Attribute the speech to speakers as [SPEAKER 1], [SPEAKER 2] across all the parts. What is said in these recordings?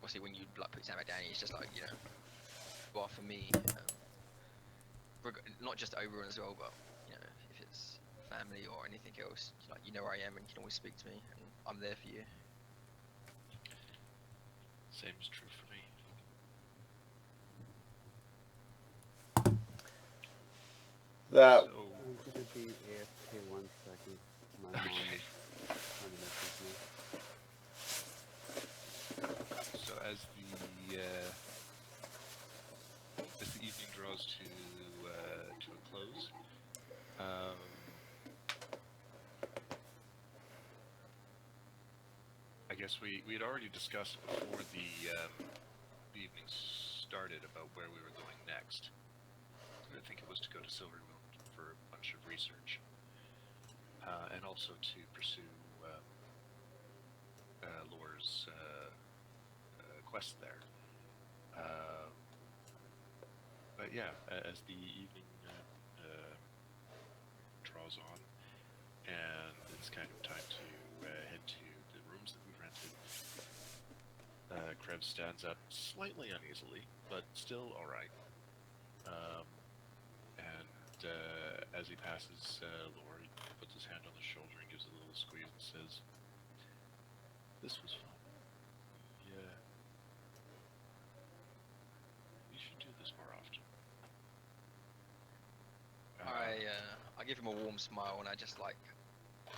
[SPEAKER 1] obviously when you like put Sam back down, it's just like, you know, well for me, not just Oberon as well, but you know, if it's family or anything else, like you know where I am and you can always speak to me, and I'm there for you.
[SPEAKER 2] Same is true for me.
[SPEAKER 3] That.
[SPEAKER 2] So,
[SPEAKER 4] I'm gonna be AFK 1 second. My mom is trying to message me.
[SPEAKER 2] so as the evening draws to a close, I guess we had already discussed before the evening started about where we were going next. I think it was to go to Silverymoon for a bunch of research, and also to pursue Lore's quest there. But yeah, as the evening draws on, and it's kind of time to head to the rooms that we've rented, Krebs stands up slightly uneasily, but still alright. And as he passes Lore, he puts his hand on the shoulder and gives a little squeeze and says, "This was fun. Yeah. You should do this more often."
[SPEAKER 1] I give him a warm smile and I just like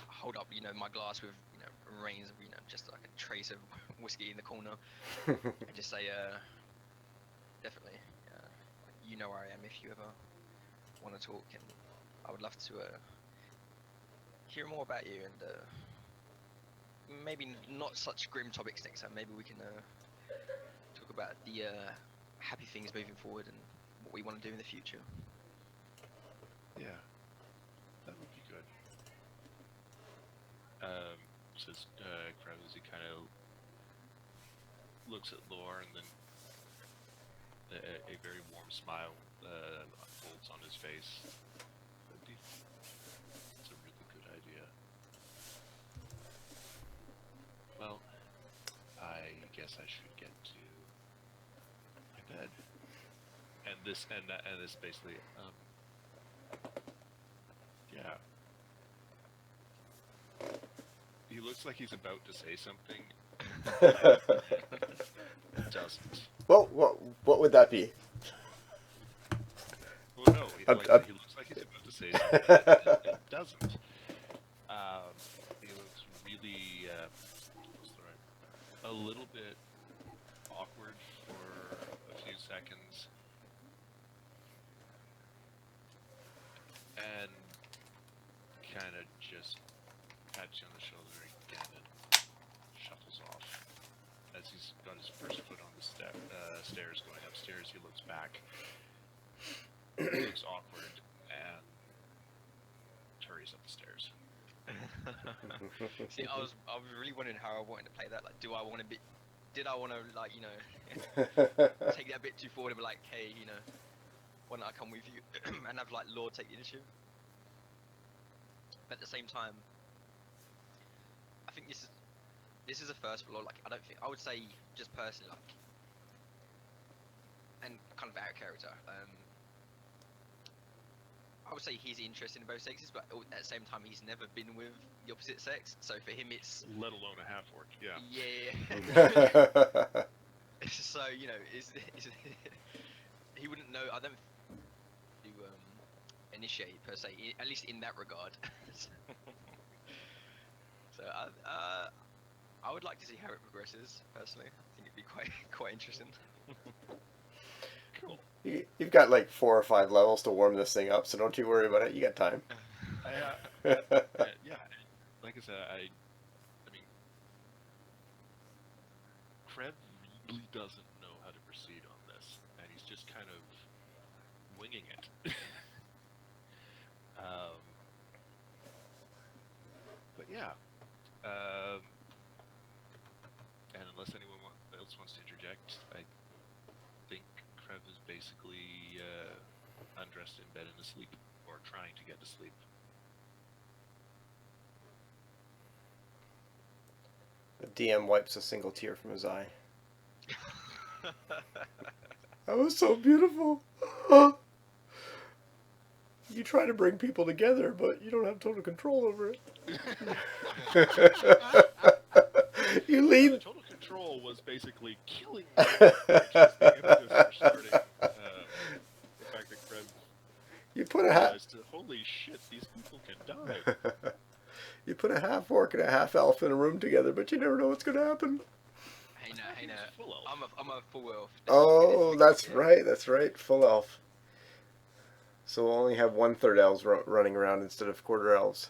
[SPEAKER 1] hold up, you know, my glass with, you know, remains of, you know, just like a trace of whiskey in the corner, and just say, definitely, you know where I am if you ever want to talk, and I would love to hear more about you, and maybe not such grim topics next time. Maybe we can talk about the happy things moving forward and what we want to do in the future.
[SPEAKER 2] Yeah, that would be good. Says Krebs as he kind of looks at Lore, and then a very warm smile unfolds on his face. It's a really good idea. Well, I guess I should get to my bed. And this basically, yeah. He looks like he's about to say something. Doesn't.
[SPEAKER 3] Well, what would that be?
[SPEAKER 2] Well, no, he looks like he's about to say something. It doesn't. He looks really, what's the right? A little bit awkward for a few seconds, and kind of just pats you on the shoulder again and shuffles off. As he's got his first foot on the stairs going upstairs, he looks back. He looks awkward and hurries up the stairs.
[SPEAKER 1] See, I was really wondering how I wanted to play that. Like, did I want to like, you know, take that a bit too forward and be like, hey, you know, why don't I come with you and have like Lord take the initiative? But at the same time, I think this is a first for Lord. Like, I would say just personally, like, and kind of out of character. I would say he's interested in both sexes, but at the same time, he's never been with the opposite sex. So for him, it's
[SPEAKER 2] let alone a half orc. Yeah.
[SPEAKER 1] Yeah. So you know, he wouldn't know. I don't to initiate per se, at least in that regard. So I would like to see how it progresses. Personally, I think it'd be quite interesting.
[SPEAKER 2] Cool.
[SPEAKER 3] You've got like 4 or 5 levels to warm this thing up, so don't you worry about it. You got time.
[SPEAKER 2] Yeah, like I said, I mean, Krebs really doesn't know how to proceed on this, and he's just kind of winging it. But yeah, and unless anyone else wants to interject, I think Krebs is basically undressed in bed and asleep, or trying to get to sleep.
[SPEAKER 3] The DM wipes a single tear from his eye. That was so beautiful. You try to bring people together, but you don't have total control over it. You
[SPEAKER 2] The
[SPEAKER 3] lead.
[SPEAKER 2] total control was basically killing me, which was the impetus for starting. The fact that Krev
[SPEAKER 3] You put a half.
[SPEAKER 2] realized, holy shit, these people can die.
[SPEAKER 3] You put a half orc and a half elf in a room together, but you never know what's gonna happen.
[SPEAKER 1] Hey no, hey no.
[SPEAKER 2] It's full elf.
[SPEAKER 1] I'm a full elf.
[SPEAKER 3] Oh, that's
[SPEAKER 1] Yeah.
[SPEAKER 3] right. That's right. Full elf. So we'll only have 1/3 elves running around instead of quarter elves.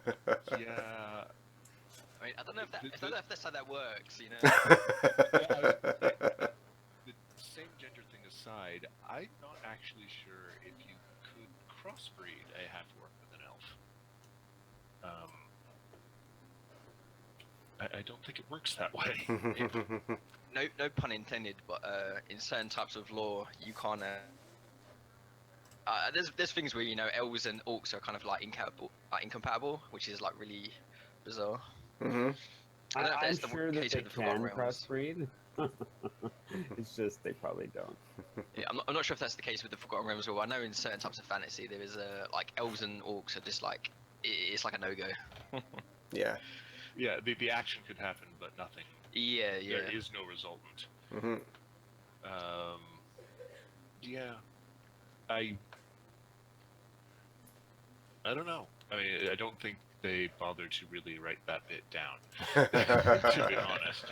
[SPEAKER 2] Yeah.
[SPEAKER 1] I mean, I don't know if that's how that works, you know.
[SPEAKER 2] The same gender thing aside, I'm not actually sure if you could crossbreed a half orc with an elf. I don't think it works that way.
[SPEAKER 1] No pun intended, but in certain types of lore, you can't. There's things where elves and orcs are kind of like incompatible, which is like really bizarre.
[SPEAKER 3] Mm-hmm.
[SPEAKER 1] I don't know if
[SPEAKER 4] I'm
[SPEAKER 1] that's the
[SPEAKER 4] sure that
[SPEAKER 1] case
[SPEAKER 4] they
[SPEAKER 1] with the Forgotten
[SPEAKER 4] can
[SPEAKER 1] Realms.
[SPEAKER 4] crossbreed. It's just they probably don't.
[SPEAKER 1] Yeah, I'm not sure if that's the case with the Forgotten Realms. Well, I know in certain types of fantasy there is like elves and orcs are just like it's like a no-go.
[SPEAKER 3] Yeah.
[SPEAKER 2] Yeah, the action could happen, but nothing.
[SPEAKER 1] Yeah, yeah.
[SPEAKER 2] There is no resultant.
[SPEAKER 3] Mm-hmm.
[SPEAKER 2] Yeah. I don't know. I mean, I don't think they bothered to really write that bit down, to be honest.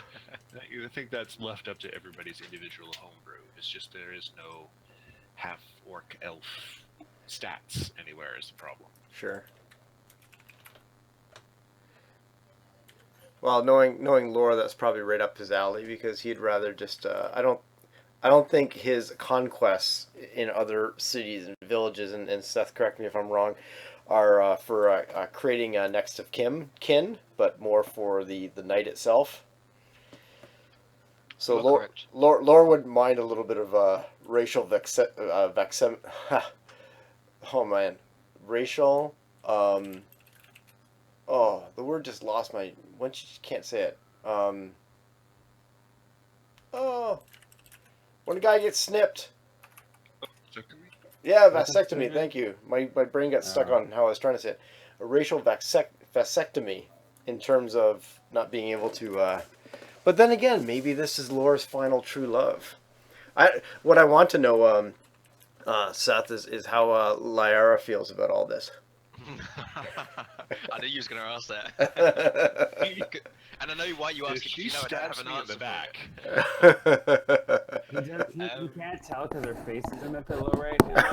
[SPEAKER 2] I think that's left up to everybody's individual homebrew. It's just there is no half-orc elf stats anywhere is the problem.
[SPEAKER 3] Sure. Well, knowing Laura, that's probably right up his alley because he'd rather just. I don't think his conquests in other cities and villages, and Seth, correct me if I'm wrong, are for creating a next of kin, but more for the knight itself. So
[SPEAKER 1] You are correct.
[SPEAKER 3] Laura wouldn't mind a little bit of racial oh man, racial. Oh, the word just lost my. Once you can't say it. Oh, when a guy gets snipped. Yeah, vasectomy. Thank you. My brain got stuck on how I was trying to say it. A racial vasectomy, in terms of not being able to. But then again, maybe this is Laura's final true love. What I want to know, Seth, is how Lyara feels about all this.
[SPEAKER 1] I knew you was gonna ask that. And I know why you asked
[SPEAKER 2] If
[SPEAKER 1] it.
[SPEAKER 2] she
[SPEAKER 1] You know I don't have
[SPEAKER 2] stabs
[SPEAKER 1] an
[SPEAKER 2] me in
[SPEAKER 1] answer
[SPEAKER 2] the
[SPEAKER 1] for
[SPEAKER 2] back,
[SPEAKER 4] He can't tell because her face is in the pillow right now.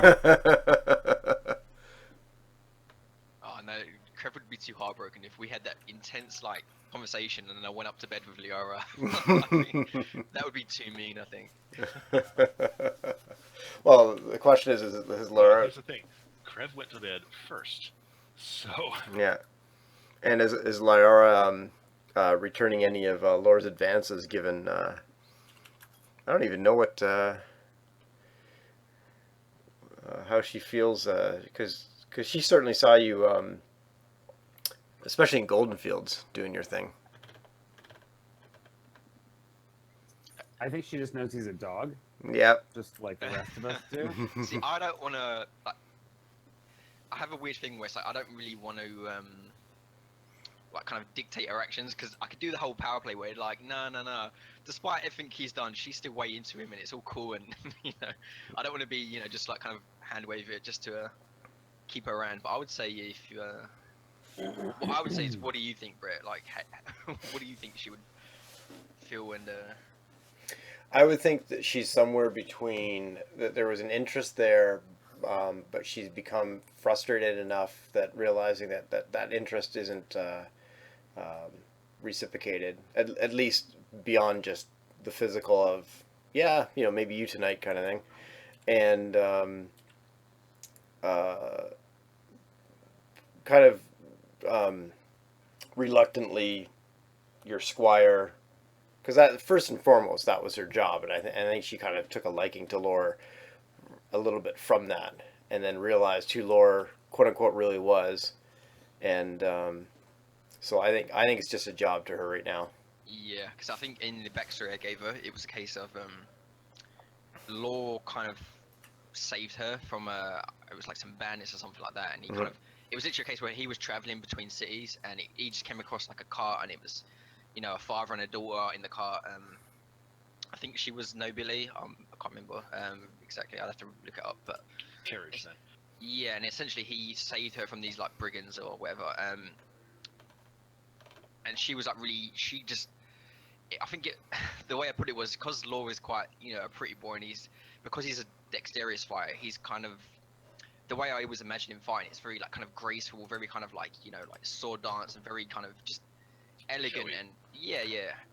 [SPEAKER 1] Oh no, Trev would be too heartbroken if we had that intense like conversation and then I went up to bed with Liara. That would be too mean, I think.
[SPEAKER 3] Well, the question is
[SPEAKER 2] well,
[SPEAKER 3] Laura?
[SPEAKER 2] here's the thing. Krev went to bed first, so
[SPEAKER 3] Yeah, and is Lyra returning any of Laura's advances? Given I don't even know what how she feels because she certainly saw you, especially in Golden Fields, doing your thing.
[SPEAKER 4] I think she just knows he's a dog,
[SPEAKER 3] Yeah.
[SPEAKER 4] just like the rest of us do.
[SPEAKER 1] See, I don't want to. Like, I have a weird thing where it's like I don't really want to like kind of dictate her actions because I could do the whole power play where like no. Despite everything he's done, she's still way into him and it's all cool and I don't want to be just like kind of hand wave it just to keep her around. But I would say if what I would say is what do you think, Brett? Like what do you think she would feel and
[SPEAKER 3] I would think that she's somewhere between that there was an interest there, but she's become frustrated enough that realizing that interest isn't reciprocated, at least beyond just the physical of maybe you tonight kind of thing, and kind of reluctantly your squire. Because that first and foremost, that was her job, and I think she kind of took a liking to Lore a little bit from that, and then realized who Lore quote unquote really was, and so I think it's just a job to her right now.
[SPEAKER 1] Yeah, because I think in the backstory I gave her, it was a case of Law kind of saved her from it was like some bandits or something like that, and he kind
[SPEAKER 3] Mhm.
[SPEAKER 1] of, it was literally a case where he was traveling between cities, and he just came across like a cart, and it was, you know, a father and a daughter in the cart. I think she was Nobile. I can't remember exactly. I'd have to look it up, but
[SPEAKER 2] Carriage then.
[SPEAKER 1] yeah, and essentially he saved her from these like brigands or whatever. And she was like really, she just, I think it, the way I put it was because Law is quite, you know, a pretty boy, and because he's a dexterous fighter, he's kind of, the way I always imagine him fighting, it's very like kind of graceful, very kind of like, you know, like sword dance, and very kind of just elegant.
[SPEAKER 2] Showy.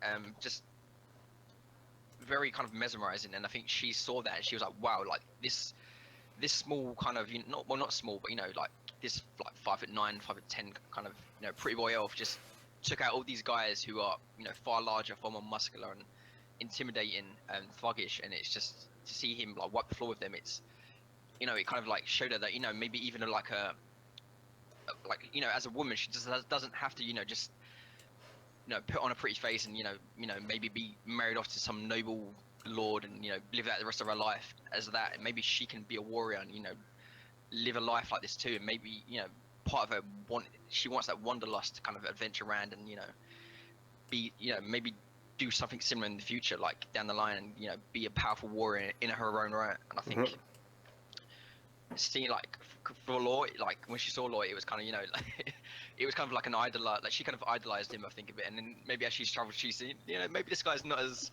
[SPEAKER 1] And just very kind of mesmerizing. And I think she saw that and she was like, wow, like this small kind of, you know, not small, but you know, like this like 5'9", 5'10" kind of, you know, pretty boy elf just took out all these guys who are, you know, far larger, far more muscular and intimidating and thuggish. And it's just to see him like wipe the floor with them, it's, you know, it kind of like showed her that, you know, maybe even like like, you know, as a woman, she just doesn't have to, you know, just, you know, put on a pretty face and, you know, maybe be married off to some noble lord and, you know, live out the rest of her life as that. And maybe she can be a warrior and, you know, live a life like this too. And maybe, you know, part of her she wants that wanderlust to kind of adventure around and, you know, be, you know, maybe do something similar in the future, like down the line, and, you know, be a powerful warrior in her own right. And I think
[SPEAKER 3] Mhm.
[SPEAKER 1] seeing like for Law, like when she saw Law, it was kind of, you know, like, it was kind of like an idol, like she kind of idolized him, I think, a bit. And then maybe as she's traveled, she's seen, you know, maybe this guy's not as,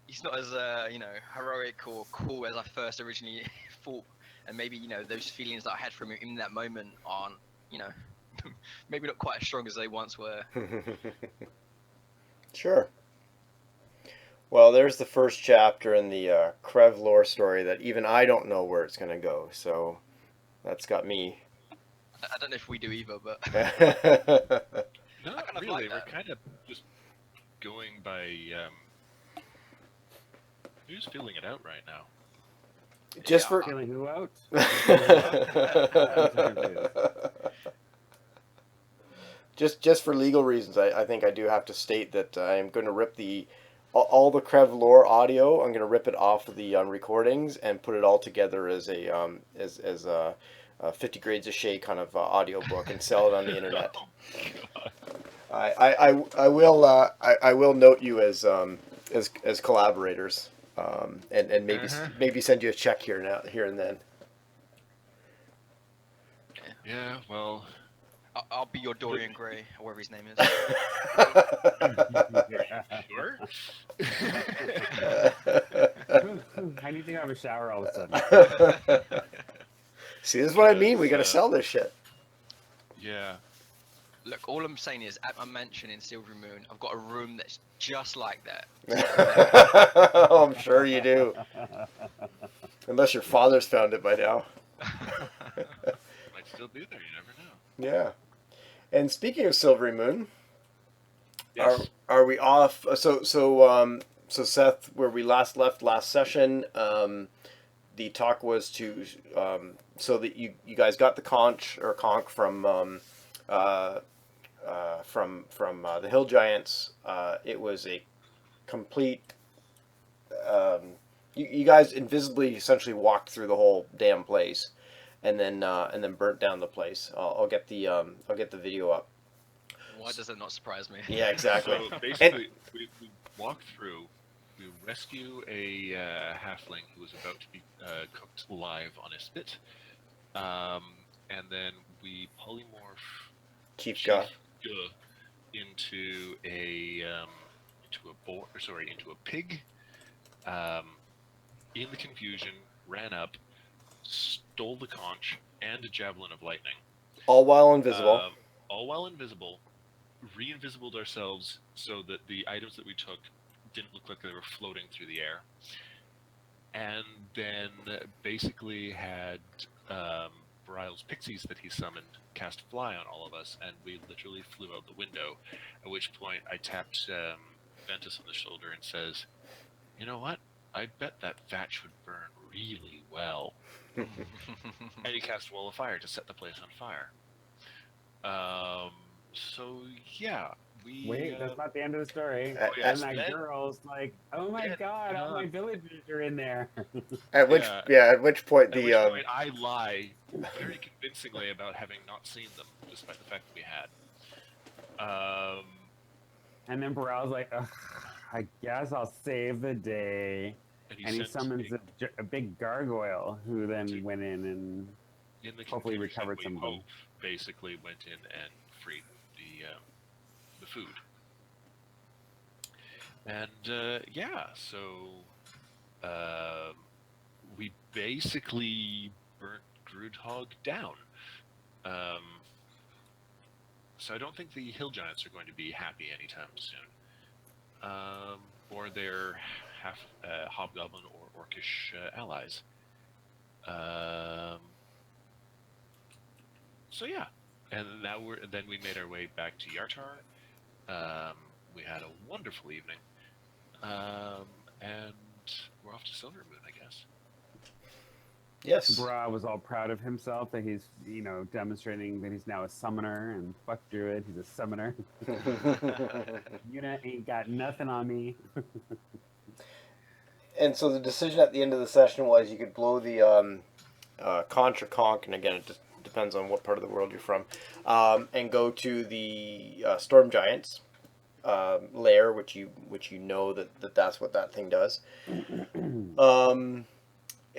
[SPEAKER 1] he's not as you know, heroic or cool as I first originally thought. And maybe, you know, those feelings that I had from him in that moment aren't, you know, maybe not quite as strong as they once were.
[SPEAKER 3] Sure. Well, there's the first chapter in the Krev lore story that even I don't know where it's going to go. So that's got me.
[SPEAKER 1] I don't know if we do either, but
[SPEAKER 2] Not
[SPEAKER 1] kind of
[SPEAKER 2] really.
[SPEAKER 1] like
[SPEAKER 2] We're
[SPEAKER 1] that.
[SPEAKER 2] kind of just going by. We're just feeling it out right now.
[SPEAKER 3] Just
[SPEAKER 1] Yeah,
[SPEAKER 3] for.
[SPEAKER 4] Feeling who out?
[SPEAKER 3] just for legal reasons, I think I do have to state that I am going to rip all the Krev lore audio. I'm going to rip it off of the recordings and put it all together as a as a 50 Grades of Shea kind of audio book and sell it on the internet. I will note you as collaborators, and maybe send you a check here and then.
[SPEAKER 2] Yeah, well,
[SPEAKER 1] I'll be your Dorian Gray, or whatever his name is.
[SPEAKER 2] sure.
[SPEAKER 4] I need to have a shower all of a sudden.
[SPEAKER 3] See, this is what I mean. We got to
[SPEAKER 2] Because,
[SPEAKER 3] sell this shit.
[SPEAKER 2] Yeah.
[SPEAKER 1] Look, all I'm saying is, at my mansion in Silverymoon, I've got a room that's just like that.
[SPEAKER 3] I'm sure you do. Unless your father's found it by now.
[SPEAKER 2] Might still be there, you never know.
[SPEAKER 3] Yeah. And speaking of Silverymoon,
[SPEAKER 2] Yes.
[SPEAKER 3] are we off? So Seth, where we last left last session, the talk was to so that you guys got the conch from the Hill Giants. It was a complete. You guys invisibly essentially walked through the whole damn place, and then burnt down the place. I'll get the video up.
[SPEAKER 1] Why does that not surprise me?
[SPEAKER 3] Yeah, exactly.
[SPEAKER 2] So basically, we walk through, we rescue a halfling who was about to be cooked live on a spit, and then we polymorph
[SPEAKER 3] Chief
[SPEAKER 2] Chief
[SPEAKER 3] Guy.
[SPEAKER 2] Guh into into a pig. In the confusion, ran up, stole the conch and a javelin of lightning.
[SPEAKER 3] All while invisible.
[SPEAKER 2] All while invisible, re-invisibled ourselves so that the items that we took didn't look like they were floating through the air. And then basically had Brile's pixies that he summoned cast fly on all of us, and we literally flew out the window. At which point I tapped Ventus on the shoulder and says, "You know what? I bet that thatch would burn really well." And he cast Wall of Fire to set the place on fire. So yeah,
[SPEAKER 4] Wait, that's not the end of the story.
[SPEAKER 3] At,
[SPEAKER 2] yeah,
[SPEAKER 4] And
[SPEAKER 3] at,
[SPEAKER 4] that
[SPEAKER 2] then-
[SPEAKER 4] girl's like, "Oh my
[SPEAKER 2] then-
[SPEAKER 4] god, all my
[SPEAKER 2] on.
[SPEAKER 4] villagers are in there."
[SPEAKER 3] at which
[SPEAKER 2] Yeah.
[SPEAKER 3] at which point
[SPEAKER 2] At
[SPEAKER 3] the
[SPEAKER 2] which point I lie very convincingly about having not seen them, despite the fact that we had.
[SPEAKER 4] And then Baral's like, "Ugh, I guess I'll save the day."
[SPEAKER 2] And
[SPEAKER 4] And he
[SPEAKER 2] sends
[SPEAKER 4] summons
[SPEAKER 2] me
[SPEAKER 4] a big gargoyle, who then
[SPEAKER 2] To-
[SPEAKER 4] went in and
[SPEAKER 2] in the
[SPEAKER 4] hopefully
[SPEAKER 2] containers that
[SPEAKER 4] recovered
[SPEAKER 2] we
[SPEAKER 4] some of them.
[SPEAKER 2] both basically went in and freed the food. And yeah, so we basically burnt Groodhog down. So I don't think the hill giants are going to be happy anytime soon, or their half hobgoblin or orcish allies. So yeah, and now then we made our way back to Yartar. We had a wonderful evening, and we're off to Silvermoon, I guess.
[SPEAKER 3] yes,
[SPEAKER 4] Bra was all proud of himself that he's, demonstrating that he's now a summoner, and fuck Druid, he's a summoner. Yuna ain't got nothing on me.
[SPEAKER 3] and so the decision at the end of the session was you could blow the conch or conch, and again it just depends on what part of the world you're from, and go to the storm giants lair, which you know that's what that thing does.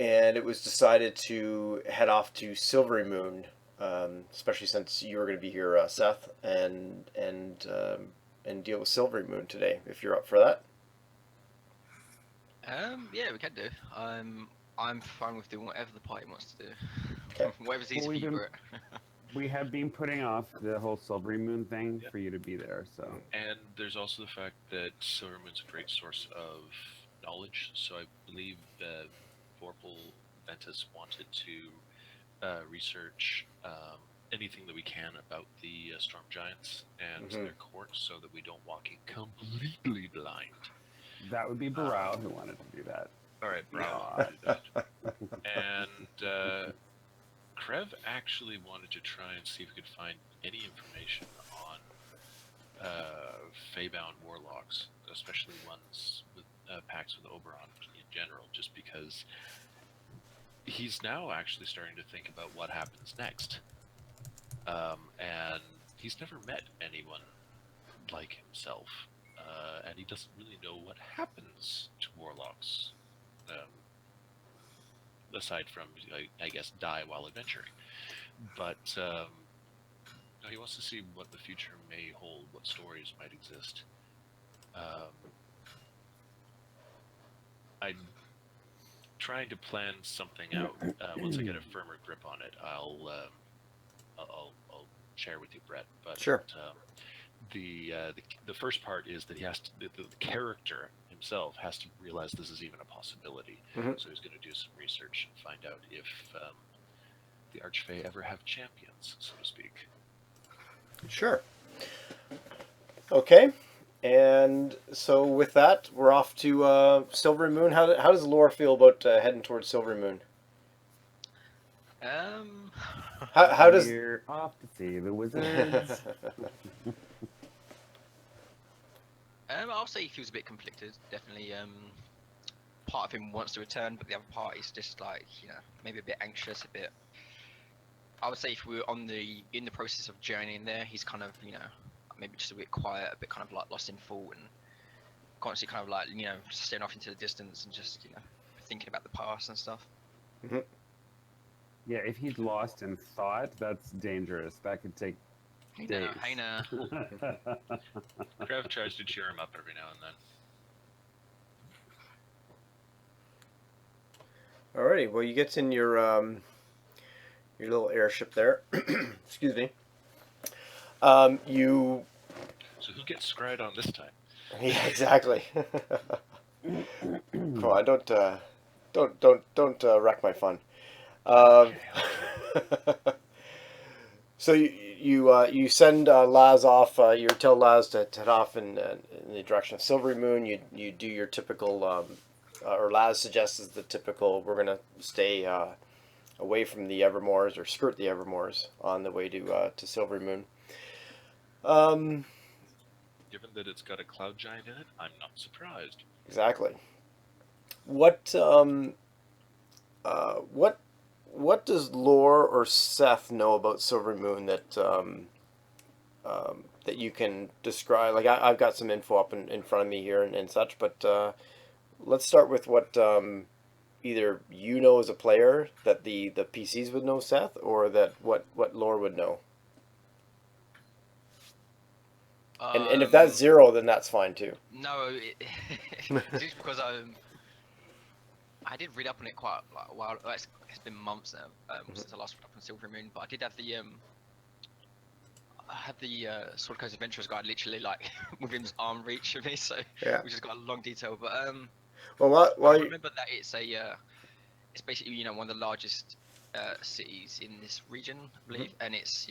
[SPEAKER 3] And it was decided to head off to Silverymoon, especially since you were going to be here, Seth, and deal with Silverymoon today. If you're up for that.
[SPEAKER 1] Yeah, we can do. I'm fine with doing whatever the party wants to do.
[SPEAKER 3] Okay.
[SPEAKER 1] Whatever's easy
[SPEAKER 4] Well,
[SPEAKER 1] for
[SPEAKER 4] we've
[SPEAKER 1] you,
[SPEAKER 4] been-
[SPEAKER 1] Brett.
[SPEAKER 4] We have been putting off the whole Silverymoon thing
[SPEAKER 2] Yeah.
[SPEAKER 4] for you to be there, so.
[SPEAKER 2] And there's also the fact that Silvermoon's a great source of knowledge. So I believe Vorpal Ventus wanted to research anything that we can about the storm giants and
[SPEAKER 3] Mhm.
[SPEAKER 2] their court, so that we don't walk in completely blind.
[SPEAKER 4] That would be Baral who wanted to do that.
[SPEAKER 2] All right, bravo. Do that. And Krev actually wanted to try and see if we could find any information on Feybound warlocks, especially ones with pacts with Oberon in general, just because he's now actually starting to think about what happens next. And he's never met anyone like himself, and he doesn't really know what happens to warlocks. Aside from, I guess, die while adventuring. But no, he wants to see what the future may hold, what stories might exist. I'm trying to plan something out. Once I get a firmer grip on it, I'll share with you, Brett. But
[SPEAKER 3] Sure.
[SPEAKER 2] The first part is that he has to, the character himself has to realize this is even a possibility.
[SPEAKER 3] Mhm.
[SPEAKER 2] So he's going to do some research and find out if the Archfey ever have champions, so to speak.
[SPEAKER 3] Sure. Okay. And so with that, we're off to Silverymoon. How does Laura feel about heading towards Silverymoon? How does
[SPEAKER 4] We're off to see the wizards.
[SPEAKER 1] I'll say he feels a bit conflicted. Definitely, part of him wants to return, but the other part is just like, maybe a bit anxious, a bit. I would say if we were in the process of journeying there, he's kind of, maybe just a bit quiet, a bit kind of like lost in thought, and constantly kind of like, staring off into the distance and just, thinking about the past and stuff.
[SPEAKER 4] Yeah, if he's lost in thought, that's dangerous. That could take
[SPEAKER 1] Hey
[SPEAKER 4] days.
[SPEAKER 1] now, hey now.
[SPEAKER 2] Krev tries to cheer him up every now and then.
[SPEAKER 3] Alrighty, well, you get in your little airship there. Excuse me. You.
[SPEAKER 2] So who gets scryed on this time?
[SPEAKER 3] Yeah, exactly. Come on, don't wreck my fun. So you send Laz off. You tell Laz to head off in the direction of Silverymoon. You do your typical, or Laz suggests the typical. We're gonna stay away from the Evermoors or skirt the Evermoors on the way to Silverymoon.
[SPEAKER 2] given that it's got a cloud giant in it, I'm not surprised.
[SPEAKER 3] Exactly. What what does Lore or Seth know about Silverymoon that you can describe? Like I've got some info up in front of me here and such, but let's start with what either you know as a player that the PCs would know, Seth, or that what Lore would know. And if that's zero, then that's fine too.
[SPEAKER 1] No, it's just because I did read up on it quite like a while. It's been months now since I last read up on Silverymoon, but I did have the Sword Coast Adventurers guide literally like within arm reach of me, so
[SPEAKER 3] Yeah.
[SPEAKER 1] which has got a long detail. But
[SPEAKER 3] Well,
[SPEAKER 1] I remember that it's it's basically one of the largest cities in this region, I believe, and it's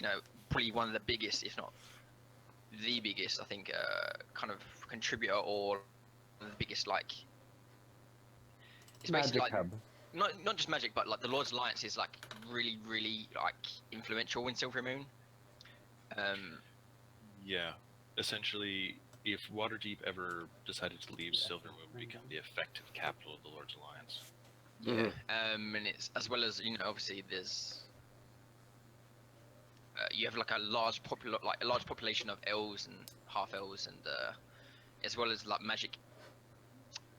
[SPEAKER 1] probably one of the biggest, if not the biggest, I think, kind of contributor or the biggest like. It's basically
[SPEAKER 4] Magic
[SPEAKER 1] like
[SPEAKER 4] hub.
[SPEAKER 1] not just magic, but like the Lord's Alliance is like really like influential in Silverymoon.
[SPEAKER 2] Yeah, essentially, if Waterdeep ever decided to leave Silvermoon to become the effective capital of the Lord's Alliance.
[SPEAKER 1] Yeah, and it's as well as obviously there's you have like a large population of elves and half elves, and as well as like magic.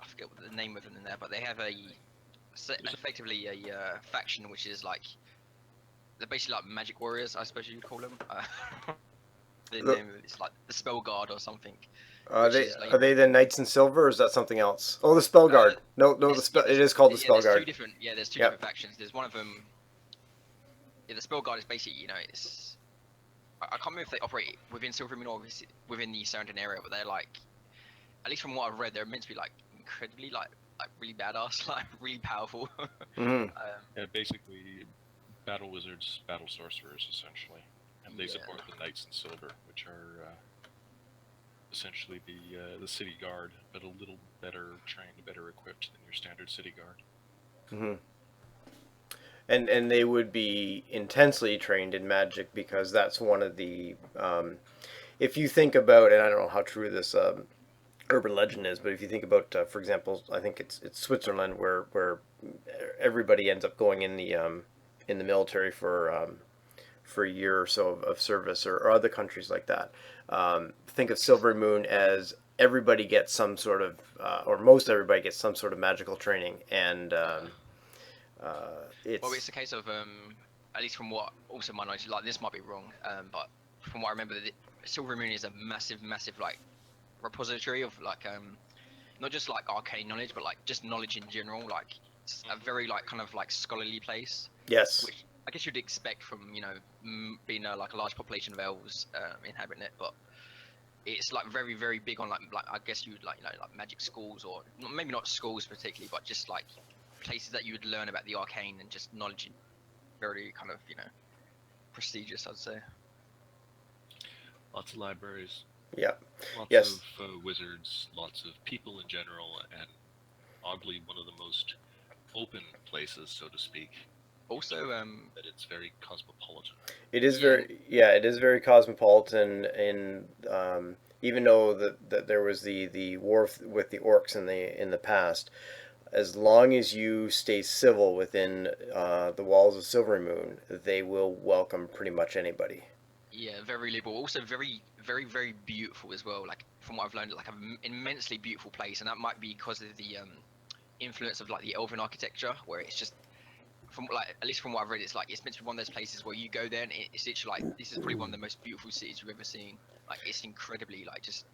[SPEAKER 1] I forget what the name of them in there, but they have effectively a faction which is like they're basically like magic warriors, I suppose you'd call them. The name of it's like the Spell Guard or something.
[SPEAKER 3] Are they the Knights in Silver, or is that something else? Oh, the Spell Guard. No, the spell. It is called the Spell Guard.
[SPEAKER 1] There's two different factions. There's one of them. Yeah, the Spell Guard is basically it's. I can't remember if they operate within Silverymoon or within the surrounding area, but they're like, at least from what I've read, they're meant to be like incredibly like really badass, like really powerful.
[SPEAKER 2] Yeah, basically, battle wizards, battle sorcerers, essentially, and they support the Knights in Silver, which are essentially the city guard, but a little better trained, better equipped than your standard city guard.
[SPEAKER 3] And they would be intensely trained in magic because that's one of the if you think about, and I don't know how true this urban legend is, but if you think about, for example, I think it's Switzerland where everybody ends up going in the military for a year or so of service, or other countries like that. Think of Silverymoon as everybody gets some sort of, or most everybody gets some sort of magical training, and
[SPEAKER 1] it's a case of at least from what also my knowledge, like this might be wrong, but from what I remember, Silverymoon is a massive like repository of like not just like arcane knowledge, but like just knowledge in general. Like it's a very like kind of like scholarly place.
[SPEAKER 3] Yes.
[SPEAKER 1] Which I guess you'd expect from being like a large population of elves inhabiting it, but it's like very big on like I guess you'd like like magic schools, or maybe not schools particularly, but just like places that you would learn about the arcane and just knowledge. Very kind of prestigious, I'd say.
[SPEAKER 2] Lots of libraries.
[SPEAKER 3] Yeah.
[SPEAKER 2] Lots of wizards, lots of people in general, and oddly one of the most open places, so to speak.
[SPEAKER 1] Also,
[SPEAKER 2] that it's very cosmopolitan.
[SPEAKER 3] It is it is very cosmopolitan. In even though that there was the war with the orcs in the past, as long as you stay civil within the walls of Silverymoon, they will welcome pretty much anybody.
[SPEAKER 1] Yeah, very liberal. Also very beautiful as well. Like from what I've learned, like an immensely beautiful place, and that might be because of the influence of like the elven architecture, where it's just from like at least from what I've read, it's like it's meant to be one of those places where you go there and it's literally like this is probably one of the most beautiful cities you've ever seen. Like it's incredibly like just.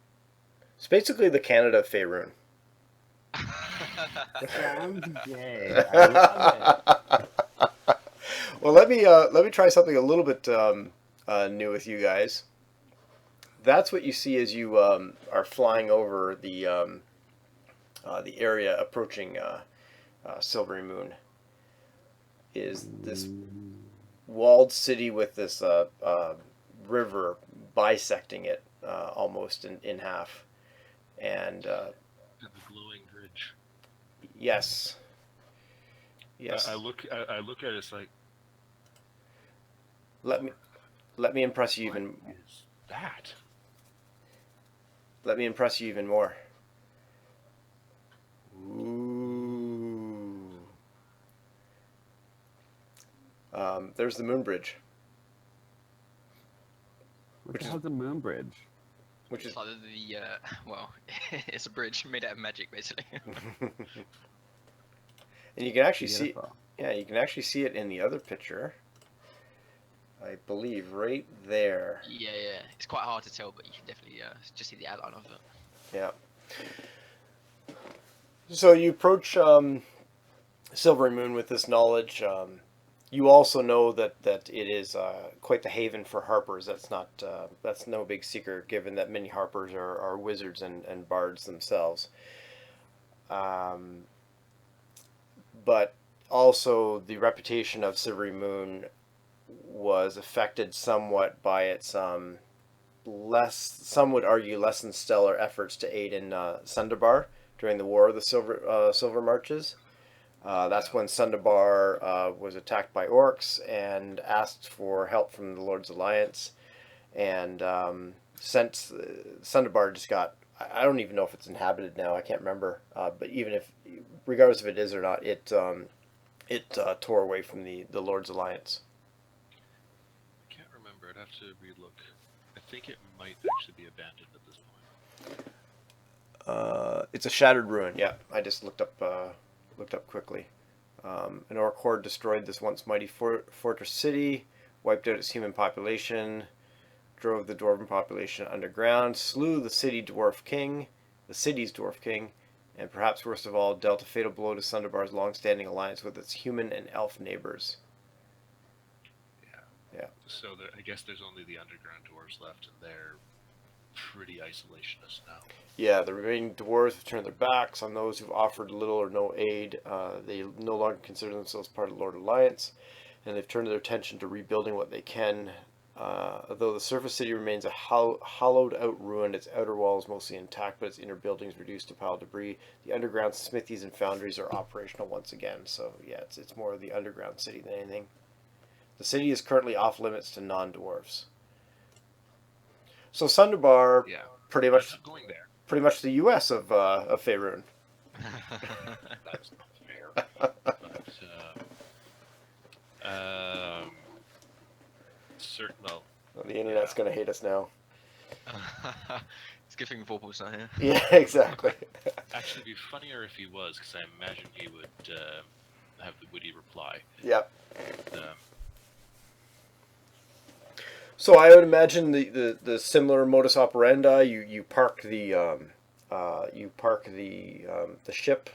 [SPEAKER 3] It's basically the Canada of Faerun.
[SPEAKER 4] Sounds gay. I love it.
[SPEAKER 3] Well, let me try something a little bit new with you guys. That's what you see as you are flying over the area approaching Silverymoon. Is this walled city with this river bisecting it almost in half, and
[SPEAKER 2] the glowing bridge.
[SPEAKER 3] Yes.
[SPEAKER 2] I look at it. It's like
[SPEAKER 3] let me impress you even.
[SPEAKER 2] What is that?
[SPEAKER 3] Let me impress you even more. Ooh. There's the moon bridge.
[SPEAKER 4] What
[SPEAKER 3] Which
[SPEAKER 4] the
[SPEAKER 3] is-
[SPEAKER 4] hell's a moon bridge?
[SPEAKER 3] Which is
[SPEAKER 1] It's like the well, it's a bridge made out of magic, basically.
[SPEAKER 3] and you can actually
[SPEAKER 4] Beautiful.
[SPEAKER 3] you can actually see it in the other picture. I believe right there.
[SPEAKER 1] Yeah, yeah. It's quite hard to tell, but you can definitely just see the outline of it.
[SPEAKER 3] Yeah. So you approach Silverymoon with this knowledge. You also know that it is quite the haven for harpers. That's no big secret, given that many harpers are wizards and bards themselves. But also the reputation of Silverymoon was affected somewhat by its some would argue less than stellar efforts to aid in Sundabar during the War of the Silver Marches. That's when Sundabar was attacked by orcs and asked for help from the Lord's Alliance, and since Sundabar just got, I don't even know if it's inhabited now. I can't remember. But even if, regardless if it is or not, it tore away from the Lord's Alliance.
[SPEAKER 2] I can't remember. I'd have to relook. I think it might actually be abandoned at this point.
[SPEAKER 3] It's a shattered ruin. Yeah, I just looked up quickly. An orc horde destroyed this once mighty fortress city, wiped out its human population, drove the dwarven population underground, slew the city's dwarf king, and perhaps worst of all, dealt a fatal blow to Sundarbar's long-standing alliance with its human and elf neighbors. Yeah.
[SPEAKER 2] So I guess there's only the underground dwarves left, and they're pretty isolationist now.
[SPEAKER 3] Yeah, the remaining dwarves have turned their backs on those who've offered little or no aid. They no longer consider themselves part of the Lord Alliance, and they've turned their attention to rebuilding what they can. Though the surface city remains a hollowed-out ruin, its outer wall is mostly intact, but its inner buildings reduced to pile debris. The underground smithies and foundries are operational once again. So yeah, it's more of the underground city than anything. The city is currently off limits to non-dwarves. So Sundabar,
[SPEAKER 2] Yeah,
[SPEAKER 3] pretty
[SPEAKER 2] I'm
[SPEAKER 3] much
[SPEAKER 2] not going there.
[SPEAKER 3] pretty much the U.S. of Faerun.
[SPEAKER 2] That's not fair. But certain. Well,
[SPEAKER 3] Well, the internet's
[SPEAKER 2] Yeah.
[SPEAKER 3] going to hate us now.
[SPEAKER 1] It's a good thing Vorpal's not here.
[SPEAKER 3] Yeah, exactly.
[SPEAKER 2] actually, it'd be funnier if he was, because I imagine he would have the witty reply.
[SPEAKER 3] Yep.
[SPEAKER 2] Um,
[SPEAKER 3] So I would imagine the similar modus operandi. You park the ship.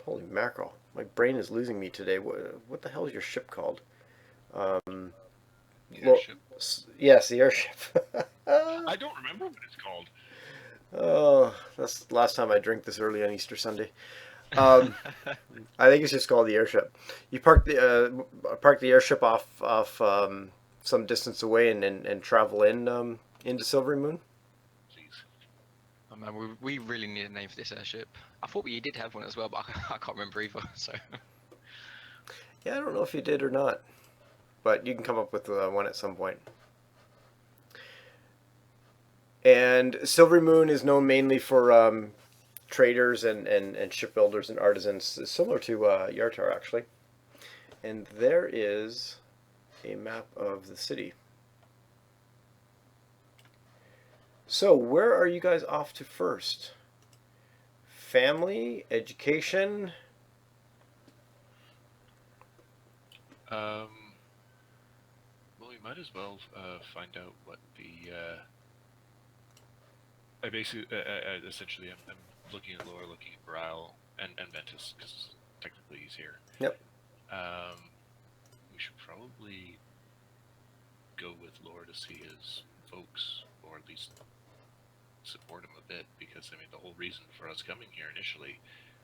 [SPEAKER 3] Holy mackerel! My brain is losing me today. What the hell is your ship called?
[SPEAKER 2] the
[SPEAKER 3] Lo-
[SPEAKER 2] airship.
[SPEAKER 3] Yes, the airship.
[SPEAKER 2] I don't remember what it's called.
[SPEAKER 3] Oh, that's the last time I drank this early on Easter Sunday. I think it's just called the airship. You park the airship off some distance away and travel into Silverymoon.
[SPEAKER 2] Jeez.
[SPEAKER 1] Oh man, we really need a name for this airship. I thought we did have one as well, but I can't remember either. So
[SPEAKER 3] Yeah, I don't know if you did or not, but you can come up with one at some point. And Silverymoon is known mainly for traders and shipbuilders and artisans, similar to Yartar actually. And there is a map of the city. So where are you guys off to first? Family, education?
[SPEAKER 2] Well, we might as well find out what the. I basically, essentially, I'm looking at Laura, looking at Brile, and Ventus, because technically he's here.
[SPEAKER 3] Yep.
[SPEAKER 2] We should probably go with Laura to see his folks, or at least support him a bit, because I mean the whole reason for us coming here initially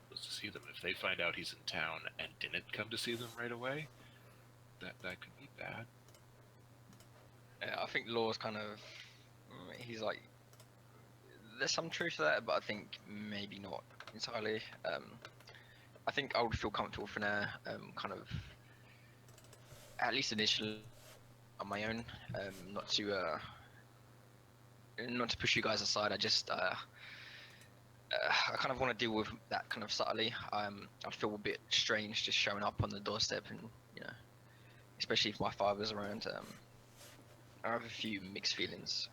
[SPEAKER 2] was to see them. If they find out he's in town and didn't come to see them right away, that could be bad.
[SPEAKER 1] yeah, I think Law's kind of he's like there's some truth to that, but I think maybe not entirely. I think I would feel comfortable for now, kind of at least initially on my own, not to not to push you guys aside, I just I kind of want to deal with that kind of subtly. I'd feel a bit strange just showing up on the doorstep, and you know, especially if my father's around. I have a few mixed feelings.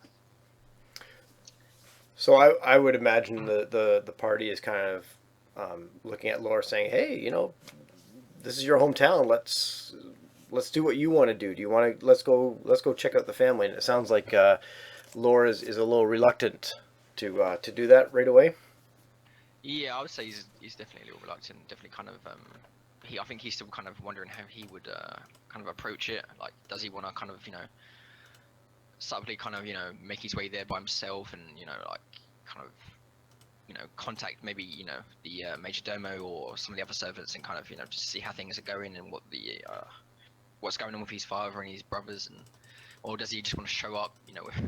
[SPEAKER 3] So I would imagine the party is kind of looking at Laura saying, "Hey, this is your hometown. Let's do what you want to do. Do you want to let's go check out the family?" And it sounds like Laura is a little reluctant to do that right away.
[SPEAKER 1] Yeah, I would say he's definitely a little reluctant. Definitely kind of I think he's still kind of wondering how he would kind of approach it. Like, does he want to kind of subtly kind of make his way there by himself, and like kind of contact maybe the major domo or some of the other servants, and kind of just see how things are going and what's going on with his father and his brothers, and or does he just want to show up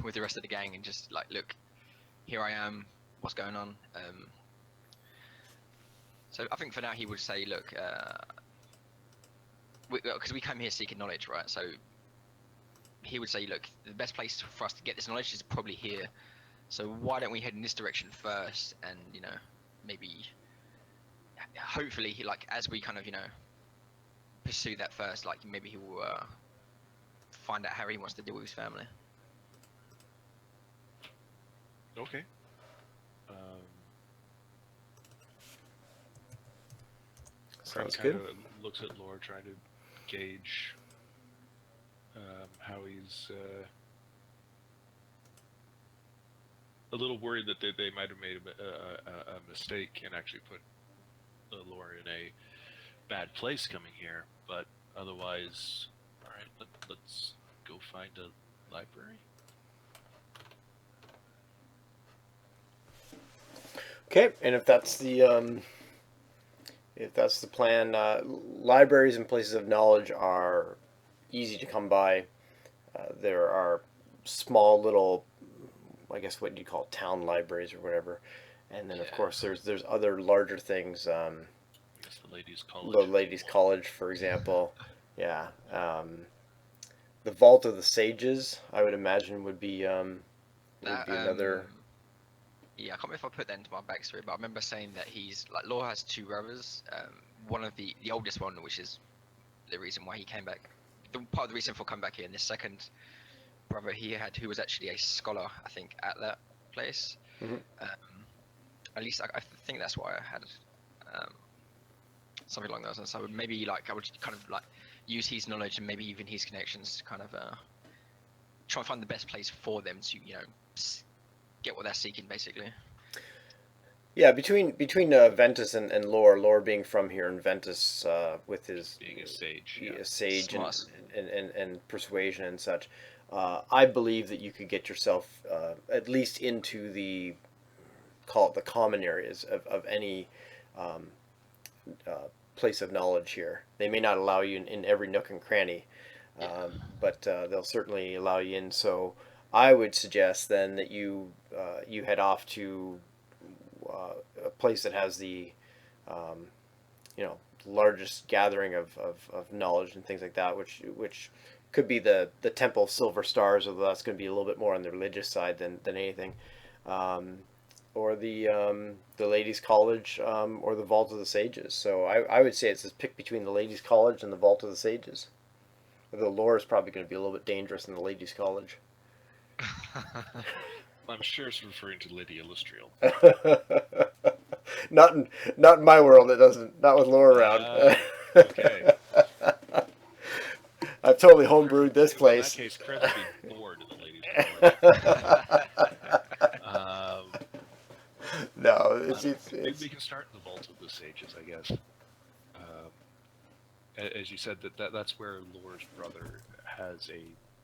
[SPEAKER 1] with the rest of the gang and just like, look, here I am, what's going on? So I think for now he would say, look, because we came here seeking knowledge, right? So he would say, look, the best place for us to get this knowledge is probably here. So why don't we head in this direction first, and maybe, hopefully, as we kind of pursue that first, like maybe he will find out how he wants to deal with his family.
[SPEAKER 2] Okay.
[SPEAKER 3] Sounds
[SPEAKER 2] Frank
[SPEAKER 3] good.
[SPEAKER 2] kinda looks at Lore, trying to gauge how he's a little worried that they might have made a mistake and actually put Lore in a bad place coming here. But otherwise, all right, let's go find a library.
[SPEAKER 3] Okay, and if that's the plan, libraries and places of knowledge are easy to come by. There are small little, I guess what you call it, town libraries or whatever, and then of course there's other larger things.
[SPEAKER 2] I guess the ladies' college.
[SPEAKER 3] The ladies' college, for example. Yeah. The Vault of the Sages, I would imagine, would be another.
[SPEAKER 1] Yeah, I can't remember if I put that into my backstory, but I remember saying that he's like, Law has two brothers. One of the oldest one, which is the reason why he came back. Part of the reason for coming back here. And the second brother he had, who was actually a scholar, I think, at that place.
[SPEAKER 3] Mhm.
[SPEAKER 1] At least I think that's why I had something along those lines. So maybe I would kind of use his knowledge and maybe even his connections to kind of try and find the best place for them to get what they're seeking, basically.
[SPEAKER 3] Yeah, between Ventus and Lore being from here, and Ventus with his
[SPEAKER 2] Being a sage,
[SPEAKER 3] a sage
[SPEAKER 1] Smart.
[SPEAKER 3] and persuasion and such, I believe that you could get yourself at least into the common areas of any place of knowledge here. They may not allow you in every nook and cranny, but they'll certainly allow you in. So I would suggest then that you head off to a place that has the largest gathering of knowledge and things like that, which could be the Temple of Silver Stars, although that's going to be a little bit more on the religious side than anything, or the Ladies' College, or the Vault of the Sages. So I would say it's this pick between the Ladies' College and the Vault of the Sages. The lore is probably going to be a little bit dangerous in the Ladies' College.
[SPEAKER 2] I'm sure it's referring to Lydia Lustriel.
[SPEAKER 3] Not in my world. It doesn't. Not with lore around.
[SPEAKER 2] Okay.
[SPEAKER 3] I've totally homebrewed this place.
[SPEAKER 2] In that case, Chris would be bored in the Ladies' College.
[SPEAKER 3] No,
[SPEAKER 2] Maybe we can start in the Vault of the Sages, I guess. As you said, that's where Lore's brother has a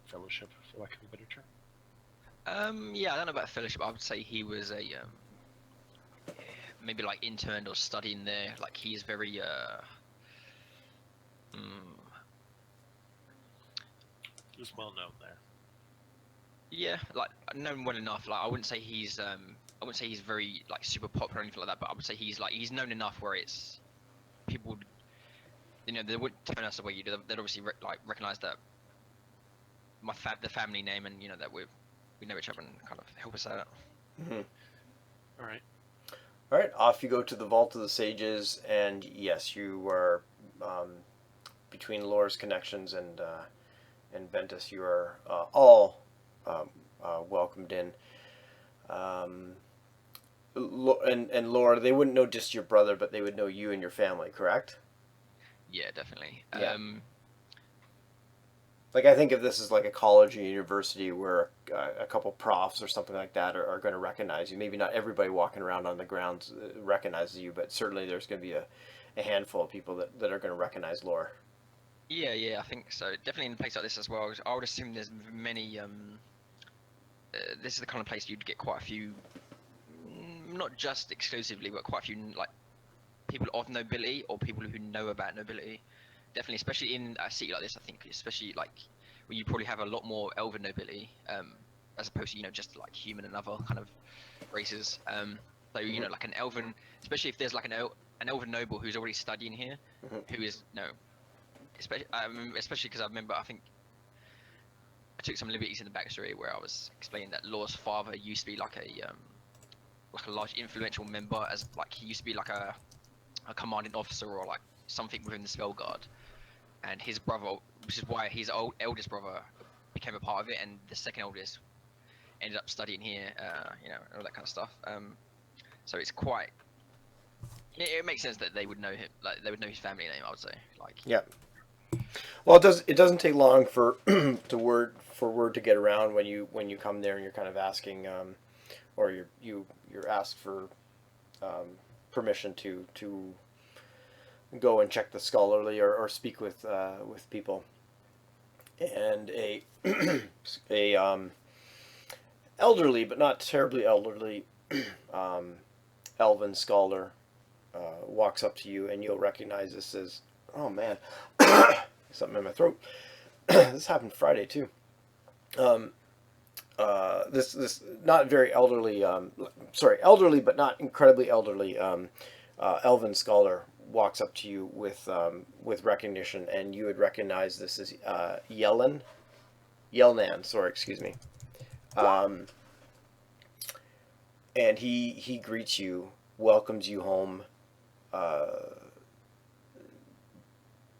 [SPEAKER 2] fellowship, for lack of a better term.
[SPEAKER 1] Yeah, I don't know about fellowship. I would say he was a maybe interned or studying there. Like, he is very
[SPEAKER 2] He's well known there.
[SPEAKER 1] yeah, known well enough. I wouldn't say he's very super popular or anything like that, but I would say he's known enough where it's people would, they wouldn't turn us away. They'd obviously recognize that the family name, and that we've we know each other and kind of help us out.
[SPEAKER 3] Mm-hmm.
[SPEAKER 2] All right.
[SPEAKER 3] All right, off you go to the Vault of the Sages, and yes, you are between Lore's connections and Ventus. You are all welcomed in. And Laura, they wouldn't know just your brother, but they would know you and your family, correct?
[SPEAKER 1] Yeah, definitely.
[SPEAKER 3] Yeah. Like, I think if this is like a college or university where a couple profs or something like that are going to recognize you, maybe not everybody walking around on the grounds recognizes you, but certainly there's going to be a handful of people that are going to recognize Laura.
[SPEAKER 1] Yeah, I think so. Definitely in a place like this as well. I would assume there's many. This is the kind of place you'd get quite a few, not just exclusively, but quite a few like people of nobility or people who know about nobility. Definitely, especially in a city like this, I think, especially like where you probably have a lot more elven nobility, as opposed to just like human and other kind of races. So like an elven, especially if there's like an elven noble who's already studying here,
[SPEAKER 3] Mm-hmm.
[SPEAKER 1] who is especially because I remember I think I took some liberties in the backstory where I was explaining that Law's father used to be like a large influential member, as like he used to be like a commanding officer or like something within the spell guard, and his brother, which is why his eldest brother became a part of it, and the second eldest ended up studying here, all that kind of stuff. So it's quite. It makes sense that they would know him, like they would know his family name. I would say, like.
[SPEAKER 3] Yeah. Well, it doesn't take long for word to get around when you come there and you're kind of asking, or you're asked for permission to go and check the scholarly or speak with people, and a elderly but not terribly elderly elven scholar walks up to you, and you'll recognize this as, oh man, something in my throat. This happened Friday too. This not very elderly, elderly but not incredibly elderly elven scholar walks up to you with recognition, and you would recognize this as Yelnan. Sorry, excuse me. And he greets you, welcomes you home,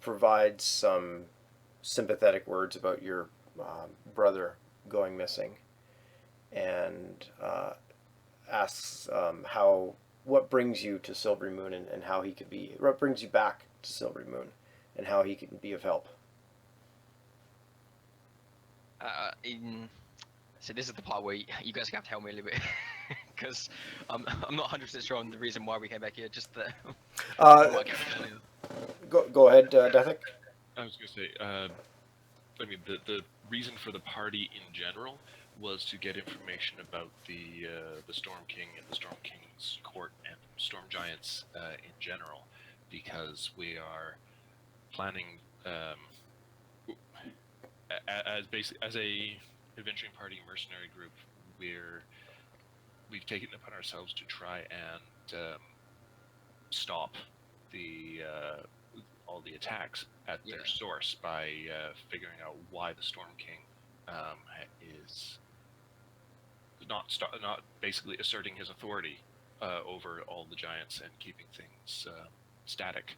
[SPEAKER 3] provides some sympathetic words about your brother going missing, and asks what brings you to Silverymoon, and how he could be, what brings you back to Silverymoon, and how he can be of help.
[SPEAKER 1] So this is the part where you guys have to help me a little bit, because I'm not 100% sure on the reason why we came back here. Just the.
[SPEAKER 3] Go ahead, Dethick.
[SPEAKER 2] I was going to say, I mean, the reason for the party in general was to get information about the Storm King and the Storm King's court and Storm Giants in general, because we are planning as a adventuring party mercenary group. We've taken it upon ourselves to try and stop all the attacks at their source by figuring out why the Storm King is not basically asserting his authority over all the giants and keeping things static,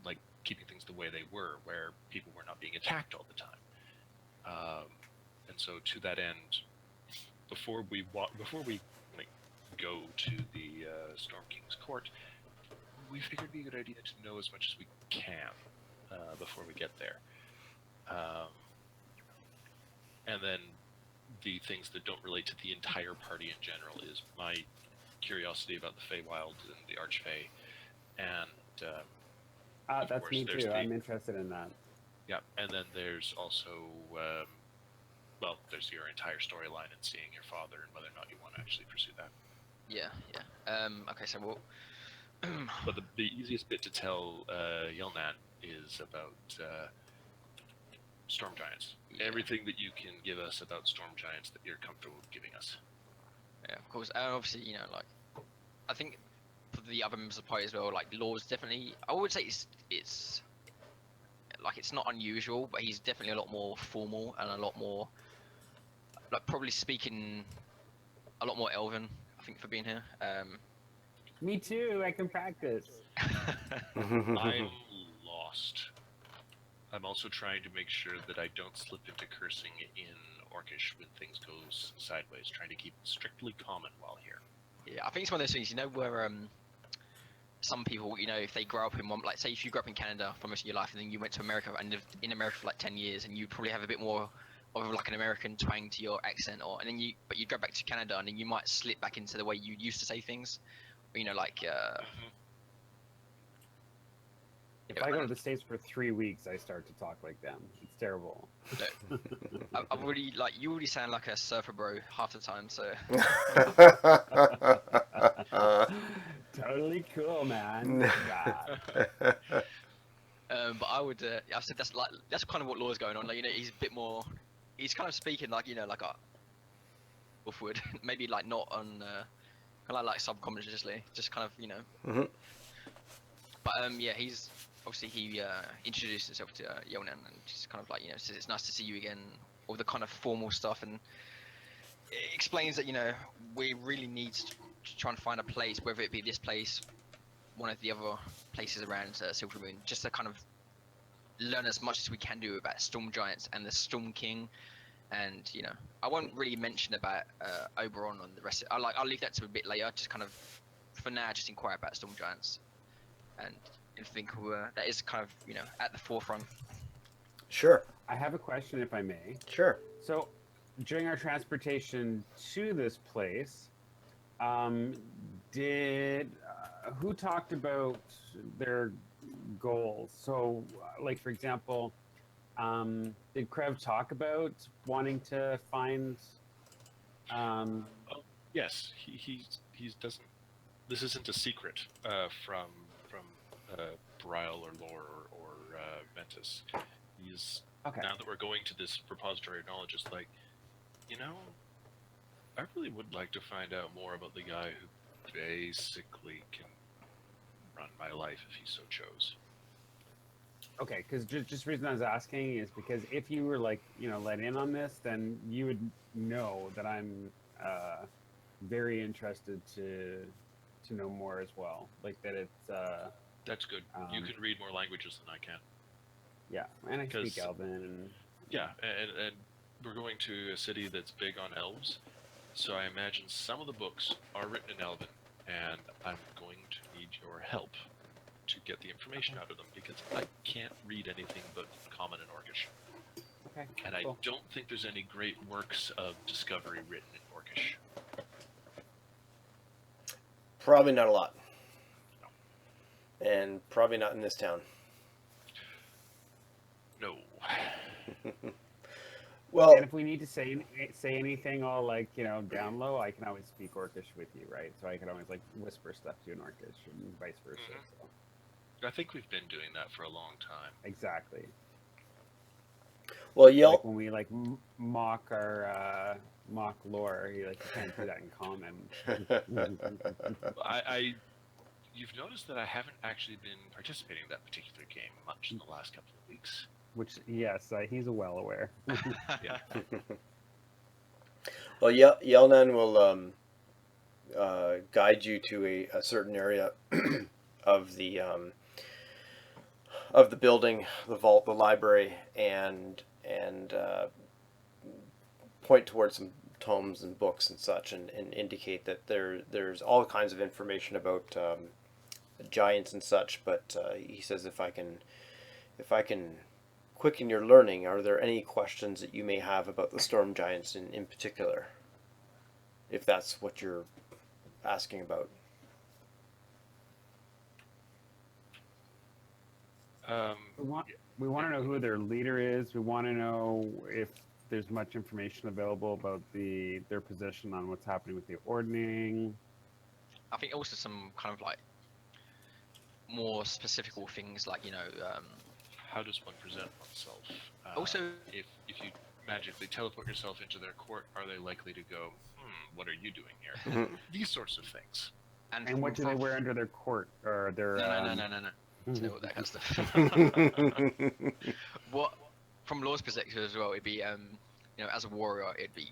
[SPEAKER 2] like keeping things the way they were, where people were not being attacked all the time. And so, to that end, before we go to the Storm King's court, we figured it'd be a good idea to know as much as we can before we get there. And then the things that don't relate to the entire party in general is my curiosity about the Feywild and the Archfey, and
[SPEAKER 4] that's me too. I'm interested in that.
[SPEAKER 2] Yeah, and then there's also there's your entire storyline and seeing your father and whether or not you want to actually pursue that.
[SPEAKER 1] Yeah. Okay, so we'll.
[SPEAKER 2] But the easiest bit to tell Yelnan is about Storm Giants. Yeah. Everything that you can give us about Storm Giants that you're comfortable with giving us.
[SPEAKER 1] Yeah, of course. Obviously, like, I think for the other members of the party as well, like, Law's definitely, I would say it's like, it's not unusual, but he's definitely a lot more formal and a lot more like probably speaking a lot more Elven. I think for being here.
[SPEAKER 4] Me too. I can practice.
[SPEAKER 2] I'm lost. I'm also trying to make sure that I don't slip into cursing in Orcish when things go sideways, trying to keep it strictly common while here.
[SPEAKER 1] Yeah, I think it's one of those things, you know, where some people, you know, if they grow up in one, like say if you grew up in Canada for most of your life and then you went to America and lived in America for like 10 years and you probably have a bit more of like an American twang to your accent, or and then but you go back to Canada and then you might slip back into the way you used to say things, you know, like
[SPEAKER 4] If I go to the States for 3 weeks, I start to talk like them. It's terrible.
[SPEAKER 1] I really like you already sound like a surfer bro half the time, so
[SPEAKER 4] Totally cool, man. God.
[SPEAKER 1] but I would I said that's kind of what Law's going on, like, you know, he's a bit more, he's kind of speaking like, you know, like a wolf would maybe like not on kind of like subconsciously, just kind of, you know. But yeah, he's obviously he introduced himself to Yonan and just kind of like, you know, says it's nice to see you again, all the kind of formal stuff, and it explains that, you know, we really need to try and find a place, whether it be this place, one of the other places around Silverymoon, just to kind of learn as much as we can do about Storm Giants and the Storm King. And, you know, I won't really mention about Oberon and the rest. I'll leave that to a bit later. Just kind of, for now, just inquire about Storm Giants, and think that is kind of, you know, at the forefront.
[SPEAKER 3] Sure.
[SPEAKER 4] I have a question, if I may.
[SPEAKER 3] Sure.
[SPEAKER 4] So, during our transportation to this place, did who talked about their goals? So, like for example, did Krev talk about wanting to find?
[SPEAKER 2] Yes, he doesn't. This isn't a secret from Brile or Lore or Ventus. He's
[SPEAKER 4] Okay.
[SPEAKER 2] now that we're going to this repository of knowledge, it's like, you know, I really would like to find out more about the guy who basically can run my life if he so chose.
[SPEAKER 4] Okay, because just the reason I was asking is because if you were like, you know, let in on this, then you would know that I'm very interested to know more as well. Like that it's.
[SPEAKER 2] That's good. You can read more languages than I can.
[SPEAKER 4] Yeah, and I speak Elven. And
[SPEAKER 2] yeah, and we're going to a city that's big on elves, so I imagine some of the books are written in Elven, and I'm going to need your help to get the information out of them, because I can't read anything but Common and Orcish.
[SPEAKER 4] Okay.
[SPEAKER 2] And cool. I don't think there's any great works of discovery written in Orcish.
[SPEAKER 3] Probably not a lot. No. And probably not in this town.
[SPEAKER 2] No.
[SPEAKER 3] Well,
[SPEAKER 4] and if we need to say anything all like, you know, down low, I can always speak Orcish with you, right? So I can always like whisper stuff to you in Orcish and vice versa.
[SPEAKER 2] Mm-hmm.
[SPEAKER 4] So.
[SPEAKER 2] I think we've been doing that for a long time.
[SPEAKER 4] Exactly.
[SPEAKER 3] Well,
[SPEAKER 4] like when we like mock our mock lore, you can't do that in common.
[SPEAKER 2] You've noticed that I haven't actually been participating in that particular game much in the last couple of weeks.
[SPEAKER 4] Which, yes, he's well aware.
[SPEAKER 2] Yeah.
[SPEAKER 3] Well, Yelnan will guide you to a certain area of the building, the vault, the library, and point towards some tomes and books and such, and indicate that there's all kinds of information about giants and such. But he says if I can quicken your learning, are there any questions that you may have about the storm giants in particular, if that's what you're asking about?
[SPEAKER 4] We want to know who their leader is. We want to know if there's much information available about their position on what's happening with the ordning.
[SPEAKER 1] I think also some kind of like more specific things, like, you know,
[SPEAKER 2] how does one present oneself?
[SPEAKER 1] Also,
[SPEAKER 2] if you magically teleport yourself into their court, are they likely to go, what are you doing here? These sorts of things.
[SPEAKER 4] And what do they wear under their court or their?
[SPEAKER 1] No. You know, that kind of stuff. What, from Law's perspective as well, it'd be as a warrior, it'd be,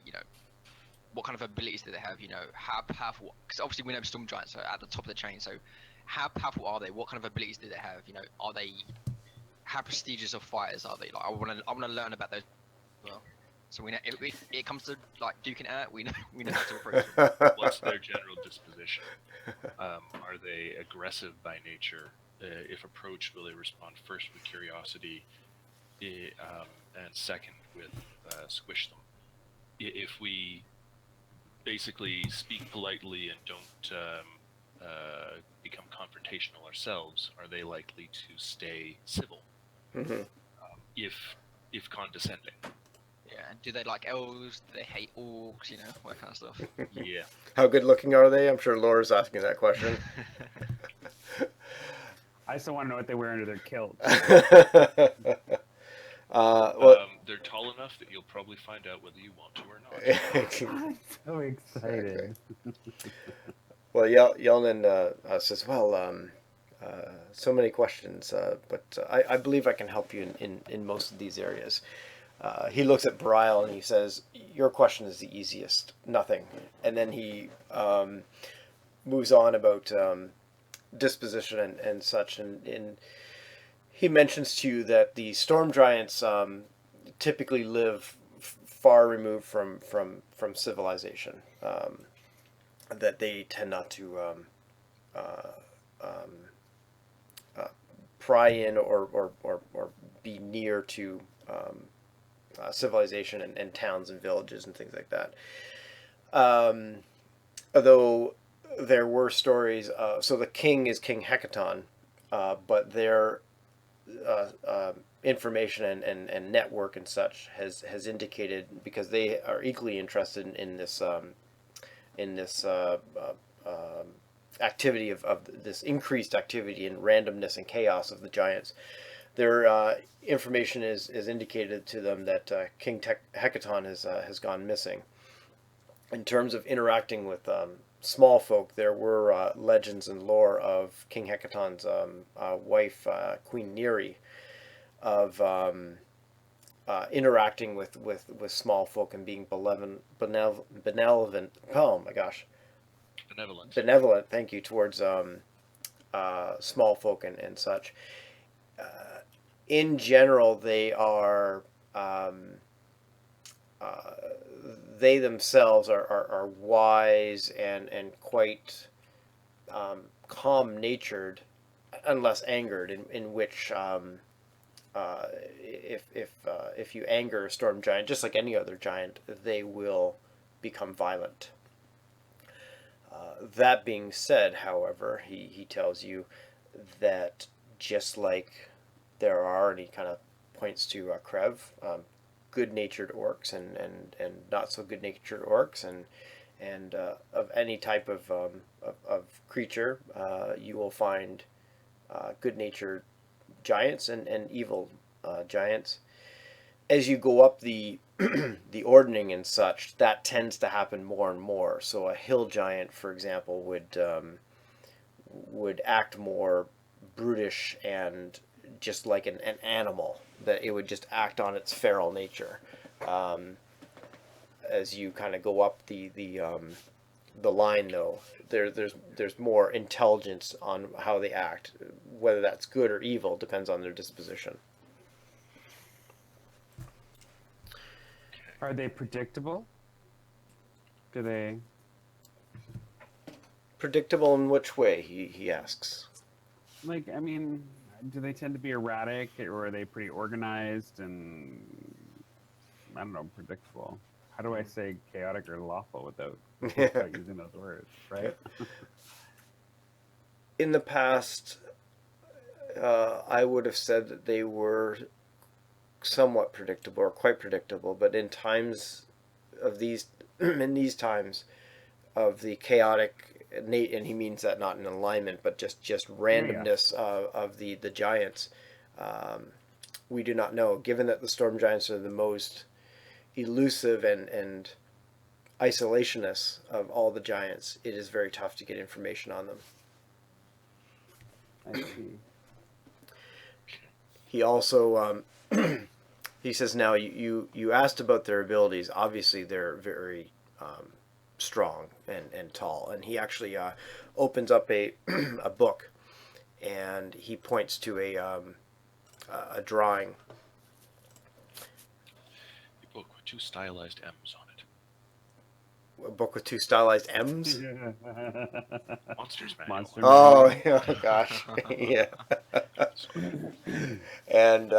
[SPEAKER 1] what kind of abilities do they have? How powerful? Because obviously we know storm giants are at the top of the chain. So, how powerful are they? What kind of abilities do they have? Are they how prestigious of fighters are they? Like, I wanna learn about those as well. So we know if it comes to like duking it out, we know how to approach them.
[SPEAKER 2] What's their general disposition? Are they aggressive by nature? If approached, will they respond first with curiosity, and second with squish them? If we basically speak politely and don't become confrontational ourselves, are they likely to stay civil?
[SPEAKER 3] Mm-hmm.
[SPEAKER 2] If condescending.
[SPEAKER 1] Yeah. Do they like elves? Do they hate orcs? All that kind of stuff.
[SPEAKER 2] Yeah.
[SPEAKER 3] How good looking are they? I'm sure Laura's asking that question.
[SPEAKER 4] I still want to know what they wear under their kilt.
[SPEAKER 2] They're tall enough that you'll probably find out whether you want to or not.
[SPEAKER 4] I'm so excited.
[SPEAKER 3] Well, Yelnan says, so many questions, but I believe I can help you in most of these areas. He looks at Brile and he says, your question is the easiest, nothing. And then he moves on about disposition and such, and he mentions to you that the storm giants typically live far removed from civilization. That they tend not to pry in or be near to civilization and towns and villages and things like that. Although there were stories, so the king is King Hecaton, but their information and network and such has indicated, because they are equally interested in this activity of this increased activity and randomness and chaos of the giants. Their information is indicated to them that King Hecaton has gone missing. In terms of interacting with small folk, there were legends and lore of King Hecaton's wife, Queen Neri, of interacting with small folk and being benevolent. Oh my gosh, benevolent. Thank you, towards small folk and such. In general, they are they themselves are wise and quite calm-natured, unless angered, in which if you anger a storm giant, just like any other giant, they will become violent. That being said, however, he tells you that just like there are, and he kind of points to Krev, good-natured orcs and not so good-natured orcs, and of any type of creature, you will find good-natured giants and evil giants. As you go up the the ordning and such, that tends to happen more and more. So a hill giant, for example, would act more brutish and just like an animal, that it would just act on its feral nature. As you kind of go up the line, though, there's more intelligence on how they act. Whether that's good or evil depends on their disposition.
[SPEAKER 4] Are they predictable? Do they?
[SPEAKER 3] Predictable in which way? He asks.
[SPEAKER 4] Like, I mean, do they tend to be erratic, or are they pretty organized and, I don't know, predictable? How do I say chaotic or lawful without using those words, right?
[SPEAKER 3] In the past, I would have said that they were somewhat predictable or quite predictable, but in times of these, in these times of the chaotic, and he means that not in alignment, but just randomness of the giants, we do not know. Given that the storm giants are the most elusive and isolationists of all the giants, it is very tough to get information on them.
[SPEAKER 4] I see.
[SPEAKER 3] He also He says, now you asked about their abilities. Obviously, they're very strong and tall. And he actually opens up a a book, and he points to a drawing.
[SPEAKER 2] A book with 2 stylized M's on it.
[SPEAKER 3] A book with 2 stylized M's.
[SPEAKER 2] Monsters Manual.
[SPEAKER 4] Monster
[SPEAKER 3] Oh,
[SPEAKER 4] Manual.
[SPEAKER 3] oh gosh, yeah. And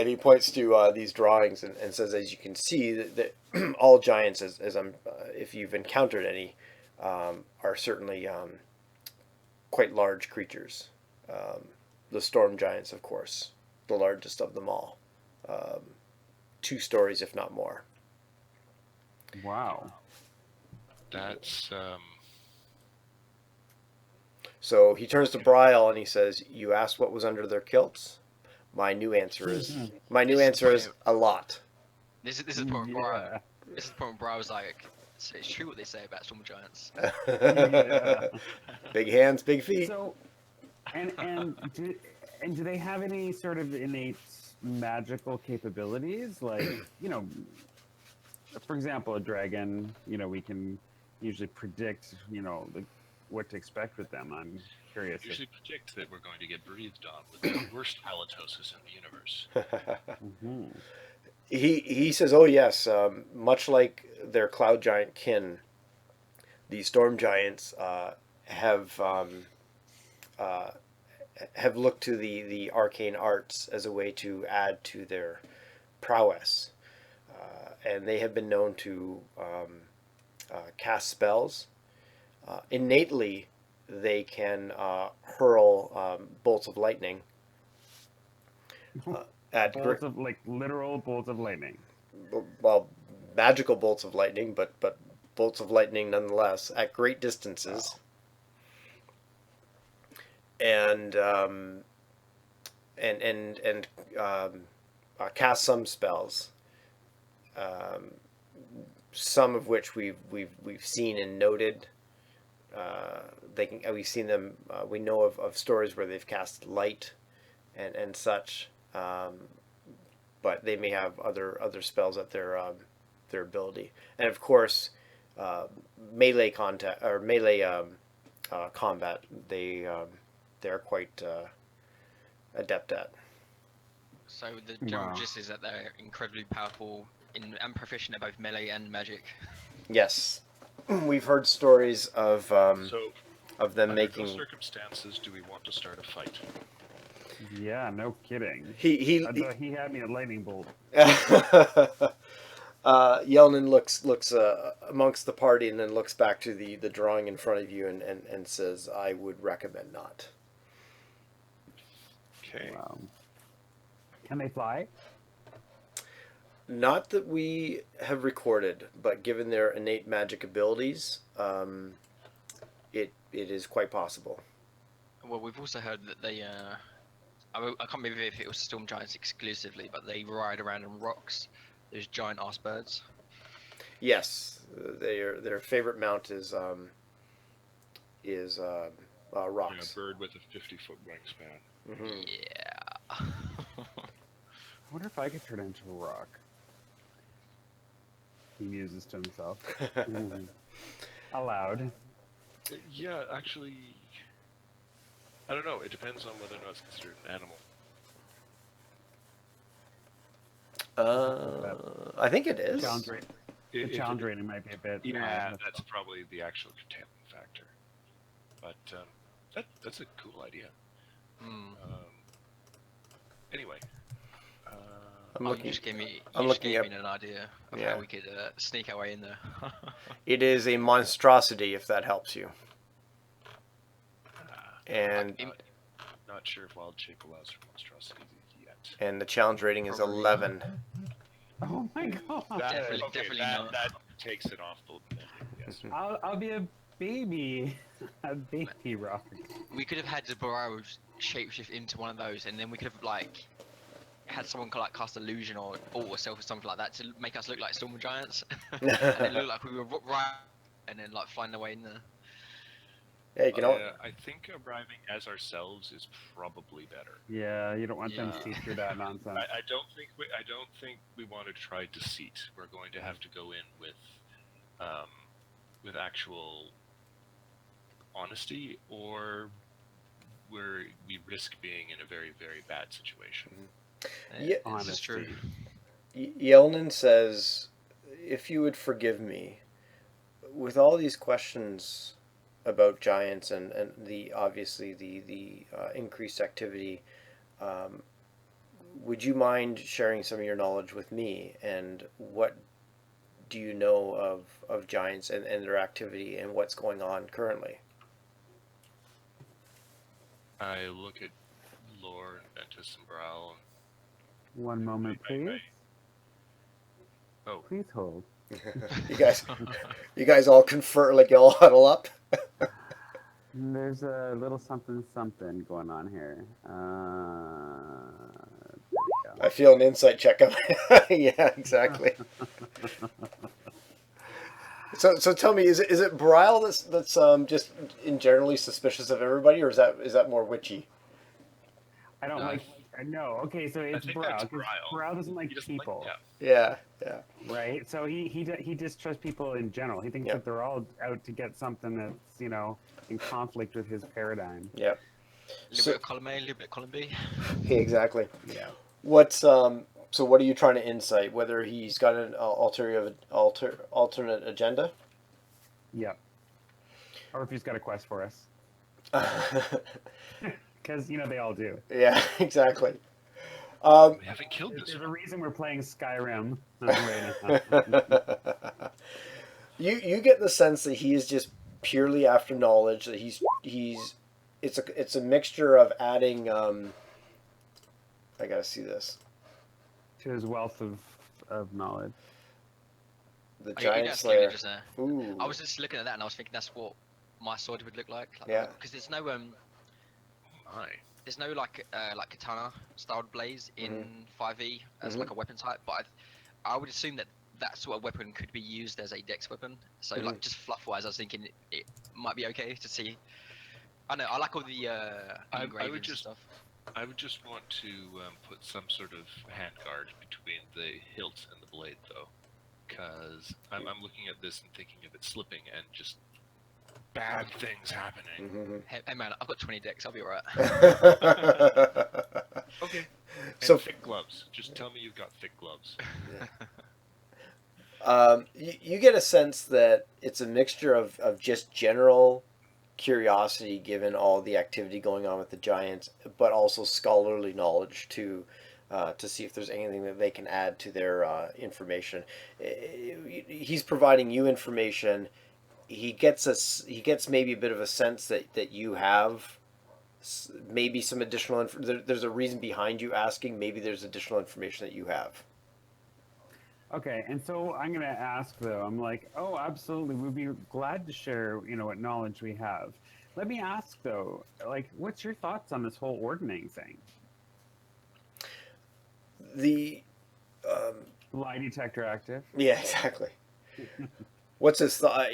[SPEAKER 3] he points to these drawings and says, as you can see, that all giants, as I'm, if you've encountered any, are certainly quite large creatures. The storm giants, of course, the largest of them all, 2 stories, if not more.
[SPEAKER 4] Wow.
[SPEAKER 2] That's
[SPEAKER 3] So he turns to Brial and he says, "You asked what was under their kilts. My new answer is a lot."
[SPEAKER 1] This is the point where
[SPEAKER 4] Yeah.
[SPEAKER 1] this is the point where I was like, so it's true what they say about storm giants.
[SPEAKER 4] Yeah.
[SPEAKER 3] Big hands, big feet.
[SPEAKER 4] So, and do they have any sort of innate magical capabilities? Like, for example, a dragon. We can usually predict, what to expect with them. I'm curious.
[SPEAKER 2] usually predict that we're going to get breathed on with the worst halitosis in the universe.
[SPEAKER 4] Mhm.
[SPEAKER 3] He says, "Oh yes, much like their cloud giant kin, the storm giants have looked to the arcane arts as a way to add to their prowess, and they have been known to cast spells. Innately, they can hurl bolts of lightning at
[SPEAKER 4] Bolts of literal bolts of lightning.
[SPEAKER 3] well, magical bolts of lightning, but bolts of lightning nonetheless at great distances, and cast some spells, some of which we've seen and noted. We've seen them. We know of stories where they've cast light and such. But they may have other spells at their ability, and of course, melee combat they're quite adept at.
[SPEAKER 1] So the general
[SPEAKER 4] Wow.
[SPEAKER 1] gist is that they're incredibly powerful and proficient at both melee and magic.
[SPEAKER 3] Yes, we've heard stories of
[SPEAKER 2] So,
[SPEAKER 3] them
[SPEAKER 2] under
[SPEAKER 3] making.
[SPEAKER 2] no circumstances do we want to start a fight.
[SPEAKER 4] Yeah, no kidding.
[SPEAKER 3] He
[SPEAKER 4] I thought he had me at lightning bolt.
[SPEAKER 3] Yelnan looks amongst the party and then looks back to the drawing in front of you and says, "I would recommend not."
[SPEAKER 2] Okay.
[SPEAKER 4] Wow. Can they fly?
[SPEAKER 3] Not that we have recorded, but given their innate magic abilities, it is quite possible.
[SPEAKER 1] Well, we've also heard that they I can't remember if it was storm giants exclusively, but they ride around on rocks. Those giant ass birds.
[SPEAKER 3] Yes, their favorite mount is
[SPEAKER 2] A
[SPEAKER 3] rocks.
[SPEAKER 2] bird with a 50-foot wingspan.
[SPEAKER 3] Mm-hmm.
[SPEAKER 1] Yeah.
[SPEAKER 4] I wonder if I could turn into a rock. He muses to himself. Aloud.
[SPEAKER 2] Yeah, actually, I don't know. It depends on whether or not it's considered an animal.
[SPEAKER 3] I think it is.
[SPEAKER 4] Challenge rate. The
[SPEAKER 2] If
[SPEAKER 4] challenge rating might be a bit.
[SPEAKER 2] Yeah, that's probably the actual curtailment factor. But that's a cool idea.
[SPEAKER 1] Hmm.
[SPEAKER 2] Anyway,
[SPEAKER 3] I'm
[SPEAKER 1] Oh,
[SPEAKER 3] looking.
[SPEAKER 1] you just gave me.
[SPEAKER 3] I'm
[SPEAKER 1] You just
[SPEAKER 3] looking
[SPEAKER 1] gave
[SPEAKER 3] up-
[SPEAKER 1] me an idea of
[SPEAKER 3] Yeah.
[SPEAKER 1] how we could sneak our way in there.
[SPEAKER 3] It is a monstrosity, if that helps you. And
[SPEAKER 2] not sure if wild shape allows for monstrosity yet.
[SPEAKER 3] and the challenge rating is
[SPEAKER 1] Probably.
[SPEAKER 3] 11.
[SPEAKER 4] Oh my god.
[SPEAKER 1] Definitely not.
[SPEAKER 2] That takes it off the yes.
[SPEAKER 4] I'll be a baby. A baby rock.
[SPEAKER 1] We could have had the Burrow shapeshift into one of those, and then we could have had someone cast illusion or alter self or something like that to make us look like storm giants, and it looked like we were right, and then flying away in there.
[SPEAKER 3] Yeah, you know.
[SPEAKER 2] I think arriving as ourselves is probably better.
[SPEAKER 4] Yeah, you don't want them to
[SPEAKER 1] Yeah.
[SPEAKER 4] see through that nonsense.
[SPEAKER 2] I don't think we want to try deceit. We're going to have to go in with actual honesty, or we risk being in a very, very bad situation.
[SPEAKER 3] Yeah.
[SPEAKER 1] This is true.
[SPEAKER 3] Yelnan says, "If you would forgive me, with all these questions about giants and the obviously the increased activity, um, would you mind sharing some of your knowledge with me? And what do you know of giants and their activity and what's going on currently?"
[SPEAKER 2] I look at Lore and Ventus and Browl.
[SPEAKER 4] One moment, please.
[SPEAKER 2] Oh,
[SPEAKER 4] Please hold.
[SPEAKER 3] you guys all confer, like you all huddle up.
[SPEAKER 4] There's a little something going on here.
[SPEAKER 3] I feel an insight check. Yeah, exactly. So tell me, is it Brile that's just in generally suspicious of everybody, or is that more witchy?
[SPEAKER 4] I don't
[SPEAKER 2] No,
[SPEAKER 4] like. No, okay, so it's
[SPEAKER 2] think
[SPEAKER 4] Brow.
[SPEAKER 2] that's
[SPEAKER 4] 'Cause
[SPEAKER 2] Brile.
[SPEAKER 4] Brow doesn't like
[SPEAKER 2] he doesn't
[SPEAKER 4] people,
[SPEAKER 3] Yeah.
[SPEAKER 4] right? So he distrusts people in general. He thinks
[SPEAKER 3] Yeah.
[SPEAKER 4] that they're all out to get something that's in conflict with his paradigm.
[SPEAKER 3] Yeah.
[SPEAKER 1] A little bit of column A, a little bit of column B.
[SPEAKER 3] Exactly.
[SPEAKER 4] Yeah.
[SPEAKER 3] What's So what are you trying to insight? Whether he's got an alternate agenda?
[SPEAKER 4] Yeah. Or if he's got a quest for us, because they all do.
[SPEAKER 3] Yeah, exactly.
[SPEAKER 2] We haven't killed this
[SPEAKER 4] There's a
[SPEAKER 2] one.
[SPEAKER 4] reason we're playing Skyrim right now.
[SPEAKER 3] You get the sense that he is just purely after knowledge. That it's a mixture of adding. I gotta see this.
[SPEAKER 4] To his wealth of knowledge.
[SPEAKER 3] The
[SPEAKER 1] Oh,
[SPEAKER 3] Giant
[SPEAKER 1] that's
[SPEAKER 3] Slayer.
[SPEAKER 1] just there.
[SPEAKER 3] Ooh.
[SPEAKER 1] I was just looking at that and I was thinking that's what my sword would look like.
[SPEAKER 3] Yeah.
[SPEAKER 1] Because there's no
[SPEAKER 2] My.
[SPEAKER 1] there's no like katana styled blaze in 5e as
[SPEAKER 3] Mhm.
[SPEAKER 1] like a weapon type, but I would assume that sort of weapon could be used as a dex weapon. So like just fluff wise, I was thinking it might be okay to see. I know I like all the engravings and stuff.
[SPEAKER 2] I would just want to put some sort of handguard between the hilt and the blade, though, because I'm looking at this and thinking of it slipping and just bad things happening.
[SPEAKER 3] Mhm.
[SPEAKER 1] Hey man, I've got 20 decks. I'll be alright.
[SPEAKER 2] Okay.
[SPEAKER 3] So-
[SPEAKER 2] And thick gloves. Just tell me you've got thick gloves.
[SPEAKER 3] You get a sense that it's a mixture of just general curiosity, given all the activity going on with the giants, but also scholarly knowledge to see if there's anything that they can add to their information. He's providing you information. He gets maybe a bit of a sense that you have maybe some additional there's a reason behind you asking. Maybe there's additional information that you have.
[SPEAKER 4] Okay, and so I'm going to ask though. I'm like, oh, absolutely, we'd be glad to share, what knowledge we have. Let me ask though, like, what's your thoughts on this whole ordning thing?
[SPEAKER 3] The
[SPEAKER 4] Lie detector active.
[SPEAKER 3] Yeah, exactly. What's his thought?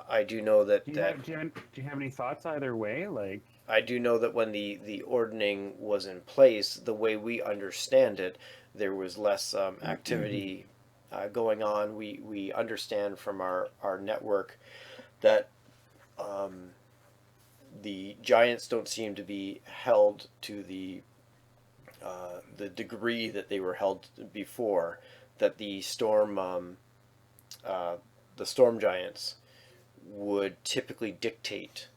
[SPEAKER 3] I do know that
[SPEAKER 4] Do you have any thoughts either way? Like,
[SPEAKER 3] I do know that when the ordning was in place, the way we understand it, there was less activity going on. We understand from our network that the giants don't seem to be held to the degree that they were held before. That the storm giants would typically dictate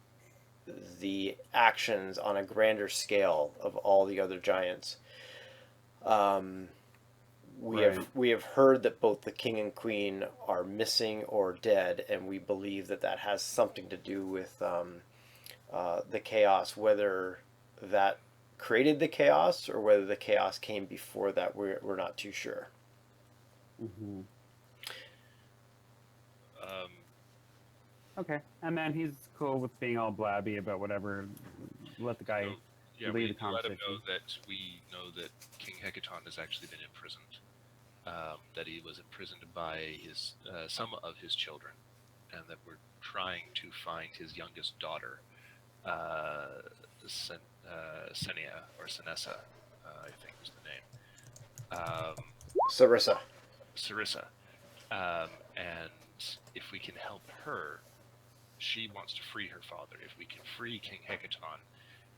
[SPEAKER 3] the actions on a grander scale of all the other giants. We have heard that both the king and queen are missing or dead, and we believe that has something to do with the chaos. Whether that created the chaos or whether the chaos came before that, we're not too sure.
[SPEAKER 4] mm-hmm. Okay, and then he's cool with being all blabby about whatever. Let the guy
[SPEAKER 2] So, yeah,
[SPEAKER 4] lead
[SPEAKER 2] we
[SPEAKER 4] the
[SPEAKER 2] need to let him
[SPEAKER 4] conversation.
[SPEAKER 2] know that King Hecaton has actually been imprisoned. That he was imprisoned by some of his children, and that we're trying to find his youngest daughter, uh, Senia or Senessa, I think was the name.
[SPEAKER 3] Sarissa.
[SPEAKER 2] Sarissa. And if we can help her, she wants to free her father. If we can free King Hecaton,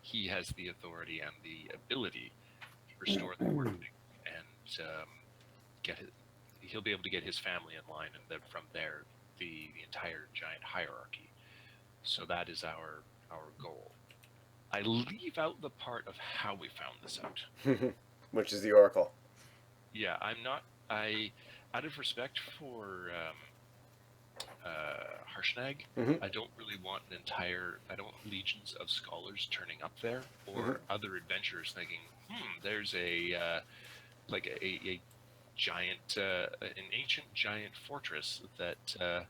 [SPEAKER 2] he has the authority and the ability to restore the Orphanage, and he'll be able to get his family in line, and then from there, the entire giant hierarchy. So that is our goal. I leave out the part of how we found this out.
[SPEAKER 3] Which is the Oracle.
[SPEAKER 2] Yeah, out of respect for Harshnag,
[SPEAKER 3] Mhm.
[SPEAKER 2] I don't really want I don't want legions of scholars turning up there, or other adventurers thinking, there's a giant, an ancient giant fortress that, or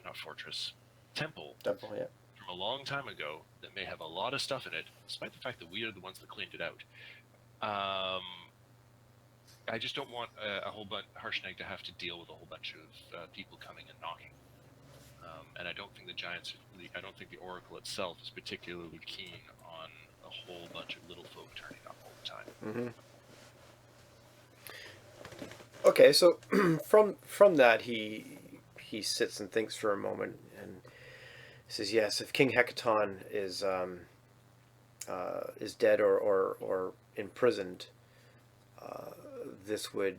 [SPEAKER 2] not fortress, temple
[SPEAKER 3] Temple, yeah.
[SPEAKER 2] from a long time ago that may have a lot of stuff in it, despite the fact that we are the ones that cleaned it out. I just don't want a whole bunch Harshnag to have to deal with a whole bunch of people coming and knocking. And I don't think I don't think the Oracle itself is particularly keen on a whole bunch of little folk turning up all the time.
[SPEAKER 3] Okay, so from that he sits and thinks for a moment and says, "Yes, if King Hecaton is dead or imprisoned, this would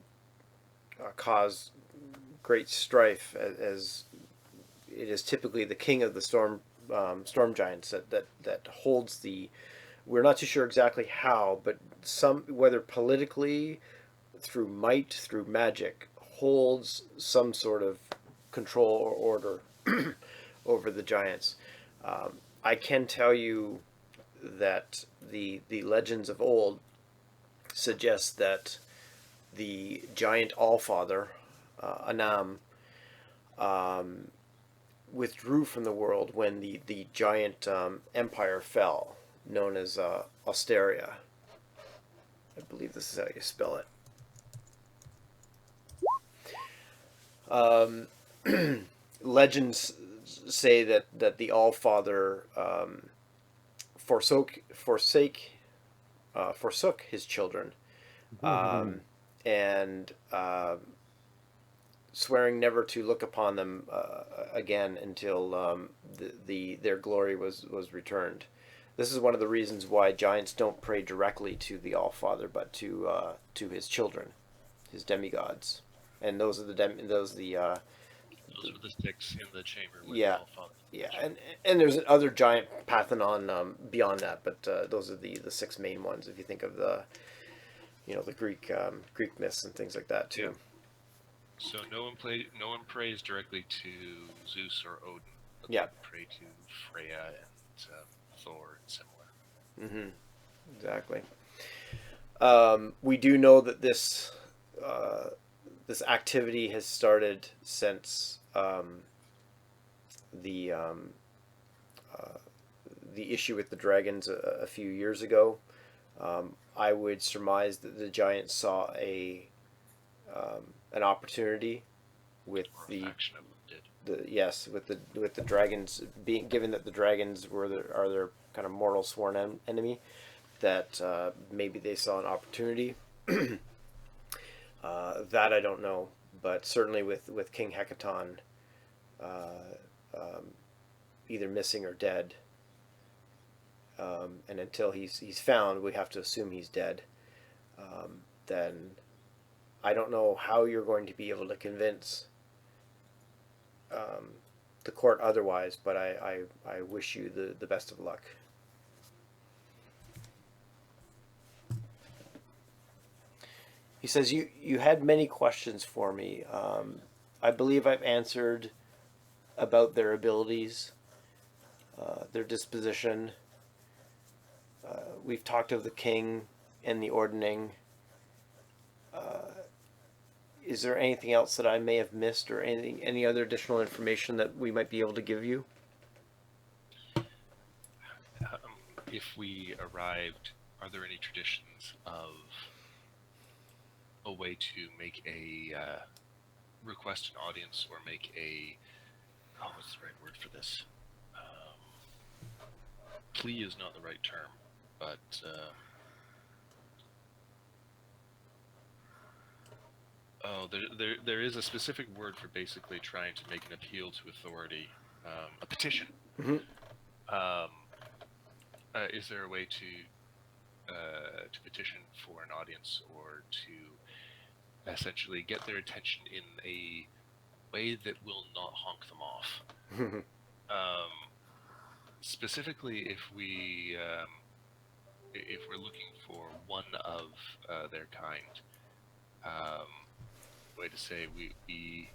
[SPEAKER 3] cause great strife, as it is typically the king of the storm giants that holds the. We're not too sure exactly how, but whether politically, through might, through magic, holds some sort of control or order over the giants. I can tell you that the legends of old suggest that the giant Allfather, Anam, withdrew from the world when the giant empire fell, known as Austeria. I believe this is how you spell it. Legends say that the Allfather forsook his children, and swearing never to look upon them again until their glory was returned. This is one of the reasons why giants don't pray directly to the Allfather, but to his children, his demigods, and those are the
[SPEAKER 2] Those are the sticks in the chamber.
[SPEAKER 3] Yeah, yeah, and there's other giant Parthenon beyond that, but those are the six main ones. If you think of the Greek myths and things like that too.
[SPEAKER 2] Yeah. So no one prays directly to Zeus or Odin, but
[SPEAKER 3] Yeah.
[SPEAKER 2] they pray to Freya and Thor and similar.
[SPEAKER 3] Exactly. We do know that this activity has started since the issue with the dragons a few years ago. I would surmise that the giants saw an opportunity with with the dragons, being given that the dragons are their kind of mortal sworn enemy, that maybe they saw an opportunity. That I don't know, but certainly with King Hecaton either missing or dead, and until he's found, we have to assume he's dead. Then I don't know how you're going to be able to convince the court otherwise, but I wish you the best of luck. He says, you had many questions for me. I believe I've answered about their abilities, their disposition. We've talked of the king and the ordning. Is there anything else that I may have missed, or any other additional information that we might be able to give you?
[SPEAKER 2] If we arrived, are there any traditions of a way to make a request an audience or make a what's the right word for this? Plea is not the right term, but there is a specific word for basically trying to make an appeal to authority. A petition.
[SPEAKER 3] Mhm.
[SPEAKER 2] Is there a way to petition for an audience or to essentially get their attention in a way that will not honk them off? Specifically, if we're looking for one of their kind, way to say we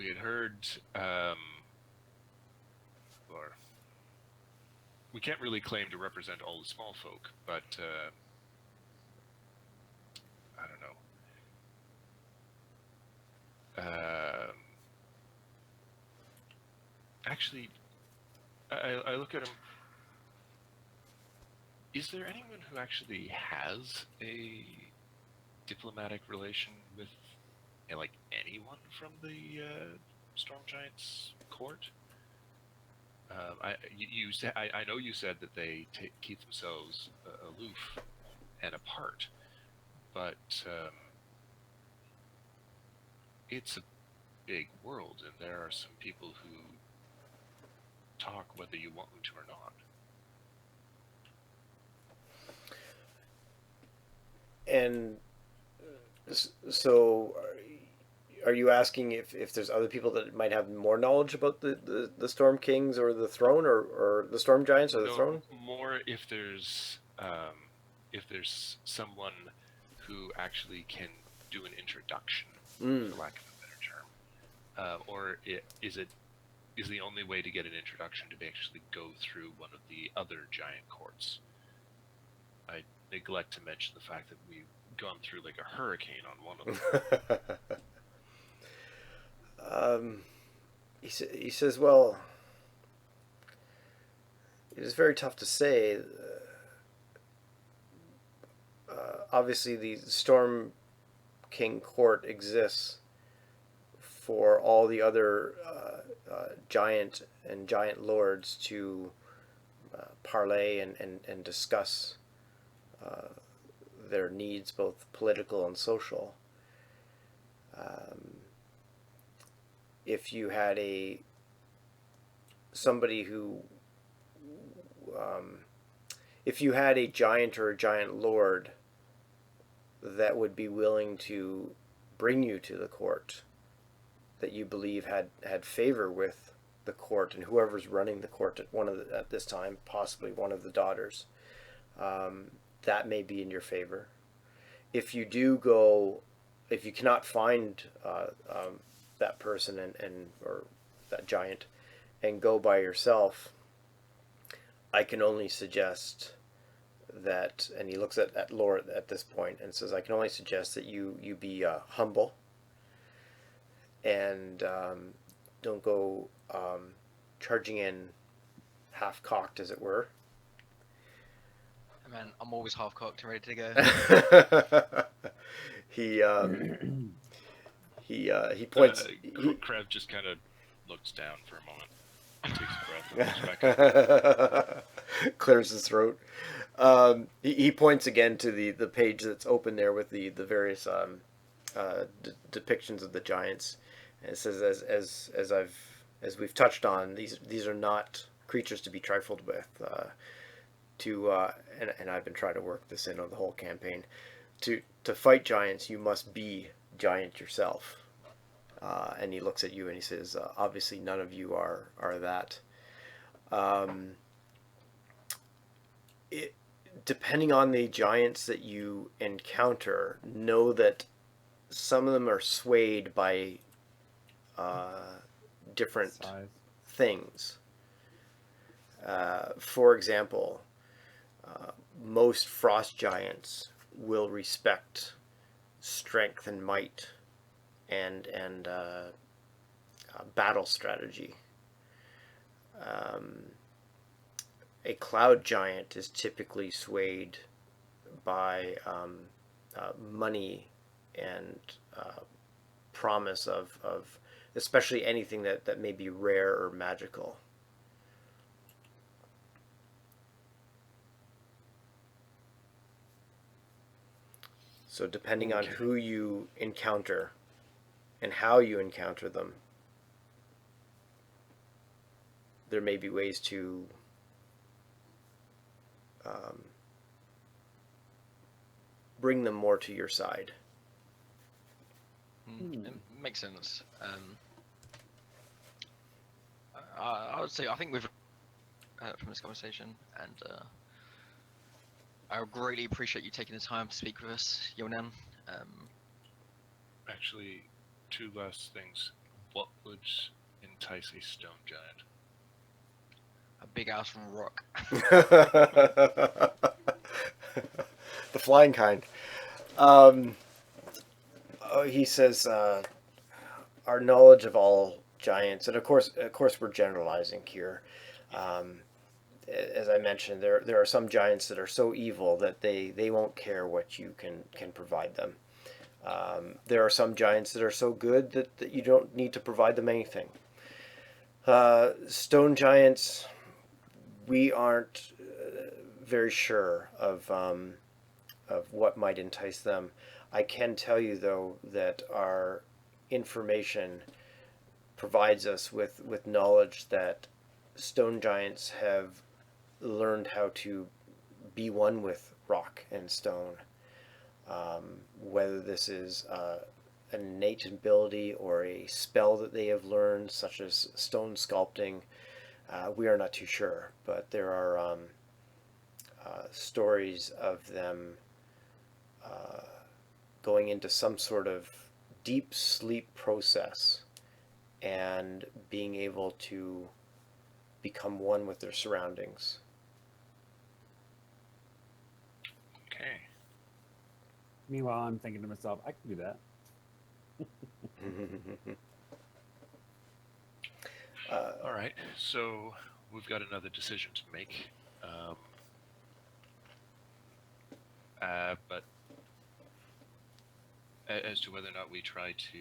[SPEAKER 2] had heard, or we can't really claim to represent all the small folk, but I don't know. Actually, I look at him. Is there anyone who actually has a diplomatic relation with, like, anyone from the Storm Giants court? I know you said that they keep themselves aloof and apart, but it's a big world, and there are some people who talk whether you want them to or not.
[SPEAKER 3] And so, are you asking if there's other people that might have more knowledge about the Storm Kings or the throne, or the Storm Giants or the throne?
[SPEAKER 2] More if there's someone who actually can do an introduction, for lack of a better term, or is the only way to get an introduction to actually go through one of the other giant courts. I neglect to mention the fact that we've gone through like a hurricane on one of them.
[SPEAKER 3] He says, well, it is very tough to say. Obviously, the Storm King Court exists for all the other giant and giant lords to parlay and discuss their needs, both political and social. If you had if you had a giant or a giant lord that would be willing to bring you to the court, that you believe had favor with the court and whoever's running the court at this time, possibly one of the daughters, that may be in your favor. If you cannot find that person or that giant and go by yourself, I can only suggest that, and he looks at Lord at this point and says, I can only suggest that you be humble and don't go charging in half-cocked, as it were.
[SPEAKER 1] Man, I'm always half-cocked and ready to go.
[SPEAKER 3] He points.
[SPEAKER 2] Krev just kind of looks down for a moment, takes a breath, and looks back up.
[SPEAKER 3] Clears his throat. He points again to the page that's open there with the various depictions of the giants, and it says, as we've touched on, these are not creatures to be trifled with. And I've been trying to work this in on the whole campaign. To fight giants, you must be giant yourself. And he looks at you and he says, obviously none of you are that. Depending on the giants that you encounter, know that some of them are swayed by different things. For example, most frost giants will respect strength and might and battle strategy. A cloud giant is typically swayed by money and promise of especially anything that may be rare or magical. So depending on
[SPEAKER 2] Okay.
[SPEAKER 3] who you encounter and how you encounter them, there may be ways to bring them more to your side.
[SPEAKER 1] It makes sense. I would say I think we've from this conversation, and I greatly appreciate you taking the time to speak with us, Yonan.
[SPEAKER 2] Actually, two last things. What would entice a stone giant?
[SPEAKER 1] A big ass from rock.
[SPEAKER 3] The flying kind. He says our knowledge of all giants, and of course we're generalizing here. As I mentioned, there are some giants that are so evil that they won't care what you can provide them. There are some giants that are so good that you don't need to provide them anything. Stone giants, we aren't very sure of what might entice them. I can tell you, though, that our information provides us with knowledge that stone giants have learned how to be one with rock and stone. Whether this is an innate ability or a spell that they have learned, such as stone sculpting, we are not too sure. But there are stories of them going into some sort of deep sleep process and being able to become one with their surroundings.
[SPEAKER 2] Okay.
[SPEAKER 4] Meanwhile, I'm thinking to myself, I can do that.
[SPEAKER 2] All right. So we've got another decision to make. But as to whether or not we try to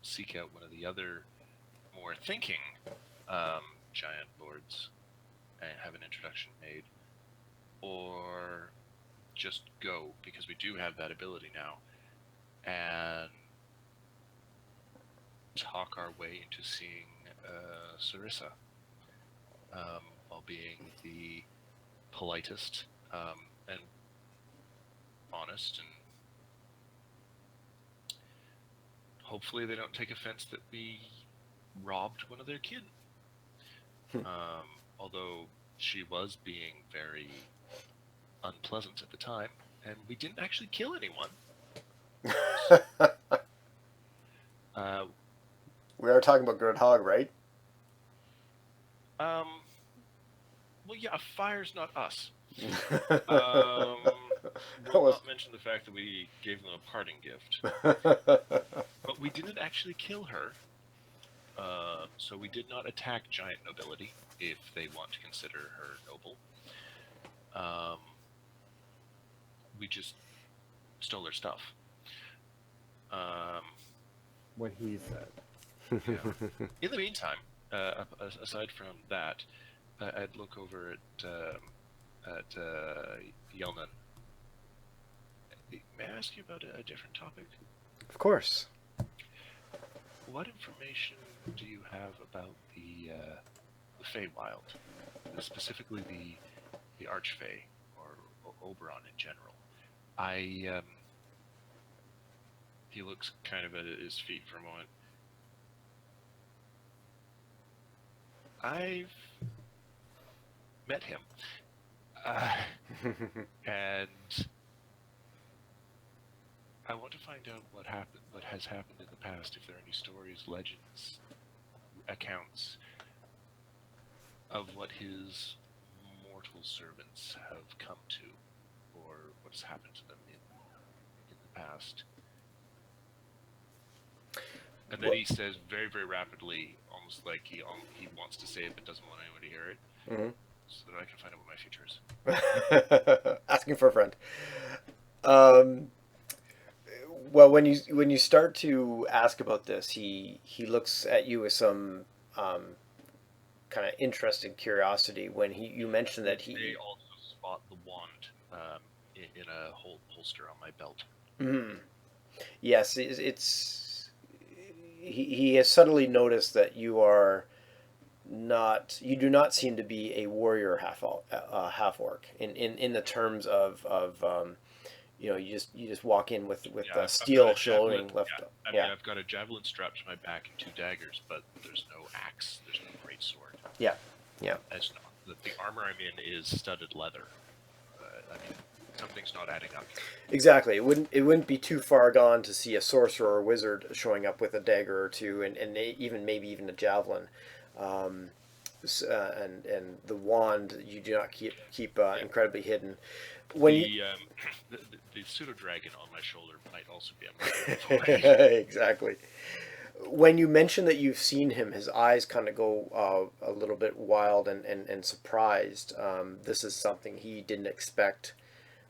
[SPEAKER 2] seek out one of the other more thinking giant lords and have an introduction made, or just go, because we do have that ability now, and talk our way into seeing Sarissa, while being the politest and honest, and hopefully they don't take offense that we robbed one of their kin. Although she was being very unpleasant at the time, and we didn't actually kill anyone.
[SPEAKER 3] We are talking about Groundhog, right?
[SPEAKER 2] Well, yeah, a fire's not us. We'll not mention the fact that we gave them a parting gift. But we didn't actually kill her. So we did not attack giant nobility, if they want to consider her noble. We just stole her stuff.
[SPEAKER 4] What he said.
[SPEAKER 2] Yeah. In the meantime, aside from that, I'd look over at Yelnan. May I ask you about a different topic?
[SPEAKER 3] Of course.
[SPEAKER 2] What information do you have about the Feywild, specifically the Archfey or Oberon in general? He looks kind of at his feet for a moment. I've met him, and I want to find out what has happened in the past. If there are any stories, legends, accounts of what his mortal servants have come to, or what's happened to them in the past. And then he says very, very rapidly, almost like he wants to say it but doesn't want anyone to hear it, so that I can find out what my future is.
[SPEAKER 3] Asking for a friend. Well, when you start to ask about this, he looks at you with some kind of interested curiosity when you mentioned that
[SPEAKER 2] They
[SPEAKER 3] he.
[SPEAKER 2] also spot the wand in a holster on my belt.
[SPEAKER 3] Mm, yes, he has subtly noticed that you do not seem to be a warrior half orc in the terms of you just walk in with
[SPEAKER 2] Yeah, I've got
[SPEAKER 3] steel
[SPEAKER 2] a javelin.
[SPEAKER 3] shouldering left.
[SPEAKER 2] Yeah, I mean, I've got a javelin strapped to my back and 2 daggers, but there's no axe. There's no great sword.
[SPEAKER 3] Yeah, yeah.
[SPEAKER 2] It's not. The armor I'm in is studded leather. I mean, something's not adding up here.
[SPEAKER 3] Exactly. It wouldn't be too far gone to see a sorcerer or wizard showing up with a dagger or two, and even maybe even a javelin, and the wand you do not keep incredibly hidden. When you
[SPEAKER 2] The pseudo dragon on my shoulder might also be a
[SPEAKER 3] exactly. When you mention that you've seen him, his eyes kind of go a little bit wild and surprised. This is something he didn't expect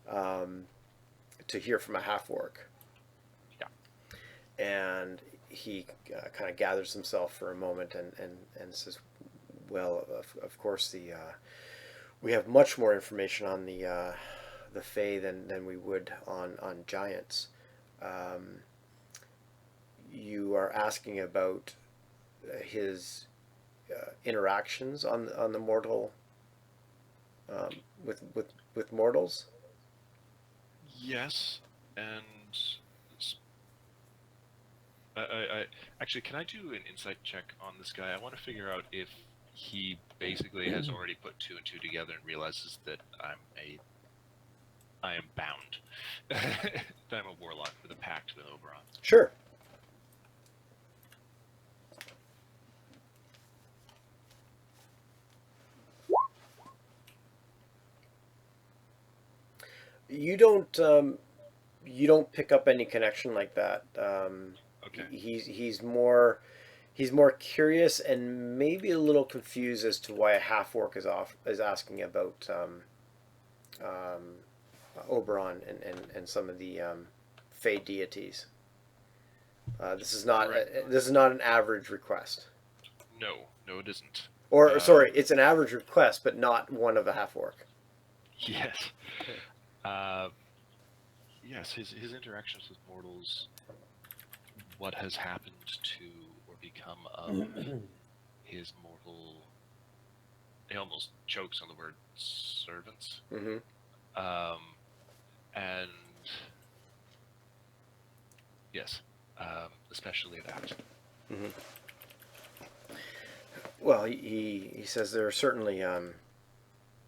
[SPEAKER 3] um, to hear from a half orc.
[SPEAKER 2] Yeah.
[SPEAKER 3] And he kind of gathers himself for a moment and says, "Well, of course we have much more information on the Fae than we would on giants. You are asking about his interactions on the mortal with mortals."
[SPEAKER 2] Yes, and I actually, can I do an insight check on this guy? I want to figure out if he basically has already put 2 and 2 together and realizes that I am bound. That I'm a warlock with a pact with Oberon.
[SPEAKER 3] Sure. You don't pick up any connection like that.
[SPEAKER 2] Okay.
[SPEAKER 3] He's more curious and maybe a little confused as to why a half orc is asking about Oberon and some of the Fey deities. This is not
[SPEAKER 2] Right.
[SPEAKER 3] this is not an average request.
[SPEAKER 2] No, it isn't.
[SPEAKER 3] Or sorry, it's an average request, but not one of a half orc.
[SPEAKER 2] Yes. Yes, his interactions with mortals, what has happened to or become of his mortal. He almost chokes on the word servants.
[SPEAKER 3] Mm-hmm.
[SPEAKER 2] And yes, especially that.
[SPEAKER 3] Mm-hmm. Well, he says there are certainly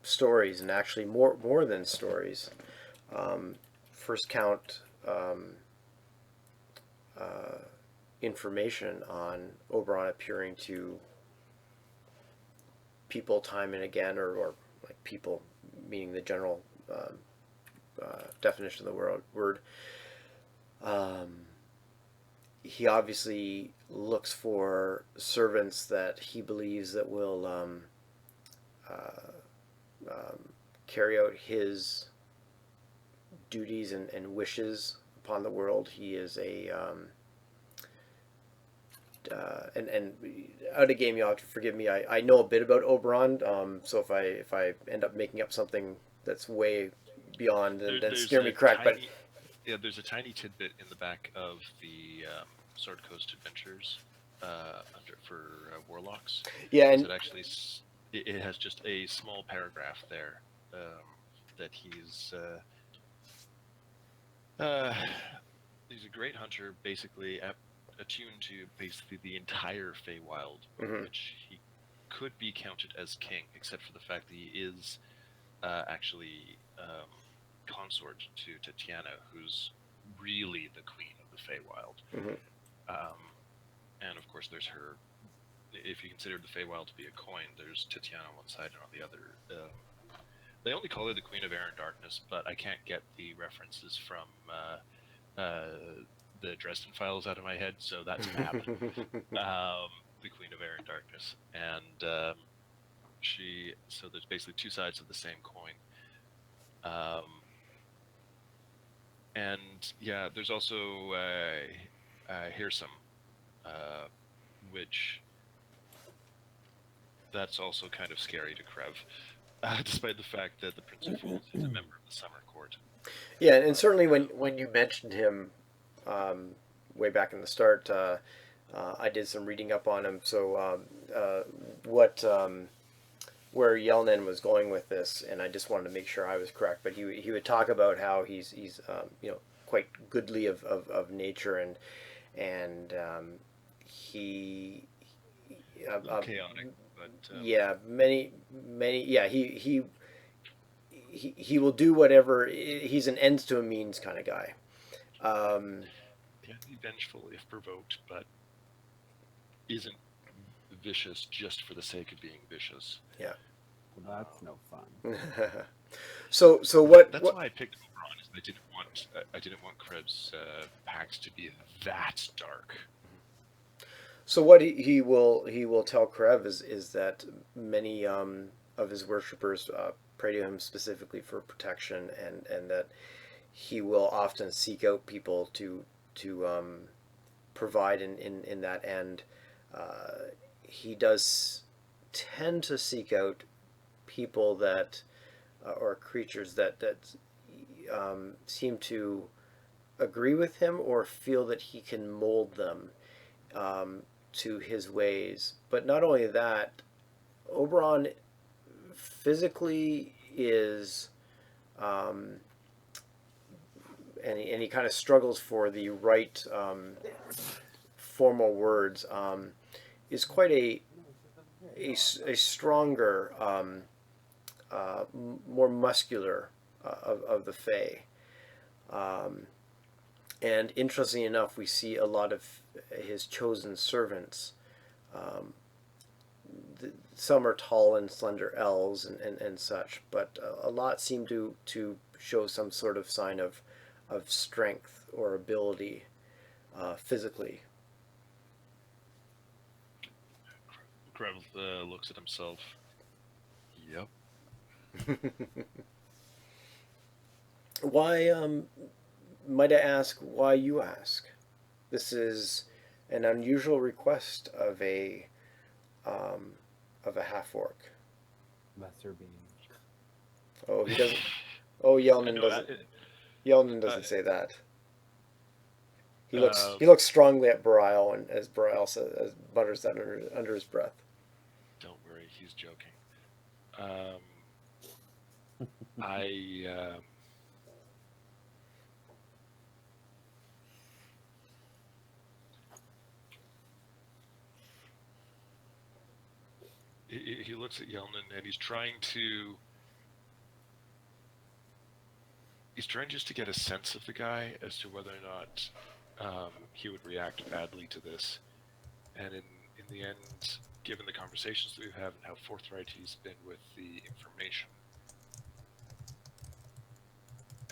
[SPEAKER 3] stories, and actually more than stories. First count information on Oberon appearing to people time and again, or like people meaning the general definition of the word. He obviously looks for servants that he believes that will carry out his duties and wishes upon the world. He is a and out of game, you'll have to forgive me. I know a bit about Oberon, so if I end up making up something that's way beyond, then steer me correct. But
[SPEAKER 2] yeah, there's a tiny tidbit in the back of the Sword Coast Adventures for warlocks.
[SPEAKER 3] Yeah, and
[SPEAKER 2] it actually it has just a small paragraph there that he's a great hunter, basically attuned to basically the entire Feywild,
[SPEAKER 3] Mhm.
[SPEAKER 2] which he could be counted as king, except for the fact that he is actually consort to Tatiana, who's really the queen of the Feywild.
[SPEAKER 3] Mhm.
[SPEAKER 2] And of course, there's her. If you consider the Feywild to be a coin, there's Tatiana on one side and on the other. They only call her the Queen of Air and Darkness, but I can't get the references from the Dresden Files out of my head, so that's Mab, the Queen of Air and Darkness, and so there's basically 2 sides of the same coin. And yeah, there's also Hearsome, which that's also kind of scary to Krev, despite the fact that the Prince of Fools is a member of the Summer Court.
[SPEAKER 3] Yeah, and certainly when you mentioned him way back in the start, I did some reading up on him. So what where Yelnan was going with this, and I just wanted to make sure I was correct. But he would talk about how he's quite goodly of nature, and he
[SPEAKER 2] Chaotic, but
[SPEAKER 3] yeah, many yeah he will do whatever. He's an ends to a means kind of guy.
[SPEAKER 2] can be vengeful if provoked, but isn't vicious just for the sake of being vicious.
[SPEAKER 3] Yeah.
[SPEAKER 4] Well, that's no fun.
[SPEAKER 3] So what?
[SPEAKER 2] That's why I picked Oberon. Is I didn't want Krebs' packs to be that dark.
[SPEAKER 3] So what he will tell Karev is that many of his worshippers pray to him specifically for protection, and that he will often seek out people to provide in that end. He does tend to seek out people that or creatures that seem to agree with him or feel that he can mold them to his ways. But not only that, Oberon physically is, and he kind of struggles for the right formal words, is quite a stronger, more muscular of the Fae. And interestingly enough, we see a lot of his chosen servants. Some are tall and slender elves and such, but a lot seem to show some sort of sign of strength or ability physically.
[SPEAKER 2] Krev looks at himself. Yep.
[SPEAKER 3] Why, might I ask why you ask? This is an unusual request of a half orc.
[SPEAKER 4] Lesser being.
[SPEAKER 3] Oh, he doesn't. Oh, Yelnan doesn't say that. He looks strongly at Barial, and as Barial says, mutters that under his breath.
[SPEAKER 2] Don't worry, he's joking. I he looks at Yelnan and he's trying just to get a sense of the guy as to whether or not he would react badly to this. And in the end, given the conversations that we have and how forthright he's been with the information,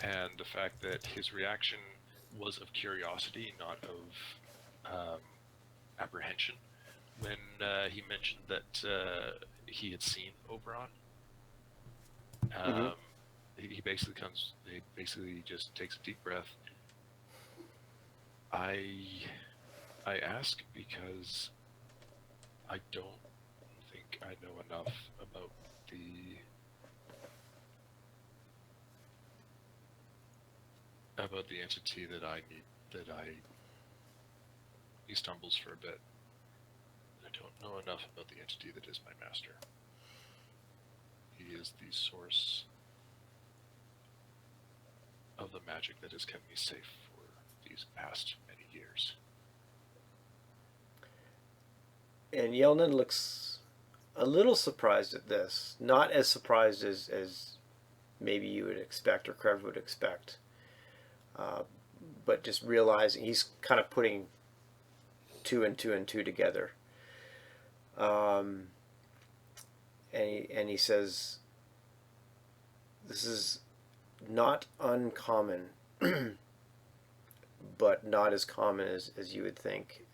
[SPEAKER 2] and the fact that his reaction was of curiosity, not of apprehension, when he mentioned that he had seen Oberon. He basically just takes a deep breath. I ask because I don't think I know enough about the entity that he stumbles for a bit. I don't know enough about the entity that is my master. He is the source of the magic that has kept me safe for these past many years.
[SPEAKER 3] And Yelnan looks a little surprised at this. Not as surprised as maybe you would expect or Krev would expect. But just realizing he's kind of putting two and two together. And he says, this is not uncommon, but not as common as you would think.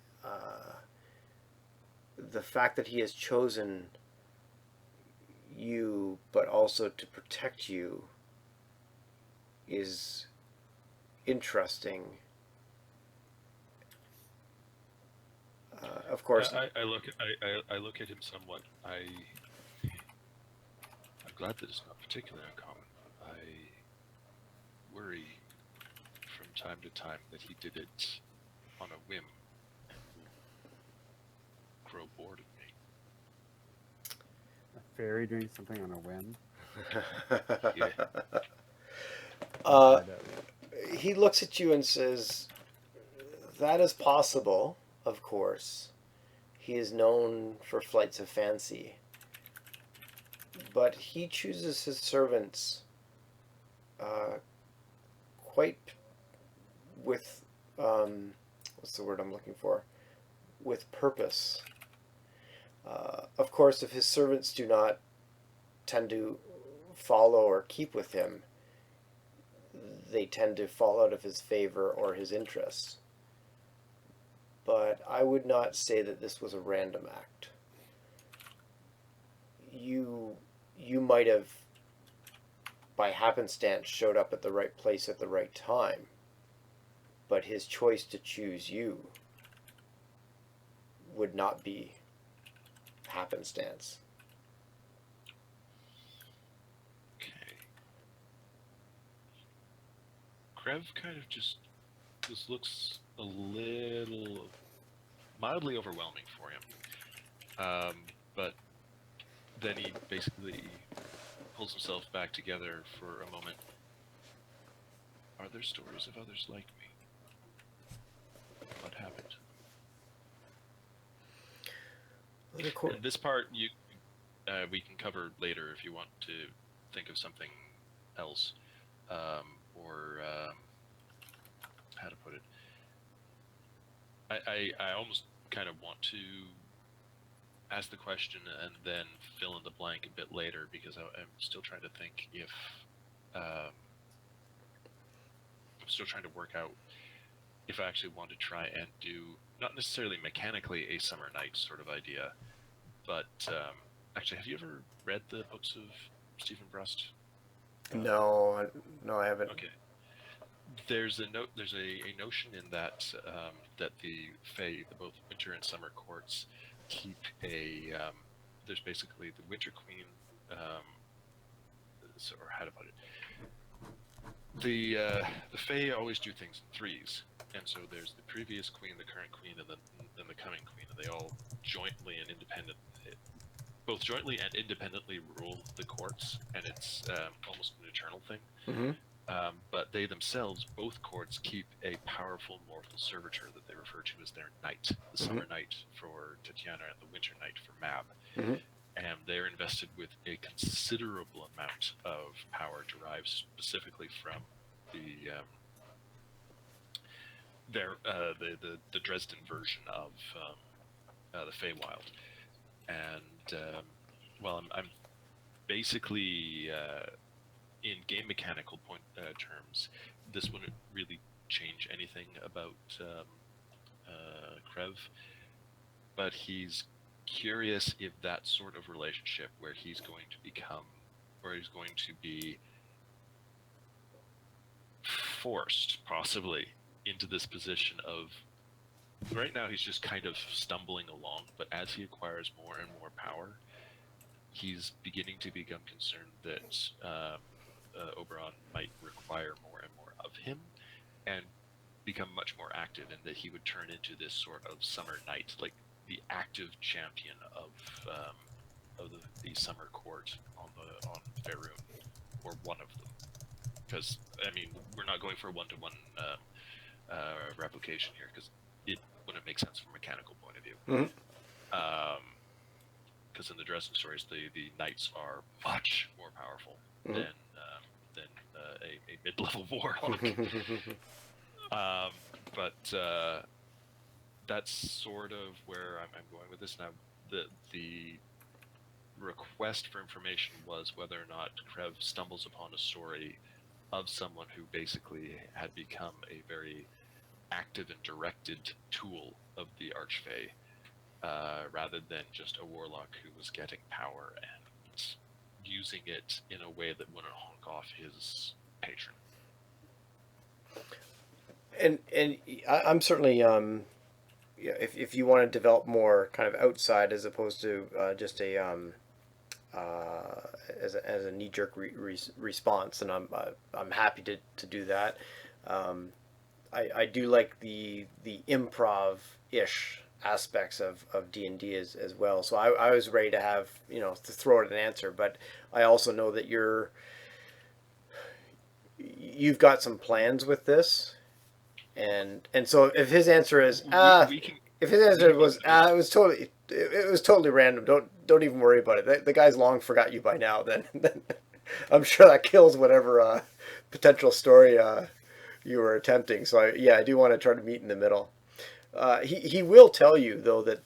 [SPEAKER 3] The fact that he has chosen you, but also to protect you, is interesting. Of course.
[SPEAKER 2] I look at him somewhat. I'm glad that it's not particularly uncommon. I worry from time to time that he did it on a whim and will grow bored of me.
[SPEAKER 4] A fairy doing something on a whim.
[SPEAKER 2] Yeah.
[SPEAKER 3] Uh, he looks at you and says, "That is possible, of course. He is known for flights of fancy. But he chooses his servants quite with, what's the word I'm looking for? With purpose. Of course, if his servants do not tend to follow or keep with him, they tend to fall out of his favor or his interests. But I would not say that this was a random act. You might have, by happenstance, showed up at the right place at the right time, but his choice to choose you would not be happenstance."
[SPEAKER 2] Okay. Krev kind of just looks a little mildly overwhelming for him. But then he basically pulls himself back together for a moment. Are there stories of others like me? What happened? And this part we can cover later if you want to think of something else, or how to put it. I almost kind of want to ask the question and then fill in the blank a bit later, because I'm still trying to think if I'm still trying to work out if I actually want to try and do, not necessarily mechanically a summer night sort of idea, but actually, have you ever read the books of Stephen Brust?
[SPEAKER 3] No, I haven't.
[SPEAKER 2] Okay. There's a notion in that that the Fae, the both winter and summer courts, keep a there's basically the Winter Queen, or how to put it. The Fae always do things in threes, and so there's the previous queen, the current queen, and then the coming queen, and they all both jointly and independently rule the courts, and it's almost an eternal thing.
[SPEAKER 3] Mm-hmm.
[SPEAKER 2] But they themselves, both courts, keep a powerful mortal servitor that they refer to as their knight. The summer knight for Tatiana and the winter knight for Mab.
[SPEAKER 3] Mm-hmm.
[SPEAKER 2] And they're invested with a considerable amount of power derived specifically from the Dresden version of the Feywild. And well, I'm basically in game mechanical terms, this wouldn't really change anything about Krev, but he's curious if that sort of relationship where he's going to be forced, possibly, into this position of, right now he's just kind of stumbling along, but as he acquires more and more power, he's beginning to become concerned that Oberon might require more and more of him and become much more active, and that he would turn into this sort of summer knight, like the active champion of the summer court on Faerun, or one of them. Because I mean, we're not going for a one-to-one replication here, because it wouldn't make sense from a mechanical point of view. Because in the Dresden stories, the knights are much more powerful than a mid-level warlock. But that's sort of where I'm going with this now. The request for information was whether or not Krev stumbles upon a story of someone who basically had become a very active and directed tool of the Archfey, rather than just a warlock who was getting power and using it in a way that wouldn't honk off his patron.
[SPEAKER 3] I'm certainly yeah, if you want to develop more kind of outside as opposed to just a as a knee jerk response, and I'm happy to do that. I do like the improv ish aspects of D&D as well. So I was ready to have to throw out an answer, but I also know that you've got some plans with this, and so if his answer is
[SPEAKER 2] We can.
[SPEAKER 3] if his answer was it was totally random, don't even worry about it. The guy's long forgot you by now. Then I'm sure that kills whatever potential story you were attempting. So I do want to try to meet in the middle. He will tell you though that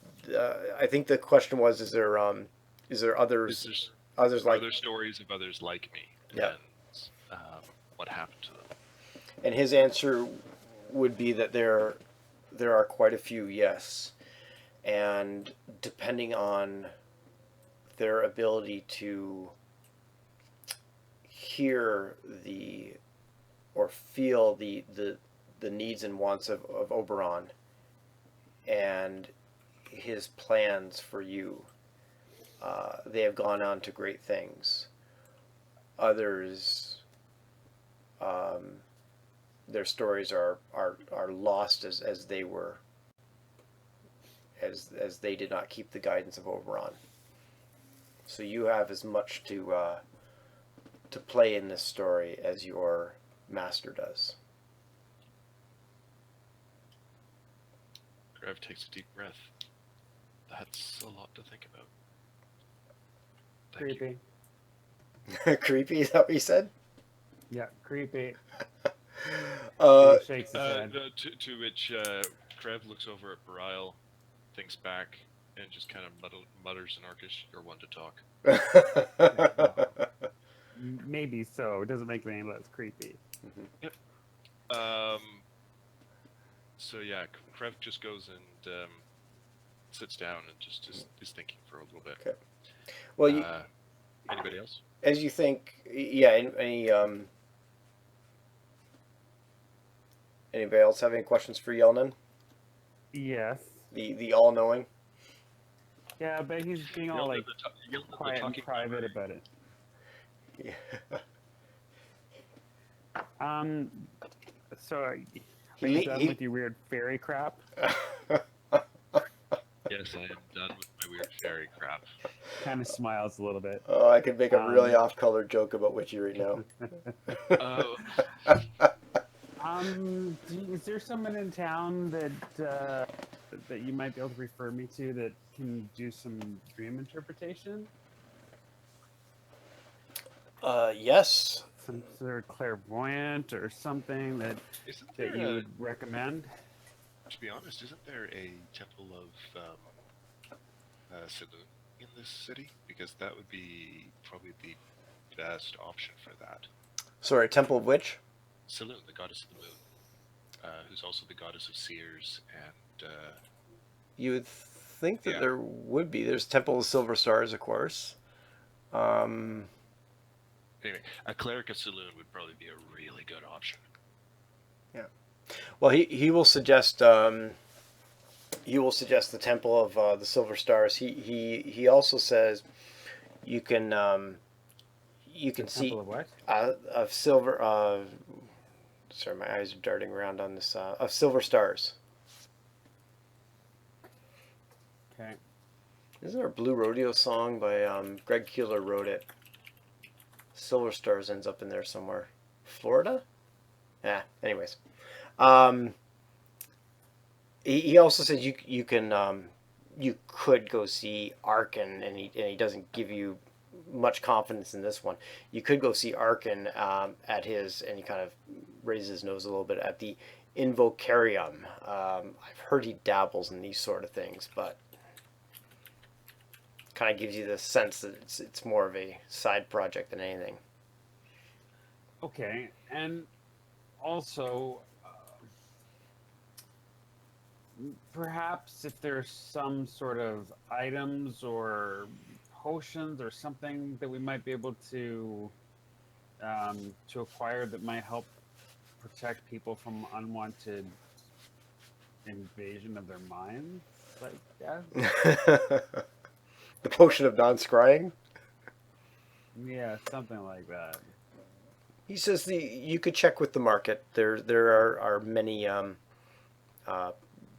[SPEAKER 3] I think the question was is there others
[SPEAKER 2] Are
[SPEAKER 3] like
[SPEAKER 2] there stories of others like me?
[SPEAKER 3] Yeah.
[SPEAKER 2] And what happened to them?
[SPEAKER 3] and his answer would be that there are quite a few, yes, and depending on their ability to hear or feel the needs and wants of Oberon and his plans for you. They have gone on to great things. Others, their stories are lost as they were, as they did not keep the guidance of Oberon. So you have as much to play in this story as your master does.
[SPEAKER 2] Trev takes a deep breath. That's a lot to think about. Thank you.
[SPEAKER 4] Creepy.
[SPEAKER 3] Creepy, is that what you said?
[SPEAKER 4] Yeah, creepy.
[SPEAKER 3] Uh,
[SPEAKER 4] He shakes his head.
[SPEAKER 2] To which Trev looks over at Barile, thinks back, and just kind of mutters in Orcish, "You're one to talk."
[SPEAKER 4] Maybe so. It doesn't make it any less creepy.
[SPEAKER 2] So yeah, Trev just goes and sits down and just is thinking for a little bit.
[SPEAKER 3] Okay. Well,
[SPEAKER 2] anybody else?
[SPEAKER 3] as you think, yeah. Anybody else have any questions for Yelnan?
[SPEAKER 4] Yes.
[SPEAKER 3] The all knowing.
[SPEAKER 4] Yeah, but he's being all like quiet and private about it.
[SPEAKER 3] Yeah.
[SPEAKER 4] So are you done with your weird fairy crap?
[SPEAKER 2] Yes, I am done with my weird fairy crap.
[SPEAKER 4] Kind of smiles a little bit.
[SPEAKER 3] Oh, I could make a really off-color joke about Witchy right now.
[SPEAKER 2] Oh.
[SPEAKER 4] Is there someone in town that you might be able to refer me to that can do some dream interpretation?
[SPEAKER 3] Yes.
[SPEAKER 4] Some sort of clairvoyant or something that you would recommend?
[SPEAKER 2] To be honest, isn't there a temple of Silverymoon in this city? Because that would be probably the best option for that.
[SPEAKER 3] Sorry, Temple of which?
[SPEAKER 2] Silverymoon, the goddess of the moon, who's also the goddess of seers and.
[SPEAKER 3] You would think that there would be. There's Temple of Silver Stars, of course.
[SPEAKER 2] Anyway, a cleric of Silverymoon would probably be a really good option.
[SPEAKER 3] Yeah. Well, he will suggest the Temple of the Silver Stars. He also says you can see
[SPEAKER 4] Temple of what?
[SPEAKER 3] Of silver. Sorry, my eyes are darting around on this. Of Silver Stars.
[SPEAKER 4] Okay.
[SPEAKER 3] Isn't there a Blue Rodeo song by Greg Keeler wrote it? Silver Stars ends up in there somewhere. Florida? Yeah. Anyways, he also says you can you could go see Arkin, and he doesn't give you much confidence in this one. You could go see Arkin at his, and he kind of raises his nose a little bit, at the Invocarium. I've heard he dabbles in these sort of things, but kind of gives you the sense that it's more of a side project than anything.
[SPEAKER 4] Okay, and also perhaps if there's some sort of items or potions or something that we might be able to acquire that might help protect people from unwanted invasion of their minds, I guess.
[SPEAKER 3] The potion of non-scrying.
[SPEAKER 4] Yeah, something like that.
[SPEAKER 3] He says you could check with the market. There are many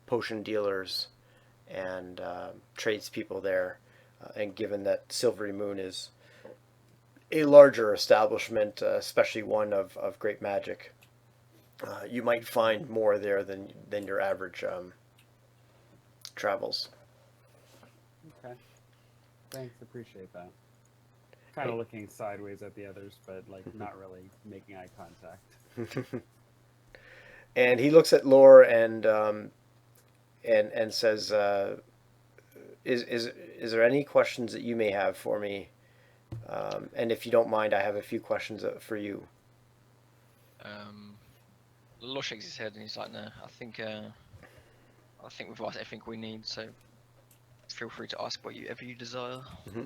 [SPEAKER 3] potion dealers and tradespeople there, and given that Silverymoon is a larger establishment, especially one of great magic, you might find more there than your average travels.
[SPEAKER 4] Okay. Thanks, appreciate that. Kind of looking sideways at the others, but like not really making eye contact.
[SPEAKER 3] And he looks at Lore and says, "Is there any questions that you may have for me? And if you don't mind, I have a few questions for you."
[SPEAKER 1] Lord shakes his head and he's like, "No, I think we've asked everything we need. So feel free to ask whatever you desire."
[SPEAKER 3] Mm-hmm.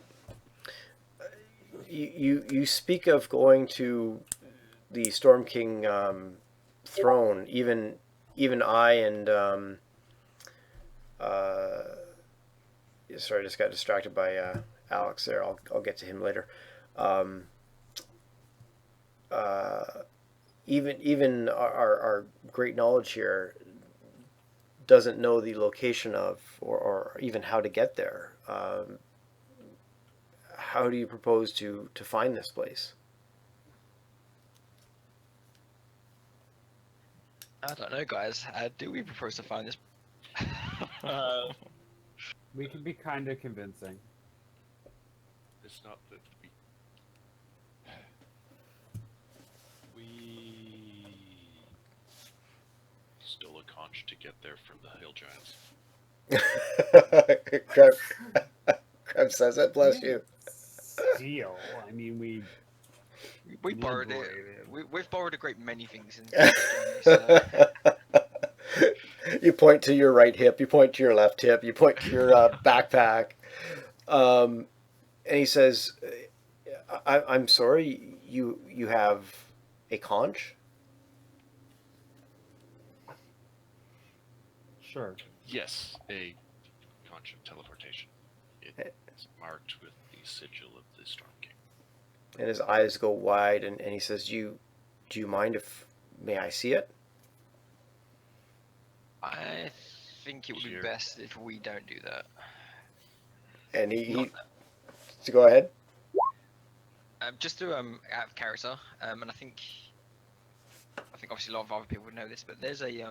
[SPEAKER 3] You speak of going to the Storm King throne. Even I and sorry, I just got distracted by Alex there. I'll get to him later. Even our great knowledge here doesn't know the location of or even how to get there. How do you propose to find this place?
[SPEAKER 1] I don't know, guys. How do we propose to find this?
[SPEAKER 4] We can be kind of convincing.
[SPEAKER 2] It's not that we stole a conch to get there from the hill giants.
[SPEAKER 3] Crab says it. Bless you.
[SPEAKER 4] Steal. I mean,
[SPEAKER 1] We borrowed it.
[SPEAKER 4] liberated.
[SPEAKER 1] We've borrowed a great many things in this journey. So.
[SPEAKER 3] You point to your right hip. You point to your left hip. You point to your backpack. And he says, I'm sorry. You have a conch?
[SPEAKER 4] Sure.
[SPEAKER 2] Yes, a conch of teleportation. It is marked with the sigil of the Storm King.
[SPEAKER 3] And his eyes go wide, and he says, do you mind if may I see it?
[SPEAKER 1] I think it would be best if we don't do that.
[SPEAKER 3] And he to go ahead.
[SPEAKER 1] Just to out of character, and I think obviously a lot of other people would know this, but there's a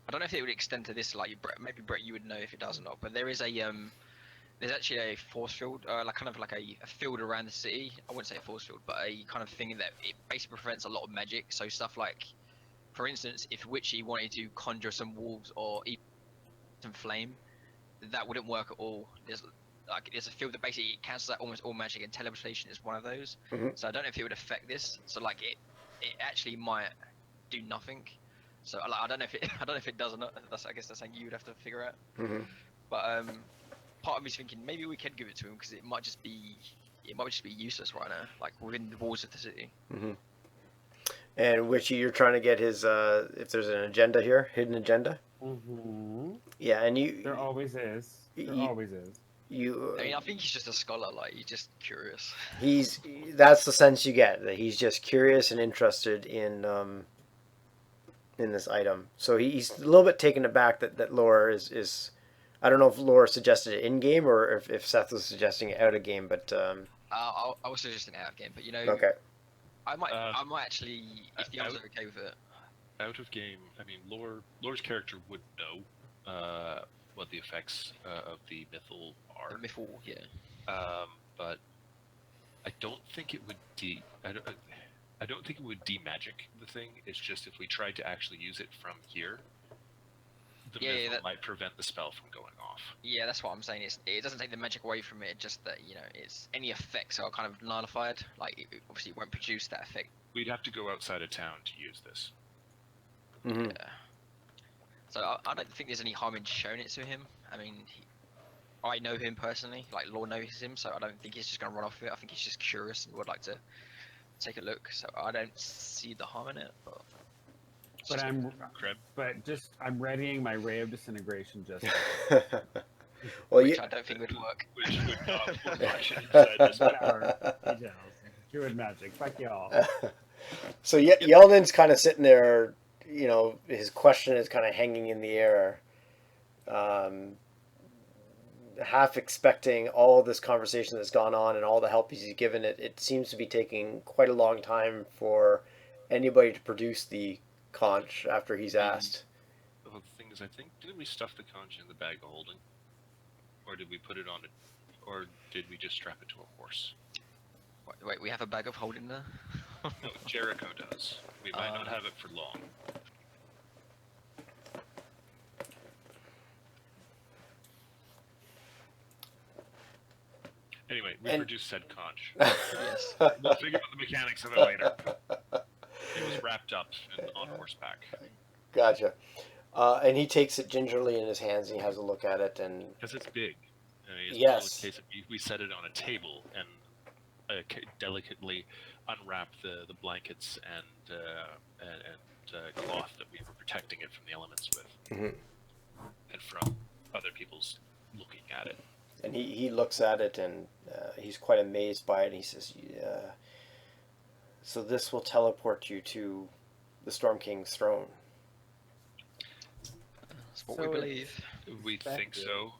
[SPEAKER 1] I don't know if it would extend to this, like maybe Brett, you would know if it does or not, but there is a there's actually a force field, like kind of like a field around the city. I wouldn't say a force field, but a kind of thing that it basically prevents a lot of magic. So stuff like, for instance, if Witchy wanted to conjure some wolves or even some flame, that wouldn't work at all. There's a field that basically cancels out almost all magic, and teleportation is one of those.
[SPEAKER 3] Mm-hmm.
[SPEAKER 1] So I don't know if it would affect this. So like it actually might do nothing. So like, I don't know if it does or not. I guess that's something you would have to figure out.
[SPEAKER 3] Mm-hmm.
[SPEAKER 1] But part of me's thinking maybe we could give it to him because it might just be useless right now, like within the walls of the city.
[SPEAKER 3] Mm-hmm. And Witchy, you're trying to get his if there's an agenda here, hidden agenda.
[SPEAKER 4] Mm-hmm.
[SPEAKER 3] Yeah, and
[SPEAKER 4] There always is. Always is.
[SPEAKER 3] You.
[SPEAKER 1] I mean, I think he's just a scholar. Like he's just curious.
[SPEAKER 3] That's the sense you get, that he's just curious and interested in this item. So he's a little bit taken aback that Laura is. I don't know if Laura suggested it in game or if Seth was suggesting it out of game, but
[SPEAKER 1] I was suggesting out of game, but
[SPEAKER 3] okay.
[SPEAKER 1] I might actually, if the others are okay with it.
[SPEAKER 2] Out of game, I mean, Lore's character would know what the effects of the mythal are.
[SPEAKER 1] The mythal, yeah.
[SPEAKER 2] But I don't think it would I don't think it would de-magic the thing. It's just if we tried to actually use it from here, the mythal might prevent the spell from going off. Yeah,
[SPEAKER 1] that's what I'm saying. It doesn't take the magic away from it, just that, it's any effects are kind of nullified. Like, obviously it won't produce that effect.
[SPEAKER 2] We'd have to go outside of town to use this.
[SPEAKER 3] Mm-hmm.
[SPEAKER 1] Yeah. So I don't think there's any harm in showing it to him. I mean, I know him personally, like Lore knows him, so I don't think he's just going to run off with it. I think he's just curious and would like to take a look. So I don't see the harm in it, but it's
[SPEAKER 4] But
[SPEAKER 1] just
[SPEAKER 4] I'm readying my ray of disintegration just.
[SPEAKER 3] Well,
[SPEAKER 1] which I don't think would work.
[SPEAKER 2] Which would not function inside this one.
[SPEAKER 4] Whatever. Details. Druid magic. Fuck y'all.
[SPEAKER 3] so Yeldon's kind of sitting there, you know, his question is kind of hanging in the air, half expecting all this conversation that's gone on and all the help he's given it. It seems to be taking quite a long time for anybody to produce the conch after he's asked.
[SPEAKER 2] Well, the thing is, I think, didn't we stuff the conch in the bag of holding? Or did we put it on it? Or did we just strap it to a horse?
[SPEAKER 1] Wait, we have a bag of holding there?
[SPEAKER 2] No, Jericho does. We might not have it for long. Anyway, we produced said conch.
[SPEAKER 1] Yes.
[SPEAKER 2] We'll figure out the mechanics of it later. It was wrapped up on horseback.
[SPEAKER 3] Gotcha. And he takes it gingerly in his hands and he has a look at it and...
[SPEAKER 2] Because it's big. I mean, it's
[SPEAKER 3] yes.
[SPEAKER 2] not a case of we set it on a table and delicately unwrap the blankets and cloth that we were protecting it from the elements with.
[SPEAKER 3] Mm-hmm.
[SPEAKER 2] And from other people's looking at it.
[SPEAKER 3] And he looks at it and he's quite amazed by it. And he says, so this will teleport you to the Storm King's throne.
[SPEAKER 1] That's what we believe.
[SPEAKER 2] We think so.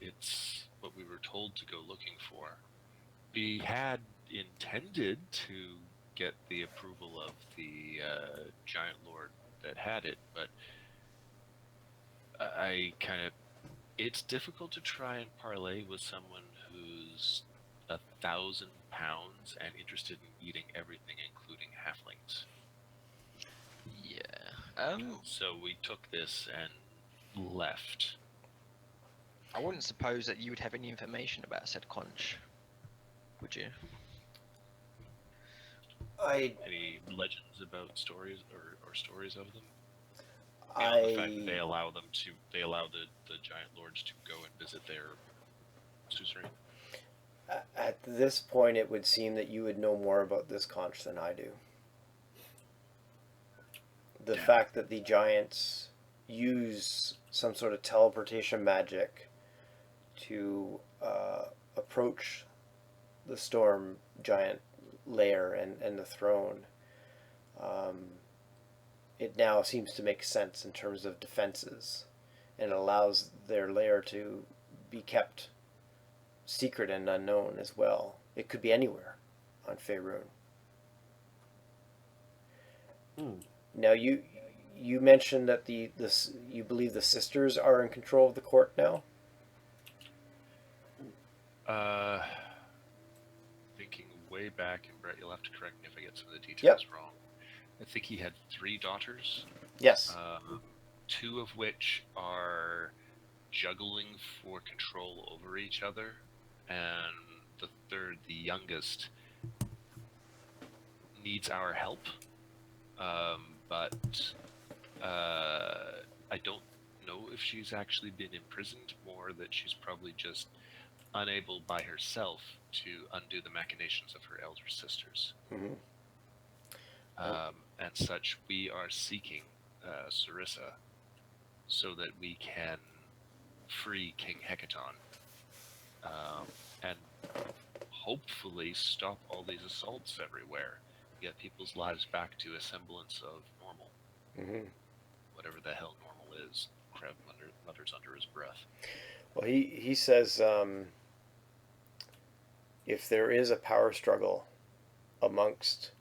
[SPEAKER 2] It's what we were told to go looking for. We had intended to get the approval of the giant lord that had it, but it's difficult to try and parlay with someone who's 1,000 pounds and interested in eating everything, including halflings.
[SPEAKER 1] Yeah.
[SPEAKER 2] So we took this and left.
[SPEAKER 1] I wouldn't suppose that you would have any information about said conch, would you?
[SPEAKER 2] Any legends about stories or stories of them? Beyond the fact that they allow the giant lords to go and visit their suzerain.
[SPEAKER 3] At this point, it would seem that you would know more about this conch than I do. The fact that the giants use some sort of teleportation magic to approach the storm giant lair and the throne, it now seems to make sense in terms of defenses, and allows their lair to be kept secret and unknown as well. It could be anywhere on Faerun. Now you mentioned that you believe the sisters are in control of the court now?
[SPEAKER 2] Thinking way back, and Brett, you'll have to correct me if I get some of the details wrong. I think he had 3 daughters.
[SPEAKER 3] Yes.
[SPEAKER 2] 2 of which are juggling for control over each other, and the third, the youngest, needs our help. But I don't know if she's actually been imprisoned, more that she's probably just unable by herself to undo the machinations of her elder sisters.
[SPEAKER 3] Mm-hmm.
[SPEAKER 2] And such, we are seeking Sarissa so that we can free King Hecaton and hopefully stop all these assaults everywhere, get people's lives back to a semblance of normal.
[SPEAKER 3] Mm-hmm.
[SPEAKER 2] Whatever the hell normal is, Krev mutters under his breath.
[SPEAKER 3] Well, he says if there is a power struggle amongst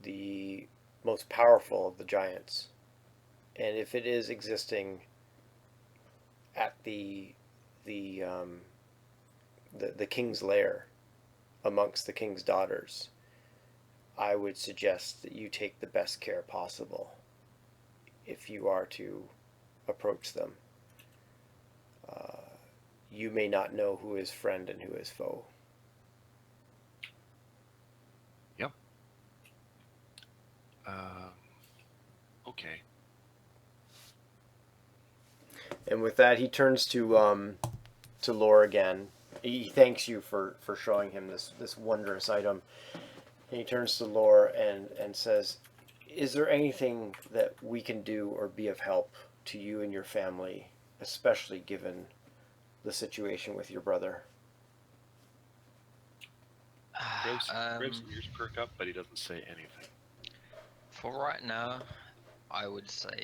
[SPEAKER 3] the most powerful of the giants, and if it is existing at the king's lair amongst the king's daughters, I would suggest that you take the best care possible if you are to approach them. You may not know who is friend and who is foe.
[SPEAKER 2] Yep. Okay.
[SPEAKER 3] And with that, he turns to Lore again. He thanks you for showing him this wondrous item, And he turns to Lore and says, "Is there anything that we can do or be of help to you and your family, especially given the situation with your brother?"
[SPEAKER 2] Graves'
[SPEAKER 1] Um,
[SPEAKER 2] ears perk up, but he doesn't say anything.
[SPEAKER 1] for right now, I would say,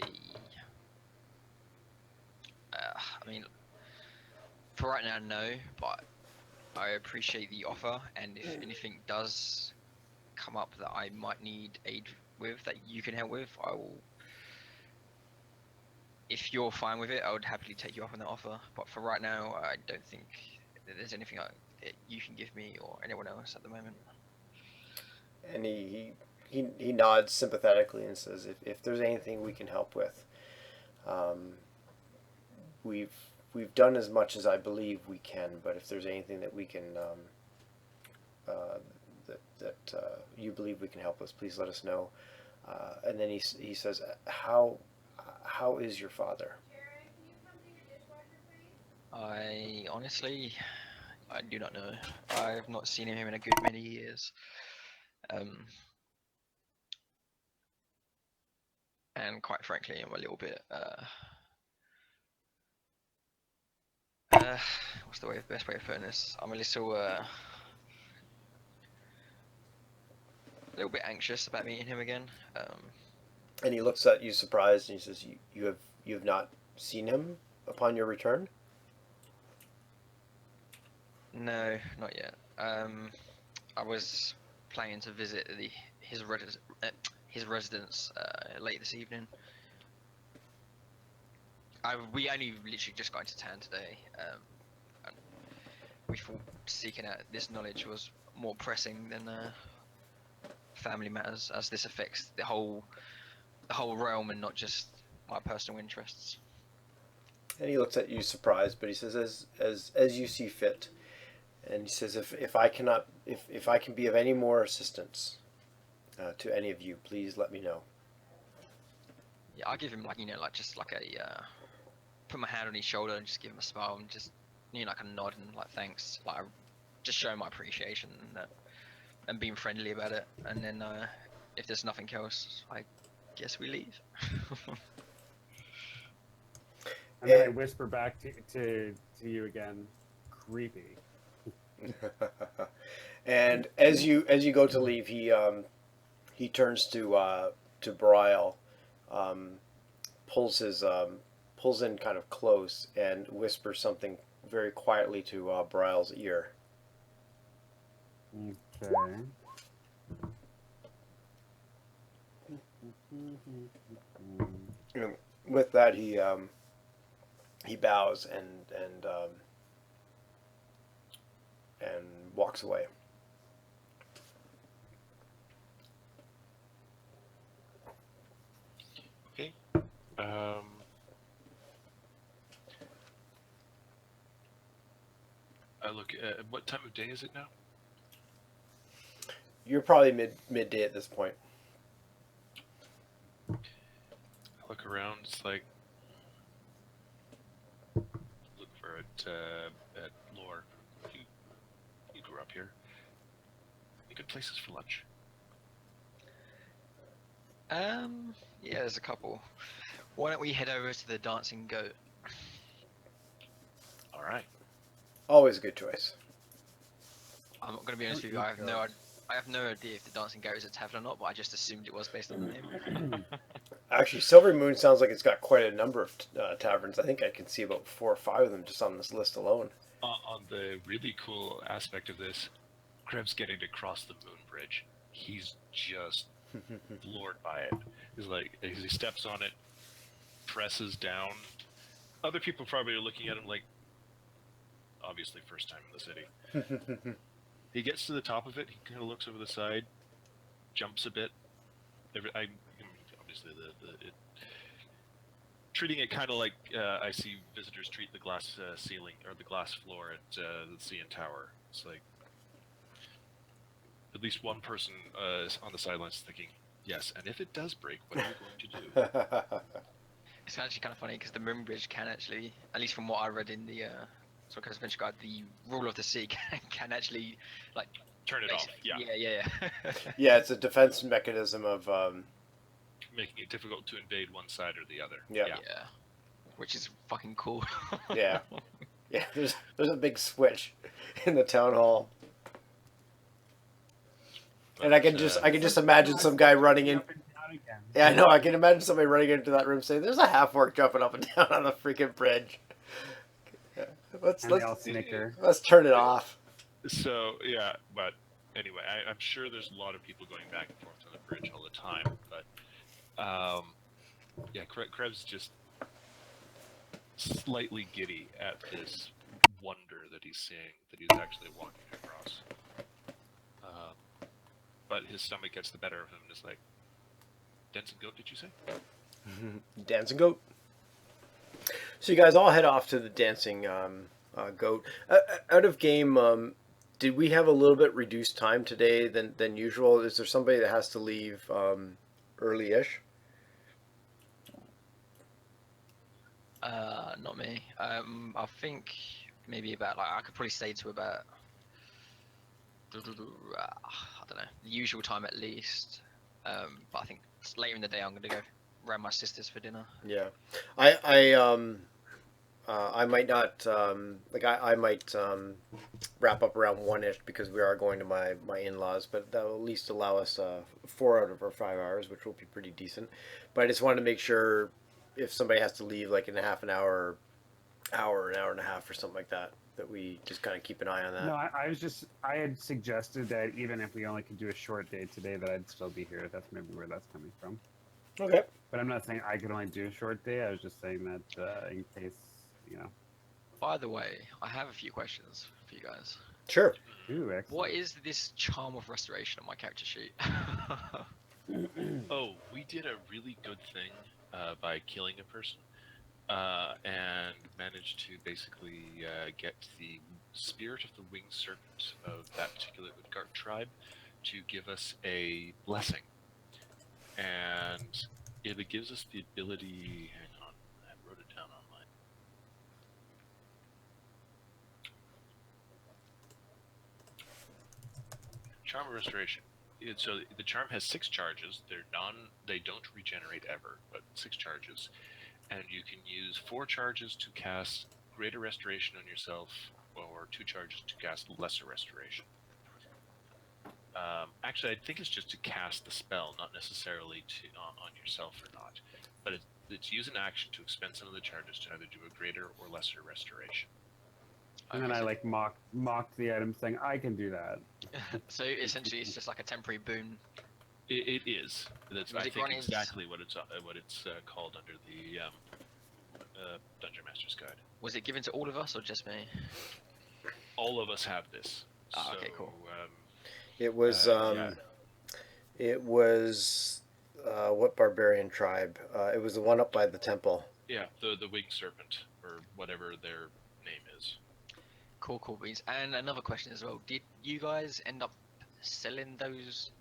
[SPEAKER 1] I mean, for right now, no, but I appreciate the offer, and if anything does come up that I might need aid with, that you can help with, I will. If you're fine with it, I would happily take you up on that offer. But for right now, I don't think that there's anything that you can give me or anyone else at the moment.
[SPEAKER 3] And he nods sympathetically and says, if there's anything we can help with, um, we've done as much as I believe we can. But if there's anything that we can you believe we can help us, please let us know. And then he says, how is your father?
[SPEAKER 1] I honestly, I do not know. I've not seen him in a good many years. Um, and quite frankly, I'm a little bit, what's the best way of putting this? I'm a little bit anxious about meeting him again.
[SPEAKER 3] And he looks at you surprised, and he says, you have not seen him upon your return?"
[SPEAKER 1] No, not yet. I was planning to visit his residence late this evening. We only literally just got into town today. And we thought seeking out this knowledge was more pressing than family matters, as this affects the whole realm and not just my personal interests.
[SPEAKER 3] And he looks at you surprised, but he says, as you see fit. And he says, if I cannot, if I can be of any more assistance to any of you, please let me know.
[SPEAKER 1] Yeah, I'll give him just like a put my hand on his shoulder and just give him a smile and just like a nod and like thanks, like just show my appreciation and being friendly about it. And then if there's nothing else, I guess we leave.
[SPEAKER 4] And then I whisper back to you again, creepy.
[SPEAKER 3] And as you go to leave, he turns to Brial, pulls in kind of close and whispers something very quietly to Brial's ear.
[SPEAKER 4] Okay.
[SPEAKER 3] And with that, he bows and walks away.
[SPEAKER 2] Okay. I look at what time of day is it now?
[SPEAKER 3] You're probably midday at this point.
[SPEAKER 2] I look around. It's like look for it at Lore. You grew up here. Any good places for lunch?
[SPEAKER 1] Yeah, there's a couple. Why don't we head over to the Dancing Goat?
[SPEAKER 2] All right.
[SPEAKER 3] Always a good choice.
[SPEAKER 1] I'm not gonna be honest with you. I have no idea if the Dancing Goat is a tavern or not, but I just assumed it was based on the name.
[SPEAKER 3] Actually, Silverymoon sounds like it's got quite a number of taverns. I think I can see about 4 or 5 of them just on this list alone.
[SPEAKER 2] On the really cool aspect of this, Krebs getting to cross the moon bridge. He's just floored by it. He's like, as he steps on it, presses down. Other people probably are looking at him like, obviously first time in the city. He gets to the top of it. He kind of looks over the side, jumps a bit. Obviously, treating it kind of like I see visitors treat the glass ceiling or the glass floor at the CN Tower. It's like at least one person on the sidelines thinking, yes, and if it does break, what are you going to do?
[SPEAKER 1] It's actually kind of funny because the moon bridge can actually, at least from what I read in the Adventure Guide, the rule of the sea can actually like
[SPEAKER 2] turn it off. Yeah,
[SPEAKER 1] Yeah.
[SPEAKER 3] Yeah, it's a defense mechanism of
[SPEAKER 2] making it difficult to invade one side or the other.
[SPEAKER 3] Yeah.
[SPEAKER 1] Yeah. Which is fucking cool.
[SPEAKER 3] yeah. Yeah, there's a big switch in the town hall. And I can just imagine some guy running in.
[SPEAKER 4] Up and down again.
[SPEAKER 3] Yeah, I know. I can imagine somebody running into that room saying, "There's a half orc jumping up and down on the freaking bridge." Yeah.
[SPEAKER 4] And they all snicker.
[SPEAKER 3] Let's turn it off.
[SPEAKER 2] So yeah, but anyway, I'm sure there's a lot of people going back and forth on the bridge all the time. But yeah, Krebs just slightly giddy at this wonder that he's seeing, that he's actually walking across. But his stomach gets the better of him and is like, "Dancing goat, did you say?"
[SPEAKER 3] Dancing goat. So you guys all head off to the dancing goat. Out of game, did we have a little bit reduced time today than usual? Is there somebody that has to leave early-ish?
[SPEAKER 1] Not me. I think maybe about I could probably stay to about I don't know, the usual time at least. But I think later in the day I'm gonna go around my sister's for dinner.
[SPEAKER 3] Yeah, I might not I might wrap up around 1-ish because we are going to my in-laws, but that will at least allow us 4 out of our 5 hours, which will be pretty decent. But I just wanted to make sure if somebody has to leave like in a half an hour, an hour and a half or something like that, that we just kind of keep an eye on that.
[SPEAKER 4] No, I had suggested that even if we only could do a short day today, that I'd still be here. That's maybe where that's coming from.
[SPEAKER 3] Okay.
[SPEAKER 4] But I'm not saying I could only do a short day. I was just saying that in case,
[SPEAKER 1] By the way, I have a few questions for you guys.
[SPEAKER 3] Sure.
[SPEAKER 4] Ooh, excellent.
[SPEAKER 1] What is this charm of restoration on my character sheet?
[SPEAKER 2] Oh, we did a really good thing by killing a person and managed to basically get the spirit of the winged serpent of that particular Utgard tribe to give us a blessing. And it gives us the ability... Hang on, I wrote it down online. Charm of Restoration. So the charm has 6 charges. They don't regenerate ever, but 6 charges. And you can use 4 charges to cast Greater Restoration on yourself, or 2 charges to cast Lesser Restoration. Actually, I think it's just to cast the spell, not necessarily on yourself or not. But it's use an action to expend some of the charges to either do a Greater or Lesser Restoration.
[SPEAKER 4] And then I like mocked the item saying, I can do that.
[SPEAKER 1] So essentially, it's just like a temporary boon.
[SPEAKER 2] It is. That's
[SPEAKER 1] Was
[SPEAKER 2] I
[SPEAKER 1] it
[SPEAKER 2] think
[SPEAKER 1] Grani's-
[SPEAKER 2] exactly what it's called under the Dungeon Master's Guide.
[SPEAKER 1] Was it given to all of us or just me?
[SPEAKER 2] All of us have this.
[SPEAKER 1] Ah, okay, cool.
[SPEAKER 3] It was
[SPEAKER 2] yeah.
[SPEAKER 3] it was what barbarian tribe? It was the one up by the temple.
[SPEAKER 2] Yeah, the winged serpent, or whatever their name is.
[SPEAKER 1] Cool beans. And another question as well. Did you guys end up selling those?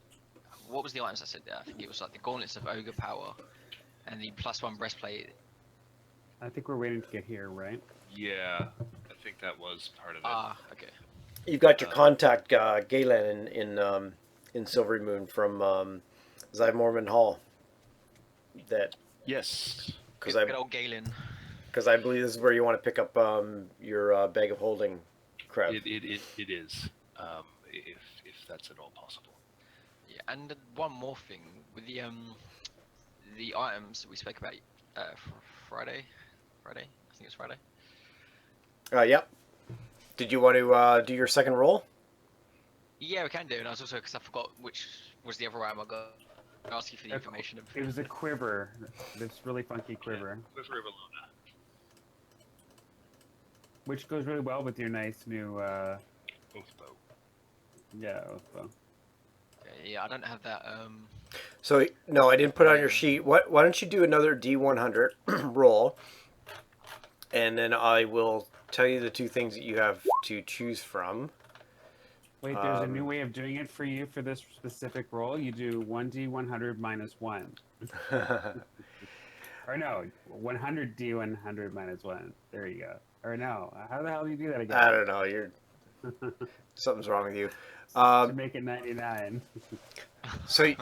[SPEAKER 1] What was the items I said there? I think it was like the gauntlets of ogre power and the +1 breastplate.
[SPEAKER 4] I think we're waiting to get here, right?
[SPEAKER 2] Yeah, I think that was part of it.
[SPEAKER 1] Ah, okay.
[SPEAKER 3] You've got your contact Galen in Silverymoon from Zyvorman Hall. That
[SPEAKER 2] Yes.
[SPEAKER 1] Good old Galen.
[SPEAKER 3] because I believe this is where you want to pick up your bag of holding, crap.
[SPEAKER 2] It is, if that's at all possible.
[SPEAKER 1] Yeah, and one more thing with the items we spoke about Friday. I think it was Friday.
[SPEAKER 3] Yep. Did you want to do your second roll?
[SPEAKER 1] Yeah, we can do. And I was also because I forgot which was the other item I got. I asked you for the information.
[SPEAKER 4] It was a quiver. This really funky quiver.
[SPEAKER 2] Quiver of Alona.
[SPEAKER 4] Which goes really well with your nice new,
[SPEAKER 2] Oath bow.
[SPEAKER 4] yeah, oath bow.
[SPEAKER 1] Okay, yeah, I don't have that.
[SPEAKER 3] So no, I didn't put it on your sheet. Why don't you do another D100 roll, and then I will tell you the 2 things that you have to choose from.
[SPEAKER 4] Wait, there's a new way of doing it for you for this specific roll. You do 1d100 minus 1. Or no, 100d100 minus 1. There you go. Or no, how the hell do you do that again?
[SPEAKER 3] I don't know. You're Something's wrong with you.
[SPEAKER 4] To make it 99.
[SPEAKER 3] So you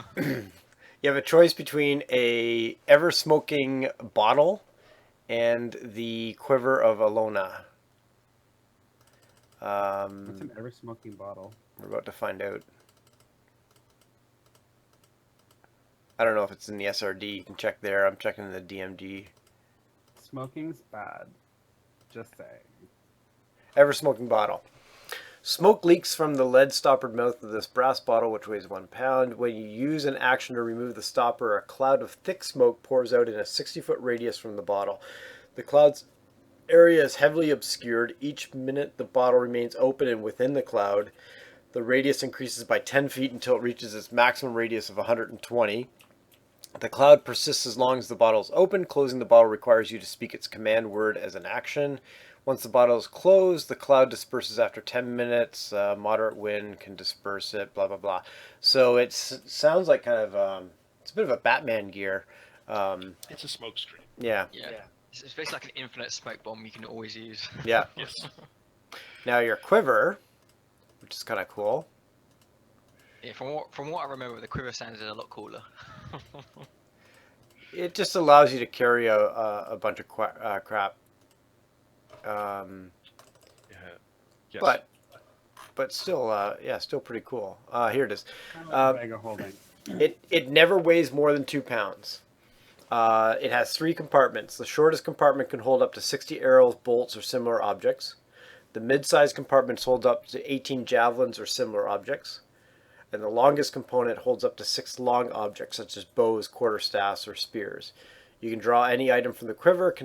[SPEAKER 3] have a choice between a ever-smoking bottle and the quiver of Alona.
[SPEAKER 4] What's an ever smoking bottle?
[SPEAKER 3] We're about to find out. I don't know if it's in the SRD. You can check there. I'm checking the DMG.
[SPEAKER 4] Smoking's bad. Just saying.
[SPEAKER 3] Ever-smoking bottle. Smoke leaks from the lead-stoppered mouth of this brass bottle, which weighs 1 pound. When you use an action to remove the stopper, a cloud of thick smoke pours out in a 60-foot radius from the bottle. The cloud's area is heavily obscured. Each minute the bottle remains open and within the cloud. The radius increases by 10 feet until it reaches its maximum radius of 120. The cloud persists as long as the bottle is open. Closing the bottle requires you to speak its command word as an action. Once the bottle is closed, the cloud disperses after 10 minutes. Moderate wind can disperse it, blah, blah, blah. So it sounds like kind of, it's a bit of a Batman gear.
[SPEAKER 2] It's a smoke screen.
[SPEAKER 3] Yeah.
[SPEAKER 1] Yeah. It's basically like an infinite smoke bomb you can always use.
[SPEAKER 3] Yeah.
[SPEAKER 2] Yes.
[SPEAKER 3] Now your quiver, which is kind of cool.
[SPEAKER 1] Yeah, from what I remember, the quiver sounded a lot cooler.
[SPEAKER 3] It just allows you to carry a bunch of crap.
[SPEAKER 2] Yeah. Yes.
[SPEAKER 3] But still, yeah, still pretty cool. Here it is.
[SPEAKER 4] Kind of like a bag of holding.
[SPEAKER 3] It never weighs more than 2 pounds. It has 3 compartments. The shortest compartment can hold up to 60 arrows, bolts, or similar objects. The mid-sized compartments hold up to 18 javelins or similar objects. And the longest component holds up to 6 long objects, such as bows, quarterstaffs, or spears. You can draw any item from the quiver.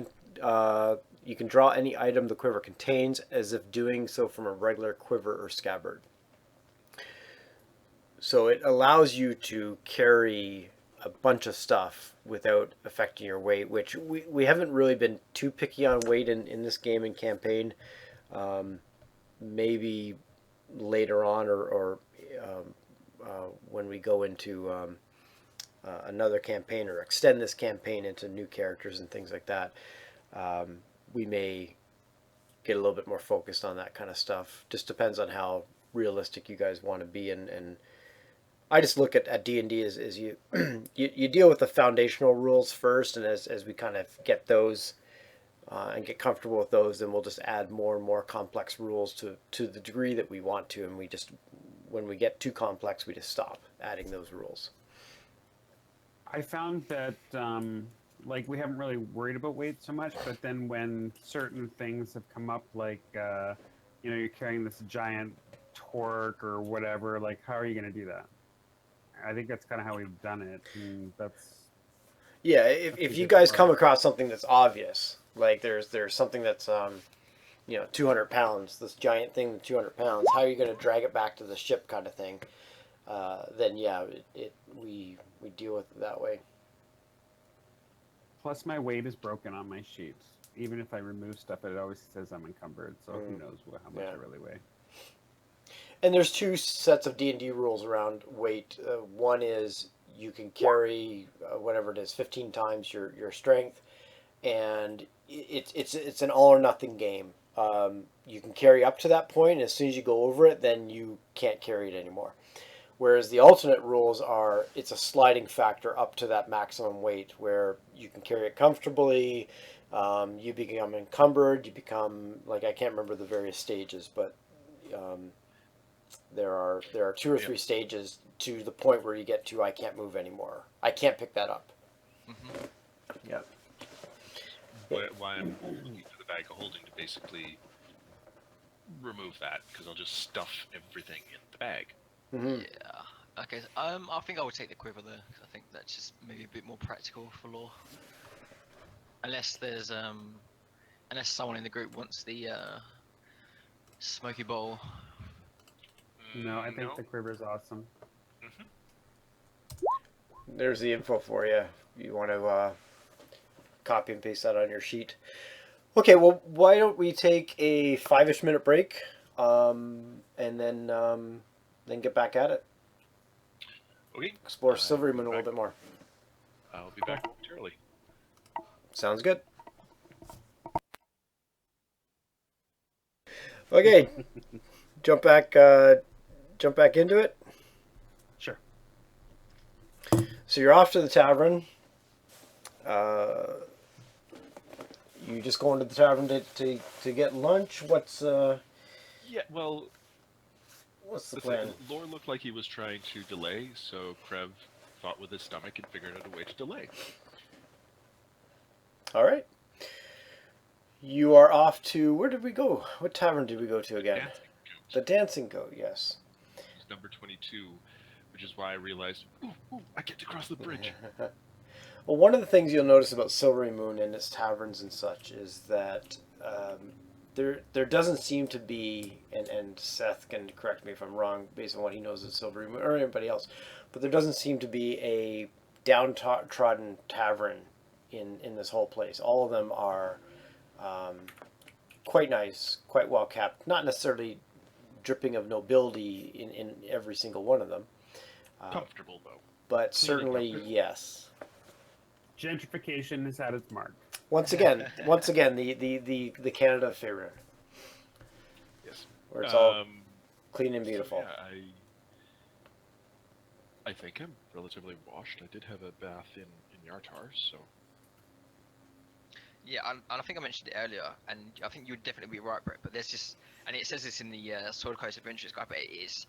[SPEAKER 3] You can draw any item the quiver contains, as if doing so from a regular quiver or scabbard. So it allows you to carry a bunch of stuff without affecting your weight, which we haven't really been too picky on weight in this game and campaign. Maybe later on or when we go into another campaign or extend this campaign into new characters and things like that, we may get a little bit more focused on that kind of stuff. Just depends on how realistic you guys want to be. And I just look at D&D as you, you deal with the foundational rules first, and as we kind of get those and get comfortable with those, then we'll just add more and more complex rules to the degree that we want to, and we just, when we get too complex, we just stop adding those rules.
[SPEAKER 4] I found that like we haven't really worried about weight so much, but then when certain things have come up, like you're carrying this giant torque or whatever, like how are you going to do that? I think that's kind of how we've done it, and that's
[SPEAKER 3] yeah. If you guys come across something that's obvious, like there's something that's 200 pounds, this giant thing with 200 pounds, how are you going to drag it back to the ship, kind of thing? Then yeah, we deal with it that way.
[SPEAKER 4] Plus, my weight is broken on my sheets. Even if I remove stuff, it always says I'm encumbered. So who knows how much I really weigh.
[SPEAKER 3] And there's 2 sets of D&D rules around weight. One is you can carry whatever it is, 15 times your strength, and it's an all or nothing game. You can carry up to that point, and as soon as you go over it, then you can't carry it anymore. Whereas the alternate rules are, it's a sliding factor up to that maximum weight where you can carry it comfortably, you become encumbered, you become, like, I can't remember the various stages, but there are 2 or 3 stages to the point where you get to, I can't move anymore. I can't pick that up.
[SPEAKER 1] Mm-hmm.
[SPEAKER 3] Yep.
[SPEAKER 2] Why I'm looking for the bag of holding to basically remove that, because I'll just stuff everything in the bag.
[SPEAKER 3] Mm-hmm.
[SPEAKER 1] Yeah. Okay. I think I would take the quiver there, because I think that's just maybe a bit more practical for lore. Unless there's unless someone in the group wants the smoky bowl.
[SPEAKER 4] No, I think the quiver's awesome.
[SPEAKER 2] Mm-hmm.
[SPEAKER 3] There's the info for you. You want to copy and paste that on your sheet. Okay, well, why don't we take a 5-ish minute break, and then get back at it.
[SPEAKER 2] Okay.
[SPEAKER 3] Explore Silverymoon a little bit more.
[SPEAKER 2] I'll be back momentarily.
[SPEAKER 3] Sounds good. jump back into it.
[SPEAKER 4] Sure.
[SPEAKER 3] So you're off to the tavern. You just going to the tavern to get lunch? What's
[SPEAKER 2] Yeah, well,
[SPEAKER 3] what's the
[SPEAKER 2] the thing,
[SPEAKER 3] plan?
[SPEAKER 2] Lore looked like he was trying to delay, so Krev fought with his stomach and figured out a way to delay.
[SPEAKER 3] All right. You are off to, where did we go? What tavern did we go to again?
[SPEAKER 2] Dancing Goat.
[SPEAKER 3] The Dancing Goat, yes.
[SPEAKER 2] It's number 22, which is why I realized, ooh, I get to cross the bridge.
[SPEAKER 3] Well, one of the things you'll notice about Silverymoon and its taverns and such is that there doesn't seem to be, and Seth can correct me if I'm wrong based on what he knows of Silverymoon or anybody else, but there doesn't seem to be a downtrodden tavern in this whole place. All of them are quite nice, quite well kept. Not necessarily dripping of nobility in every single one of them,
[SPEAKER 2] Comfortable, though.
[SPEAKER 3] but certainly yes.
[SPEAKER 4] Gentrification has had its mark.
[SPEAKER 3] Once again, the Canada of Faerun,
[SPEAKER 2] Yes.
[SPEAKER 3] where it's all clean and
[SPEAKER 2] So,
[SPEAKER 3] beautiful.
[SPEAKER 2] yeah, I think I'm relatively washed. I did have a bath in Yartar, so...
[SPEAKER 1] Yeah, and I think I mentioned it earlier, and I think you would definitely be right, Brett. But there's just, and it says this in the Sword Coast Adventures guide, but it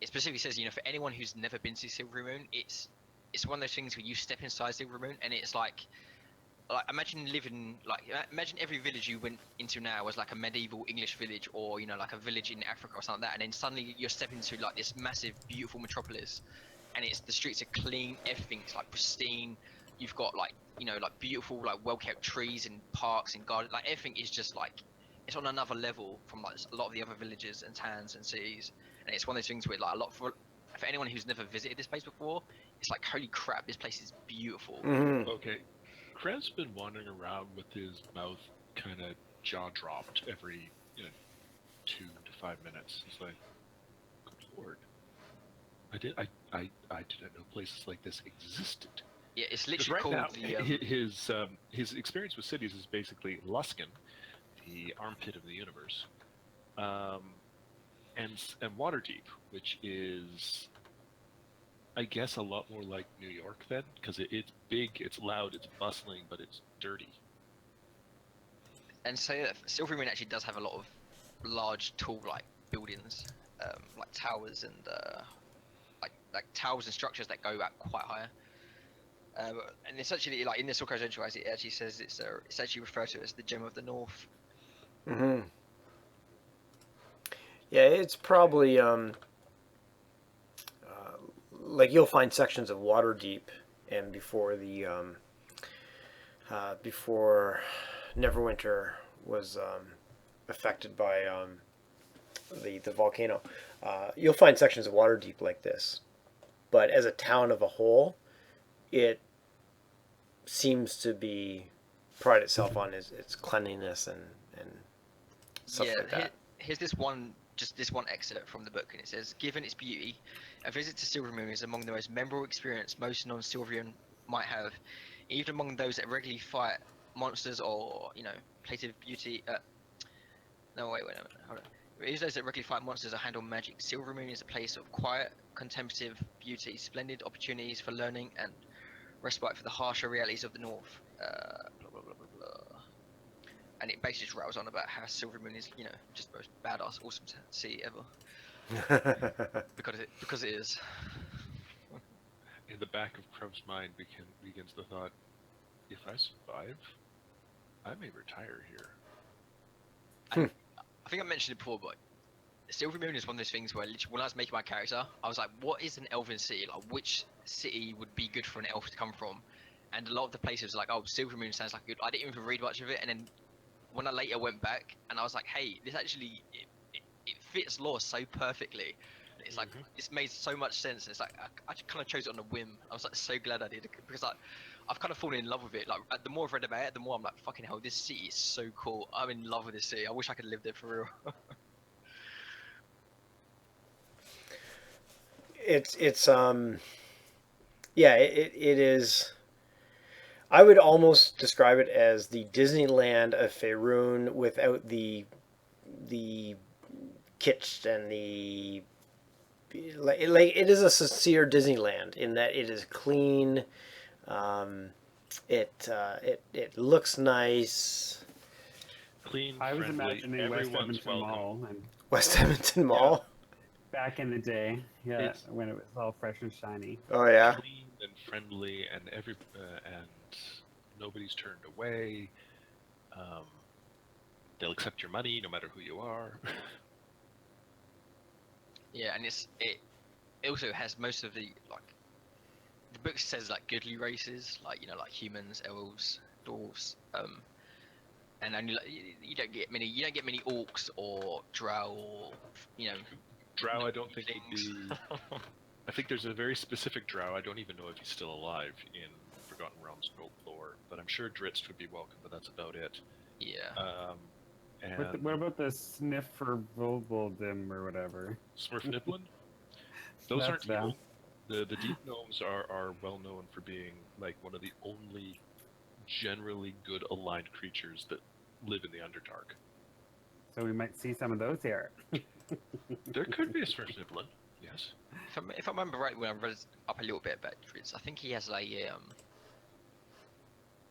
[SPEAKER 1] specifically says, for anyone who's never been to Silverymoon, it's one of those things where you step inside Silverymoon, and it's like imagine imagine every village you went into now was like a medieval English village, or like a village in Africa or something like that, and then suddenly you're stepping into like this massive, beautiful metropolis, and the streets are clean, everything's like pristine. You've got like beautiful, like well kept trees and parks and gardens. Like everything is just like it's on another level from like a lot of the other villages and towns and cities. And it's one of those things where like a lot for anyone who's never visited this place before, it's like holy crap, this place is beautiful.
[SPEAKER 3] Mm-hmm.
[SPEAKER 2] Okay, Krev's been wandering around with his mouth kind of jaw dropped every 2 to 5 minutes. He's like, "Good lord, I didn't know places like this existed."
[SPEAKER 1] Yeah, it's
[SPEAKER 2] 'Cause
[SPEAKER 1] literally
[SPEAKER 2] right
[SPEAKER 1] called
[SPEAKER 2] now,
[SPEAKER 1] the.
[SPEAKER 2] his experience with cities is basically Luskan, the armpit of the universe, and Waterdeep, which is, I guess, a lot more like New York then, because it's big, it's loud, it's bustling, but it's dirty.
[SPEAKER 1] And so Silverymoon actually does have a lot of large, tall, like buildings, like towers and like towers and structures that go up quite high. And it's actually like in the Silk Coast Enterprise, it actually says it's actually referred to as the Gem of the North.
[SPEAKER 3] Mm-hmm. Yeah, it's probably like you'll find sections of Waterdeep, and before before Neverwinter was affected by the volcano, you'll find sections of Waterdeep like this. But as a town of a whole, it seems to be pride itself on its cleanliness and stuff like that.
[SPEAKER 1] Here's this one excerpt from the book, and it says, "Given its beauty, a visit to Silverymoon is among the most memorable experience most non-Silverian might have, even among those that regularly fight monsters or places of beauty." No, wait, hold on. Even those that regularly fight monsters or handle magic, Silverymoon is a place of quiet, contemplative beauty, splendid opportunities for learning and respite for the harsher realities of the North. Blah, blah, blah, blah, blah. And it basically just rattles on about how Silverymoon is, just the most badass, awesome city ever. because it is.
[SPEAKER 2] In the back of Krev's mind begins the thought, if I survive, I may retire here.
[SPEAKER 1] I think I mentioned it before, but Silverymoon is one of those things where literally when I was making my character, I was like, what is an elven city? Like, which city would be good for an elf to come from? And a lot of the places were like, oh, Silverymoon sounds like good. I didn't even read much of it, and then when I later went back, and I was like, hey, this actually, it fits lore so perfectly. It's like, it's made so much sense. It's like, I just kind of chose it on a whim. I was like, so glad I did, because like, I've kind of fallen in love with it. Like, the more I've read about it, the more I'm like, fucking hell, this city is so cool. I'm in love with this city. I wish I could live there for real.
[SPEAKER 3] It is. I would almost describe it as the Disneyland of Faerun without the kitsch and the like it is a sincere Disneyland in that it is clean. It looks nice.
[SPEAKER 2] Clean,
[SPEAKER 4] I was
[SPEAKER 2] friendly.
[SPEAKER 4] imagining West
[SPEAKER 2] Everyone's
[SPEAKER 4] Edmonton
[SPEAKER 2] welcome.
[SPEAKER 4] Mall and
[SPEAKER 3] West Edmonton Mall.
[SPEAKER 4] back in the day, yeah,
[SPEAKER 2] It's-
[SPEAKER 4] when it was all fresh and shiny.
[SPEAKER 3] Oh yeah.
[SPEAKER 2] Clean and friendly, and and nobody's turned away. They'll accept your money no matter who you are.
[SPEAKER 1] Yeah, and it also has most of the the book says like goodly races, like like humans, elves, dwarves, and only like you don't get many orcs or drow or
[SPEAKER 2] Drow, I don't think would
[SPEAKER 1] things.
[SPEAKER 2] be. I think there's a very specific Drow. I don't even know if he's still alive in Forgotten Realms folklore, but I'm sure Dritz would be welcome. But that's about it.
[SPEAKER 1] Yeah.
[SPEAKER 2] And
[SPEAKER 4] What about the Sniffer Volvoldim or whatever?
[SPEAKER 2] Smurfniblin? Those
[SPEAKER 4] That's
[SPEAKER 2] aren't
[SPEAKER 4] them.
[SPEAKER 2] evil. The deep gnomes are well known for being like one of the only generally good aligned creatures that live in the Underdark.
[SPEAKER 4] So we might see some of those here.
[SPEAKER 2] There could be a Smurfniblin, yes.
[SPEAKER 1] If I remember right, when I read up a little bit about Dritz, I think he has like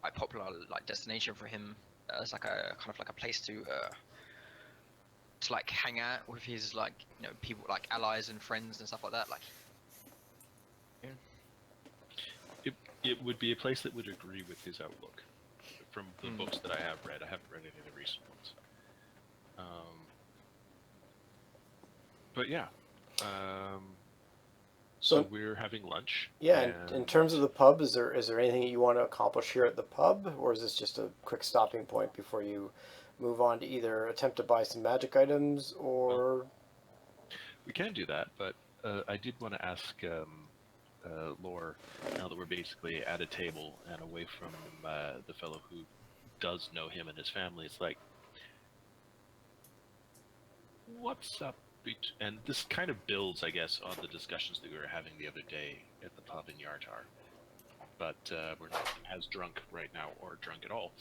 [SPEAKER 1] a popular like destination for him as like a kind of like a place to like hang out with his like people like allies and friends and stuff like that. Like
[SPEAKER 2] It would be a place that would agree with his outlook from the books that I have read. I haven't read any of the recent ones. But yeah. So we're having lunch.
[SPEAKER 3] Yeah, in terms of the pub, is there anything that you want to accomplish here at the pub, or is this just a quick stopping point before you move on to either attempt to buy some magic items or?
[SPEAKER 2] We can do that, but I did want to ask Lore, now that we're basically at a table and away from the fellow who does know him and his family, it's like, what's up? And this kind of builds, I guess, on the discussions that we were having the other day at the pub in Yartar. But we're not as drunk right now, or drunk at all.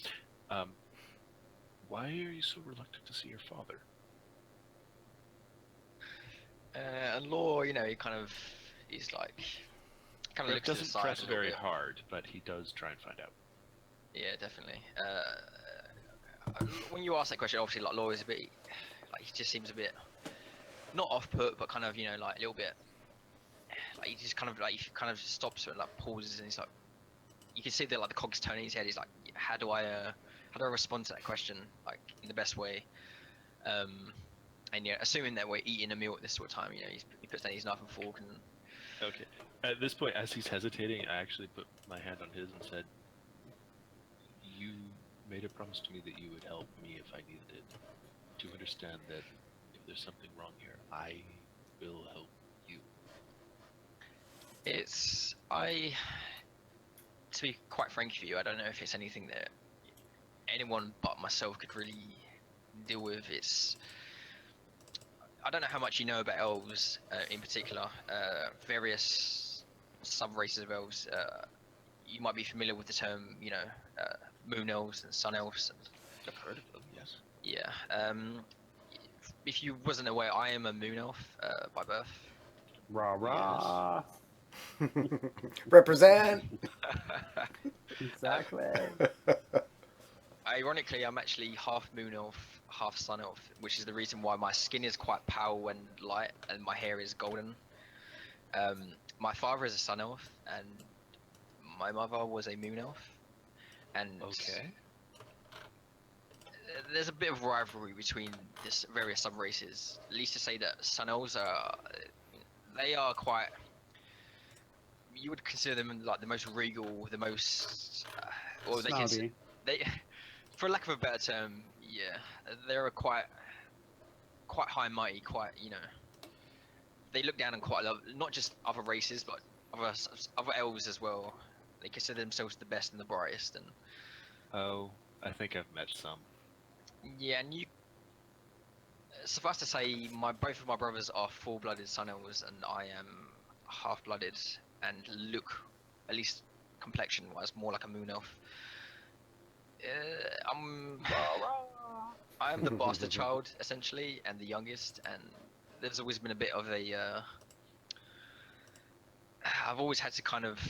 [SPEAKER 2] Why are you so reluctant to see your father?
[SPEAKER 1] and Law, he he's like kind of looks to the
[SPEAKER 2] Doesn't
[SPEAKER 1] side
[SPEAKER 2] press
[SPEAKER 1] a little
[SPEAKER 2] very
[SPEAKER 1] bit.
[SPEAKER 2] hard, but he does try and find out.
[SPEAKER 1] Yeah, definitely. When you ask that question, obviously, like Law is a bit like he just seems a bit not off put, but kind of like a little bit like he just kind of stops and like pauses and he's like, you can see that like the cogs turning in his head. He's like, how do I respond to that question like in the best way? And assuming that we're eating a meal at this sort of time, he puts down his knife and fork and.
[SPEAKER 2] Okay. At this point, as he's hesitating, I actually put my hand on his and said, "You made a promise to me that you would help me if I needed it. Do you understand that if there's something wrong here, I will help you?"
[SPEAKER 1] To be quite frank with you, I don't know if it's anything that anyone but myself could really deal with. I don't know how much you know about elves in particular, various sub-races of elves. You might be familiar with the term, moon elves and sun elves.
[SPEAKER 2] I've heard of them, yes.
[SPEAKER 1] Yeah. If you wasn't aware, I am a moon elf by birth.
[SPEAKER 4] Rah rah.
[SPEAKER 3] Represent.
[SPEAKER 4] Exactly.
[SPEAKER 1] Ironically, I'm actually half moon elf, half sun elf, which is the reason why my skin is quite pale and light, and my hair is golden. My father is a sun elf, and my mother was a moon elf. And
[SPEAKER 2] Okay.
[SPEAKER 1] there's a bit of rivalry between this various sub races. At least to say that sun elves they are quite. You would consider them like the most regal, the most, or
[SPEAKER 4] Snobby.
[SPEAKER 1] they, for lack of a better term, yeah, they're quite high and mighty, quite they look down on quite a lot, not just other races, but other elves as well. They consider themselves the best and the brightest, and
[SPEAKER 2] Oh, I think I've met some.
[SPEAKER 1] yeah, and suffice to say, both of my brothers are full-blooded sun elves, and I am half-blooded and look, at least complexion-wise, more like a moon elf. I'm I am the bastard child essentially, and the youngest, and there's always been a bit of a. I've always had to kind of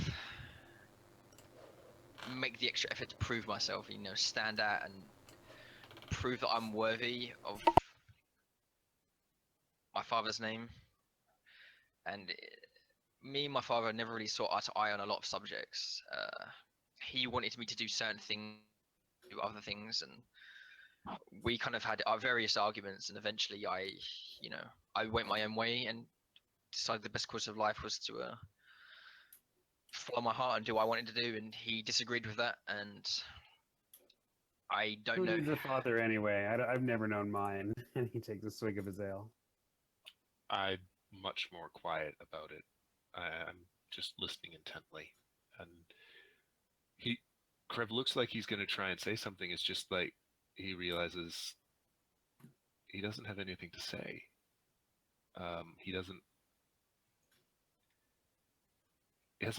[SPEAKER 1] make the extra effort to prove myself, you know, stand out and prove that I'm worthy of my father's name. And me and my father never really saw eye to eye on a lot of subjects. He wanted me to do certain things, do other things, and we kind of had our various arguments. And eventually, you know, I went my own way and decided the best course of life was to follow my heart and do what I wanted to do. And he disagreed with that, and I don't
[SPEAKER 4] Who
[SPEAKER 1] know.
[SPEAKER 4] needs a father anyway? I've never known mine. And he takes a swig of his ale.
[SPEAKER 2] I'm much more quiet about it. I'm just listening intently, and Krev looks like he's going to try and say something. It's just like he realizes he doesn't have anything to say. He doesn't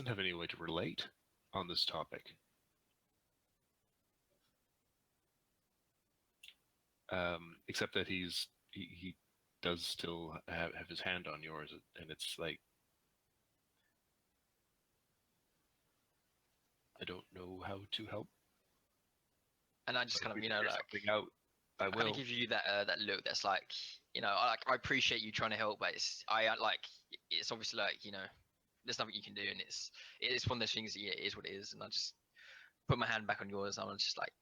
[SPEAKER 2] have any way to relate on this topic. Except that he does still have his hand on yours, and it's like, I don't know how to help.
[SPEAKER 1] And I just kind of, you know, like
[SPEAKER 2] something out. I
[SPEAKER 1] I
[SPEAKER 2] will.
[SPEAKER 1] kind of give you that that look that's like, you know, I appreciate you trying to help, but it's obviously like, you know, there's nothing you can do, and it's one of those things that, yeah, it is what it is. And I just put my hand back on yours, and I'm just like,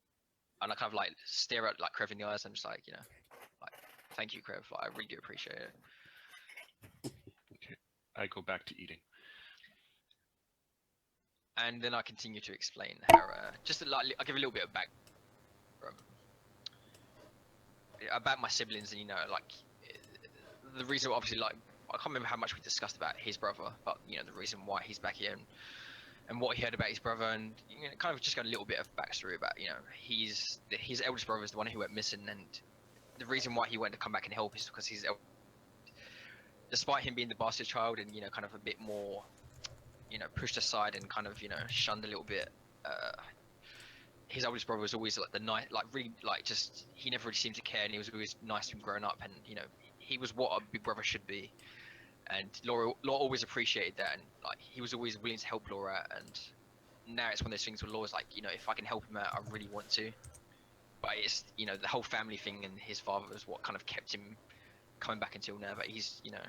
[SPEAKER 1] and I kind of like stare at like Krev in the eyes. I'm just like, you know, like, thank you, Krev. Like, I really do appreciate it.
[SPEAKER 2] Okay. I go back to eating.
[SPEAKER 1] And then I continue to explain how I'll give a little bit of back about my siblings, and you know, like the reason, obviously, like I can't remember how much we discussed about his brother, but you know, the reason why he's back here, and what he heard about his brother, and you know, kind of just got a little bit of backstory about, you know, his eldest brother is the one who went missing, and the reason why he went to come back and help is because despite him being the bastard child and, you know, kind of a bit more, you know, pushed aside and kind of, you know, shunned a little bit, his oldest brother was always like the nice, like really, like just, he never really seemed to care, and he was always nice to him growing up, and you know, he was what a big brother should be. And Laura always appreciated that, and like he was always willing to help Laura. And now it's one of those things where Laura's like, you know, if I can help him out, I really want to. But it's, you know, the whole family thing and his father was what kind of kept him coming back until now. But he's, you know,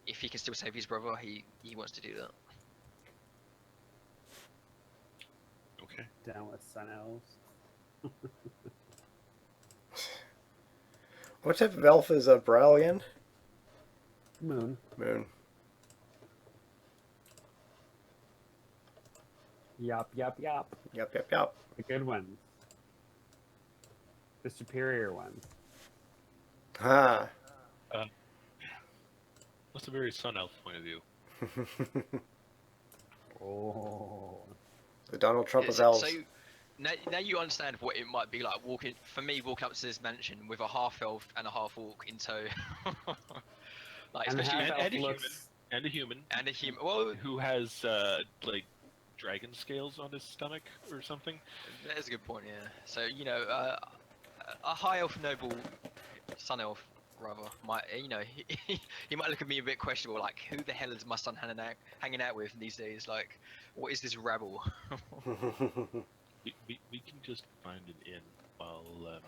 [SPEAKER 1] if he can still save his brother, he wants to do that.
[SPEAKER 2] Okay.
[SPEAKER 4] Down with Sun Elves.
[SPEAKER 3] What type of elf is Bral again?
[SPEAKER 4] Moon.
[SPEAKER 3] Moon.
[SPEAKER 4] Yup, yup, yup.
[SPEAKER 3] Yep, yep, yep.
[SPEAKER 4] The good ones. The superior ones.
[SPEAKER 3] Ha.
[SPEAKER 2] That's a very Sun Elf point of view.
[SPEAKER 4] Oh.
[SPEAKER 3] The Donald Trump of
[SPEAKER 1] So
[SPEAKER 3] elves.
[SPEAKER 1] now you understand what it might be like walking up to this mansion with a half elf and a half orc in tow. Like,
[SPEAKER 4] And
[SPEAKER 1] especially
[SPEAKER 4] half
[SPEAKER 2] and
[SPEAKER 4] elf
[SPEAKER 2] a
[SPEAKER 4] looks.
[SPEAKER 2] And a human
[SPEAKER 1] and a human. Well,
[SPEAKER 2] who has like dragon scales on his stomach or something.
[SPEAKER 1] that's a good point. Yeah. So, you know, a high elf noble, sun elf rather, might, you know, he might look at me a bit questionable, like, who the hell is my son hanging out with these days? Like, what is this rabble?
[SPEAKER 2] We can just find an inn while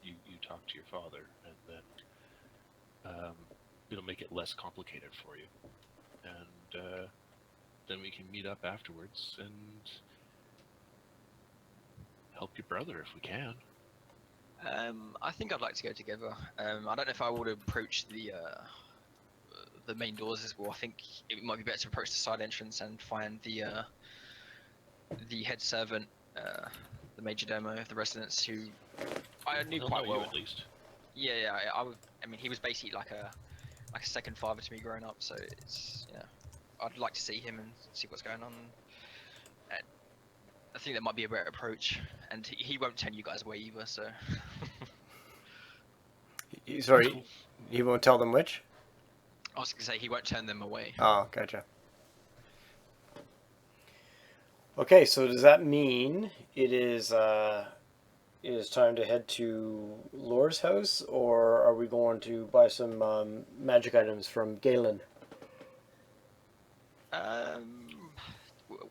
[SPEAKER 2] you talk to your father, and then it'll make it less complicated for you, and then we can meet up afterwards and help your brother if we can.
[SPEAKER 1] I think I'd like to go together. I don't know if I would approach the main doors as well. I think it might be better to approach the side entrance and find the head servant, the major domo of the residence, who I knew
[SPEAKER 2] He'll
[SPEAKER 1] quite
[SPEAKER 2] know
[SPEAKER 1] well.
[SPEAKER 2] you at least.
[SPEAKER 1] Yeah, I mean, he was basically like a second father to me growing up. So it's, you know, I'd like to see him and see what's going on. And I think that might be a better approach, and he won't turn you guys away either. So.
[SPEAKER 3] Sorry, you won't tell them which?
[SPEAKER 1] I was gonna say he won't turn them away.
[SPEAKER 3] Oh, gotcha. Okay, so does that mean it is it is time to head to Lore's house, or are we going to buy some magic items from Galen?
[SPEAKER 1] W-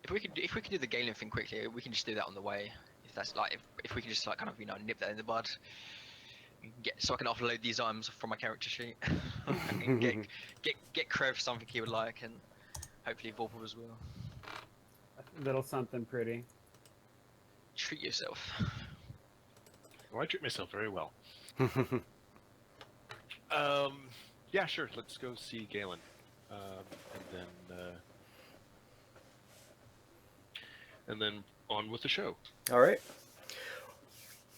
[SPEAKER 1] if we can do the Galen thing quickly, we can just do that on the way. If that's like if we can just like kind of nip that in the bud, so I can offload these items from my character sheet, and get Krev something he would like, and hopefully Vorpal as well.
[SPEAKER 4] A little something pretty.
[SPEAKER 1] Treat yourself.
[SPEAKER 2] Well, I treat myself very well. Yeah, sure. Let's go see Galen, and then on with the show.
[SPEAKER 3] All right.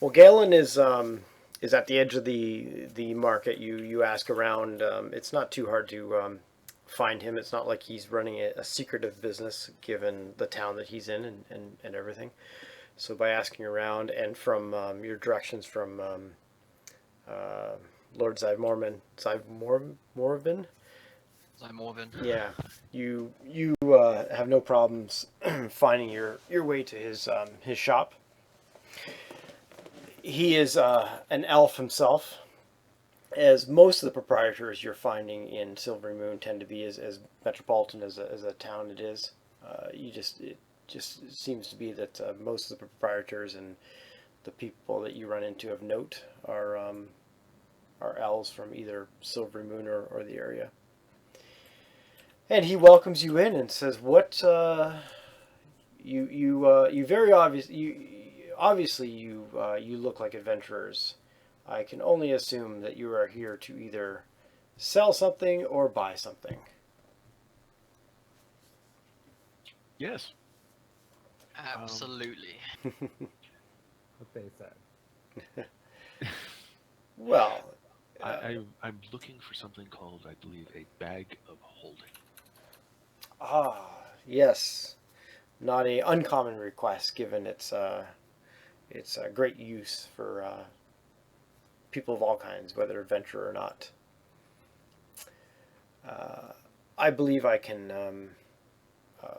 [SPEAKER 3] Well, Galen is at the edge of the market. You ask around. It's not too hard to find him. It's not like he's running a secretive business, given the town that he's in and everything. So by asking around and from your directions from Lord Zymorvin, yeah, you have no problems finding your way to his shop. He is an elf himself, as most of the proprietors you're finding in Silverymoon tend to be as metropolitan as a town it is. It just seems to be that most of the proprietors and the people that you run into of note are elves from either Silverymoon or the area. And he welcomes you in and says, "What you very obviously you look like adventurers. I can only assume that you are here to either sell something or buy something."
[SPEAKER 2] Yes.
[SPEAKER 1] Absolutely.
[SPEAKER 4] What they said.
[SPEAKER 3] Well,
[SPEAKER 2] I'm looking for something called, I believe, a bag of holding.
[SPEAKER 3] yes, not a uncommon request given its great use for people of all kinds, whether adventurer or not. I believe I can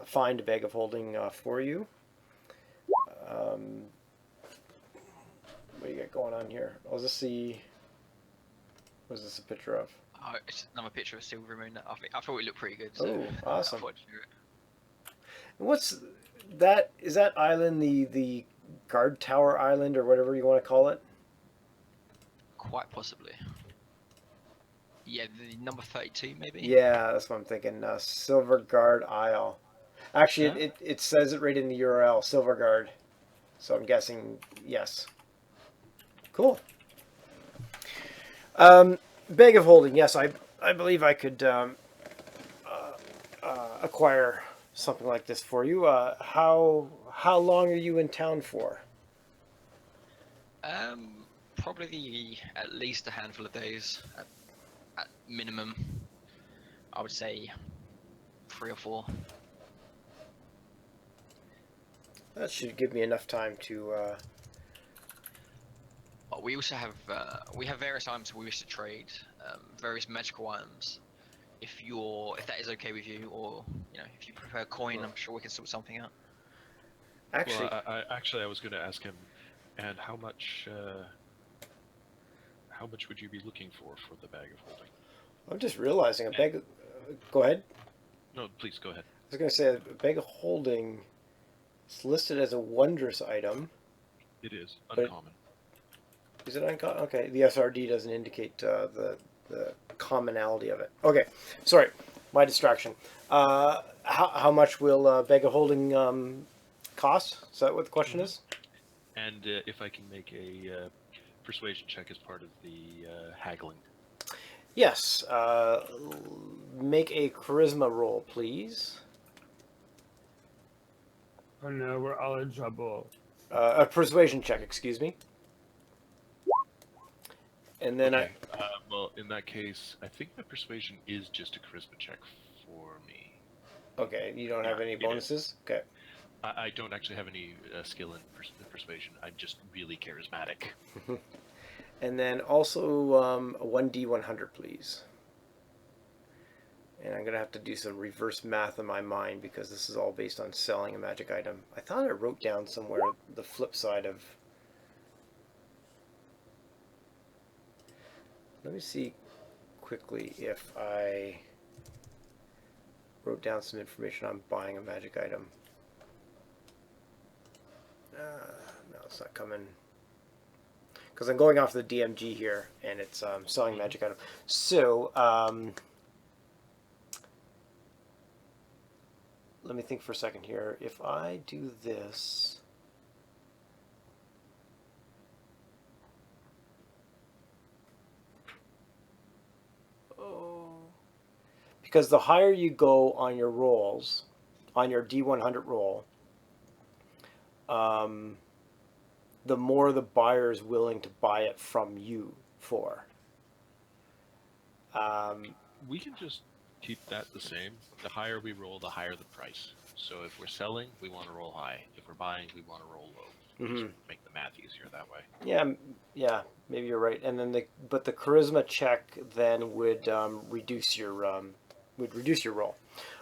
[SPEAKER 3] find a bag of holding for you. What do you got going on here? I'll just see. What is this a picture of?
[SPEAKER 1] Oh, it's just another picture of Silverymoon. I thought it looked pretty good.
[SPEAKER 3] Oh, awesome.
[SPEAKER 1] I thought I'd do it.
[SPEAKER 3] What's that? Is that island the guard tower island or whatever you want to call it?
[SPEAKER 1] Quite possibly. Yeah, the number 32 maybe.
[SPEAKER 3] Yeah, that's what I'm thinking. Silver Guard Isle. Actually,
[SPEAKER 2] Huh?
[SPEAKER 3] it says it right in the URL, Silver Guard. So I'm guessing yes. Cool. Bag of holding. Yes, I believe I could acquire something like this for you. How long are you in town for?
[SPEAKER 1] Probably at least a handful of days at minimum. I would say 3 or 4.
[SPEAKER 3] That should give me enough time to.
[SPEAKER 1] But we also have various items we wish to trade, various magical items. If that is okay with you, or if you prefer coin, I'm sure we can sort something out.
[SPEAKER 3] Actually,
[SPEAKER 2] Well, I was going to ask him, and how much would you be looking for the bag of holding?
[SPEAKER 3] I'm just realizing a bag. Go ahead.
[SPEAKER 2] No, please go ahead.
[SPEAKER 3] I was going to say a bag of holding. It's listed as a wondrous item.
[SPEAKER 2] It is uncommon.
[SPEAKER 3] Is it uncommon? Okay, the SRD doesn't indicate the commonality of it. Okay, sorry, my distraction. How much will a bag of holding cost? Is that what the question is?
[SPEAKER 2] And if I can make a persuasion check as part of the haggling.
[SPEAKER 3] Yes. Make a charisma roll, please.
[SPEAKER 4] Oh no, we're all in trouble.
[SPEAKER 3] A persuasion check, excuse me. And then
[SPEAKER 2] Okay. Well, in that case, I think my persuasion is just a charisma check for me.
[SPEAKER 3] Okay, you don't have any
[SPEAKER 2] it is.
[SPEAKER 3] bonuses? Okay.
[SPEAKER 2] I don't actually have any skill in persuasion. I'm just really charismatic.
[SPEAKER 3] And then also a 1d100, please. And I'm gonna have to do some reverse math in my mind because this is all based on selling a magic item. I thought I wrote down somewhere the flip side of. Let me see quickly if I wrote down some information on buying a magic item. No, it's not coming. Because I'm going off the DMG here, and it's selling magic item. So, let me think for a second here. If I do this, because the higher you go on your rolls, on your D100 roll, the more the buyer is willing to buy it from you for.
[SPEAKER 2] We can just keep that the same. The higher we roll, the higher the price. So if we're selling, we want to roll high. If we're buying, we want to roll low. Just make the math easier that way.
[SPEAKER 3] Yeah, maybe you're right. And then the charisma check then would reduce your roll.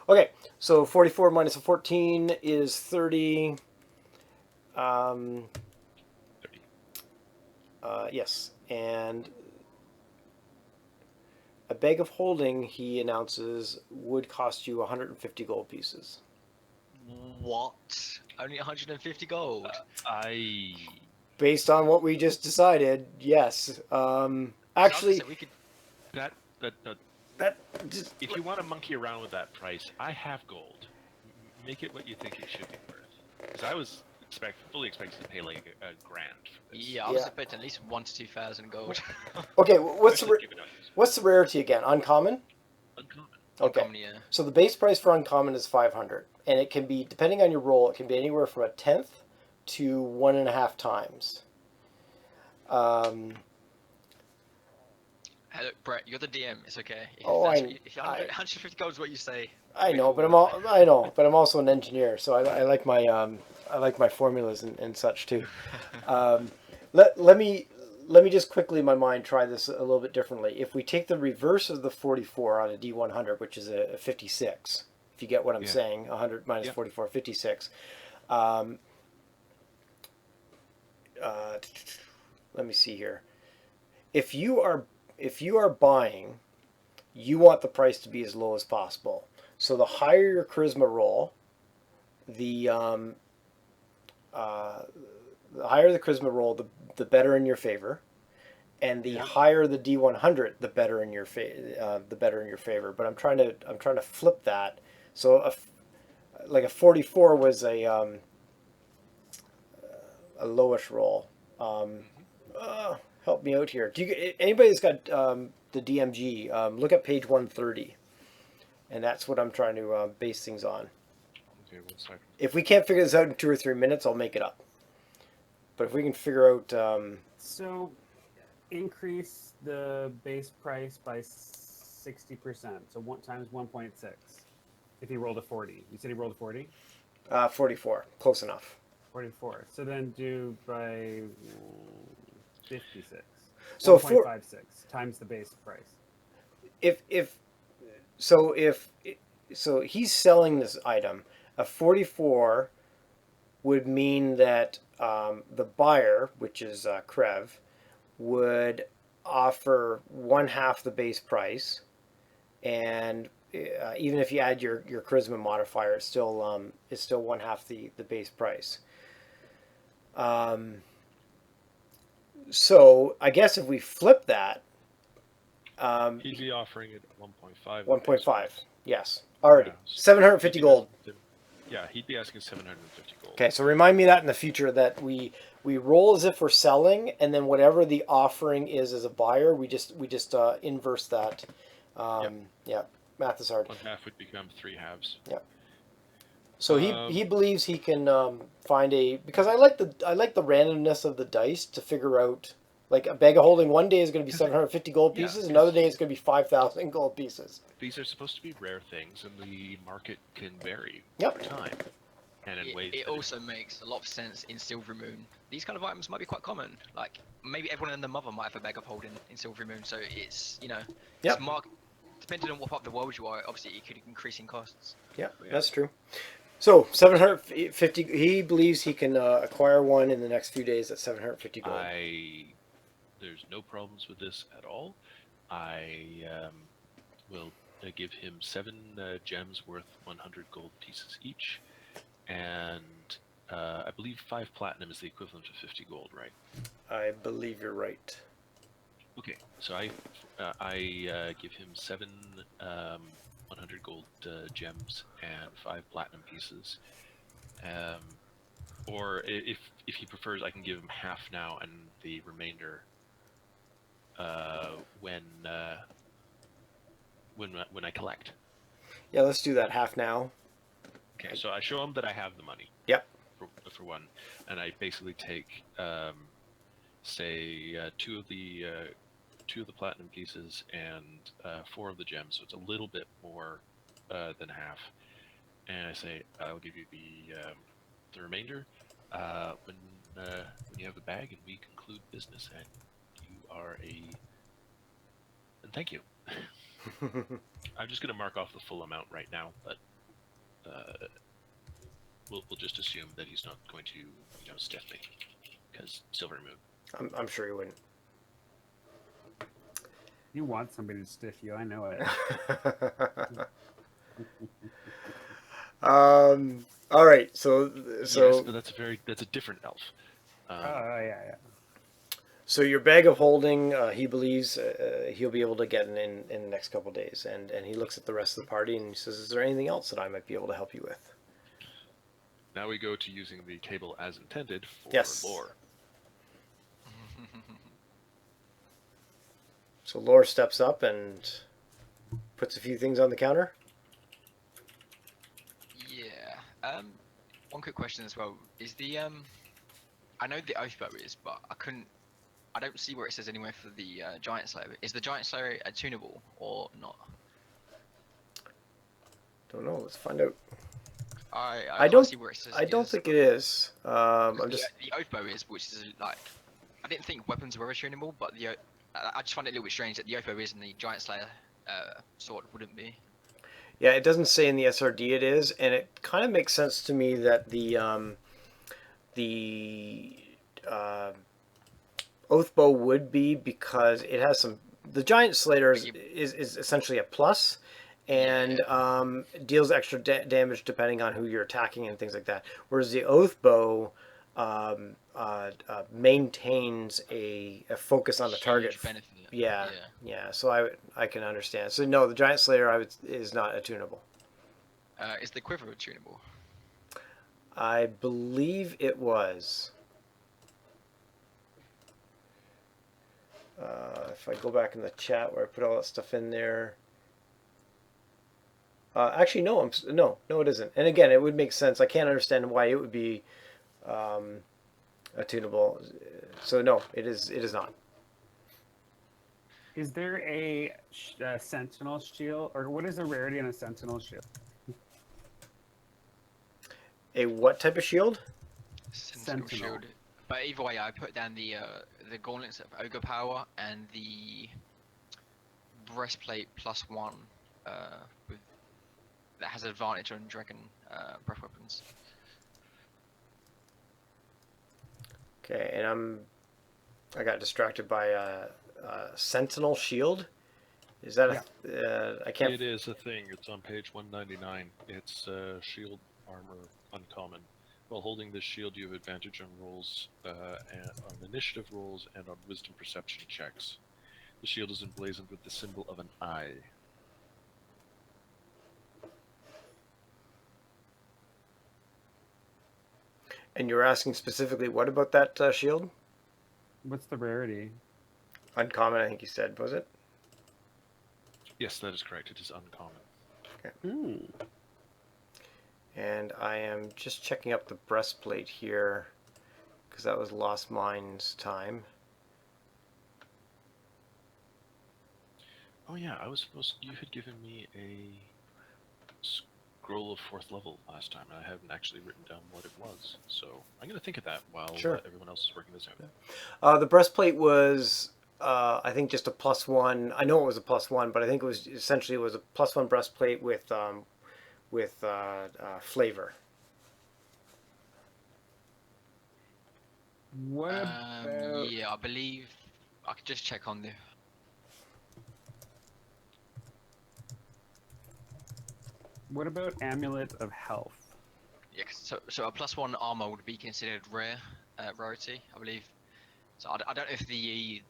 [SPEAKER 3] Okay, so 44 minus a 14 is 30.
[SPEAKER 2] 30.
[SPEAKER 3] Yes, and a bag of holding, he announces, would cost you 150 gold pieces.
[SPEAKER 1] What? Only 150 gold?
[SPEAKER 3] Based on what we just decided, yes. Actually,
[SPEAKER 1] we could...
[SPEAKER 3] that just,
[SPEAKER 2] if you want to monkey around with that price, I have gold. Make it what you think it should be worth. Because I was fully expecting to pay like a grand for this.
[SPEAKER 1] Yeah, I was expecting at least 1,000 to 2,000 gold.
[SPEAKER 3] Okay, what's the rarity again? Uncommon?
[SPEAKER 2] Uncommon.
[SPEAKER 3] Okay.
[SPEAKER 1] Uncommon, yeah.
[SPEAKER 3] So the base price for uncommon is 500, and it can be, depending on your roll, it can be anywhere from a tenth to 1.5 times.
[SPEAKER 1] Hey, look, Brett, you're the DM. It's okay. If
[SPEAKER 3] Oh,
[SPEAKER 1] if 150 gold is what you say.
[SPEAKER 3] I know, but I'm also an engineer, so I like my formulas and such too. Let me just quickly in my mind try this a little bit differently. If we take the reverse of the 44 on a D100, which is a 56, if you get what I'm saying, 100 minus 44, 56. Let me see here. If you are buying, you want the price to be as low as possible. So the higher your charisma roll, the higher the charisma roll, the better in your favor, and the higher the D100, the better in your favor. But I'm trying to flip that. So like a 44 was a lowish roll. Help me out here. Anybody that's got the DMG, look at page 130, and that's what I'm trying to base things on.
[SPEAKER 2] Okay, 1 second.
[SPEAKER 3] If we can't figure this out in 2 or 3 minutes, I'll make it up. But if we can figure out,
[SPEAKER 4] So, increase the base price by 60%. So 1 times 1.6. If he rolled a 40, you said he rolled a 40.
[SPEAKER 3] 44, close enough.
[SPEAKER 4] 44. So then do by 56.
[SPEAKER 3] So
[SPEAKER 4] 1.56 times the base price.
[SPEAKER 3] So he's selling this item, a 44 would mean that the buyer, which is Krev, would offer 1/2 the base price, and even if you add your charisma modifier, it's still 1/2 the base price. So I guess if we flip that,
[SPEAKER 2] He'd be offering it at 1.5.
[SPEAKER 3] 1.5, yes, already.
[SPEAKER 2] Yeah, so
[SPEAKER 3] 750 gold.
[SPEAKER 2] Yeah, he'd be asking 750 gold.
[SPEAKER 3] Okay, so remind me that in the future that we roll as if we're selling, and then whatever the offering is as a buyer, we just inverse that. Yeah, math is hard.
[SPEAKER 2] 1/2 would become 3 halves.
[SPEAKER 3] Yeah. So he believes he can find because I like the randomness of the dice to figure out, like, a bag of holding one day is going to be 750 gold pieces, another day it's going to be 5,000 gold pieces.
[SPEAKER 2] These are supposed to be rare things, and the market can vary
[SPEAKER 3] Yep.
[SPEAKER 2] over time. And in ways
[SPEAKER 1] It also makes a lot of sense in Silverymoon. These kind of items might be quite common. Like, maybe everyone and their mother might have a bag of holding in Silverymoon, so it's,
[SPEAKER 3] Yep.
[SPEAKER 1] it's depending on what part of the world you are, obviously it could increase in costs.
[SPEAKER 3] Yeah,
[SPEAKER 2] Yeah.
[SPEAKER 3] that's true. So 750. He believes he can acquire one in the next few days at 750 gold.
[SPEAKER 2] There's no problems with this at all. I will give him 7 gems worth 100 gold pieces each, and I believe 5 platinum is the equivalent of 50 gold, right?
[SPEAKER 3] I believe you're right.
[SPEAKER 2] Okay, so I give him 7 100 gold gems and 5 platinum pieces. Or if he prefers, I can give him half now and the remainder when I collect.
[SPEAKER 3] Yeah, let's do that half now.
[SPEAKER 2] Okay, so I show him that I have the money.
[SPEAKER 3] Yep.
[SPEAKER 2] For one, and I basically take say 2 of the platinum pieces and 4 of the gems, so it's a little bit more than half. And I say I'll give you the remainder when you have the bag and we conclude business, and you are and thank you. I'm just gonna mark off the full amount right now, but we'll just assume that he's not going to stiff me, because Silverymoon.
[SPEAKER 3] I'm sure he wouldn't.
[SPEAKER 4] You want somebody to stiff you, I know it.
[SPEAKER 3] All right. So
[SPEAKER 2] Yes, but that's a different elf.
[SPEAKER 4] Yeah.
[SPEAKER 3] So your bag of holding, he believes he'll be able to get in the next couple of days, and he looks at the rest of the party and he says, "Is there anything else that I might be able to help you with?"
[SPEAKER 2] Now we go to using the table as intended for
[SPEAKER 3] Yes.
[SPEAKER 2] lore.
[SPEAKER 3] So Lore steps up and puts a few things on the counter.
[SPEAKER 1] Yeah. One quick question as well. Is the I know the oath bow is, but I don't see where it says anywhere for the giant slayer. Is the giant slayer attunable or not?
[SPEAKER 3] Don't know. Let's find out.
[SPEAKER 1] I
[SPEAKER 3] I
[SPEAKER 1] can't
[SPEAKER 3] don't-
[SPEAKER 1] see where it says.
[SPEAKER 3] I don't think it is. I'm just.
[SPEAKER 1] The oath bow is, which is like, I didn't think weapons were attunable, but I just find it a little bit strange that the oath bow is and the giant slayer sword wouldn't be.
[SPEAKER 3] Yeah, it doesn't say in the SRD it is, and it kind of makes sense to me that the oath bow would be, because it has some. The giant slayer is essentially a plus, and deals extra damage depending on who you're attacking and things like that. Whereas the oath bow maintains a focus on the target.
[SPEAKER 1] Huge benefit.
[SPEAKER 3] Yeah. So I can understand. So no, the giant slayer is not attunable.
[SPEAKER 1] Is the quiver attunable?
[SPEAKER 3] I believe it was. If I go back in the chat where I put all that stuff in there. Actually, no, no, it isn't. And again, it would make sense. I can't understand why it would be attunable. So no, it is not.
[SPEAKER 4] Is there a sentinel shield, or what is the rarity on a sentinel shield?
[SPEAKER 3] A what type of shield?
[SPEAKER 1] Sentinel shield. But either way, I put down the gauntlets of ogre power and the breastplate +1 that has advantage on dragon breath weapons.
[SPEAKER 3] Okay, and I got distracted by a sentinel shield. Is that I can't.
[SPEAKER 2] It is a thing. It's on page 199. It's shield armor uncommon. While holding this shield, you have advantage on rolls, on initiative rolls, and on wisdom perception checks. The shield is emblazoned with the symbol of an eye.
[SPEAKER 3] And you're asking specifically what about that shield?
[SPEAKER 4] What's the rarity?
[SPEAKER 3] Uncommon, I think you said, was it?
[SPEAKER 2] Yes, that is correct. It is uncommon.
[SPEAKER 3] Okay. And I am just checking up the breastplate here, because that was Lost Mines time.
[SPEAKER 2] Oh yeah, you had given me a scroll of 4th level last time, and I haven't actually written down what it was. So I'm going to think of that while everyone else is working this out.
[SPEAKER 3] The breastplate was I think just a +1. I know it was a +1, but I think it was essentially a +1 breastplate with flavor.
[SPEAKER 4] What about
[SPEAKER 1] Yeah, I believe I could just check on the.
[SPEAKER 4] Amulet of Health?
[SPEAKER 1] Yeah, so a +1 armor would be considered rarity, I believe. So I don't know if the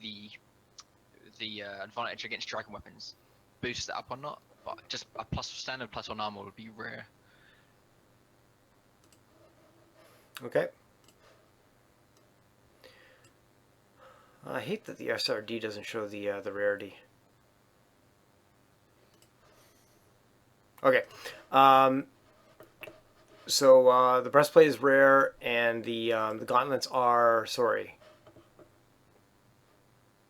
[SPEAKER 1] advantage against dragon weapons boosts that up or not, but just a standard +1 armor would be rare.
[SPEAKER 3] Okay. I hate that the SRD doesn't show the rarity. Okay. So the breastplate is rare, and the gauntlets are. Sorry.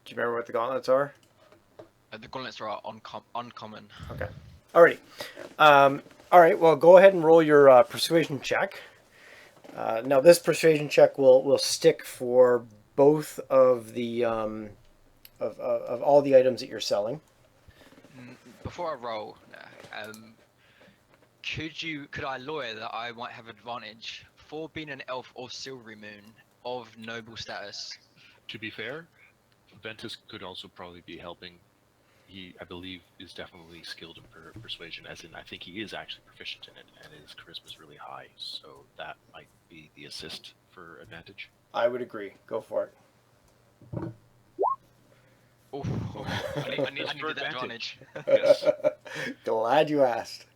[SPEAKER 3] Do you remember what the gauntlets are?
[SPEAKER 1] The gauntlets are uncommon.
[SPEAKER 3] Okay. Alrighty. All right. Well, go ahead and roll your persuasion check. Now, this persuasion check will stick for both of the of all the items that you're selling.
[SPEAKER 1] Before I roll, could I lawyer that I might have advantage for being an elf or Silverymoon of noble status?
[SPEAKER 2] To be fair, Ventus could also probably be helping. He, I believe, is definitely skilled in persuasion, as in I think he is actually proficient in it, and his charisma is really high, so that might be the assist for advantage.
[SPEAKER 3] I would agree. Go for it.
[SPEAKER 1] Oh, I need that advantage.
[SPEAKER 2] Yes.
[SPEAKER 3] Glad you asked.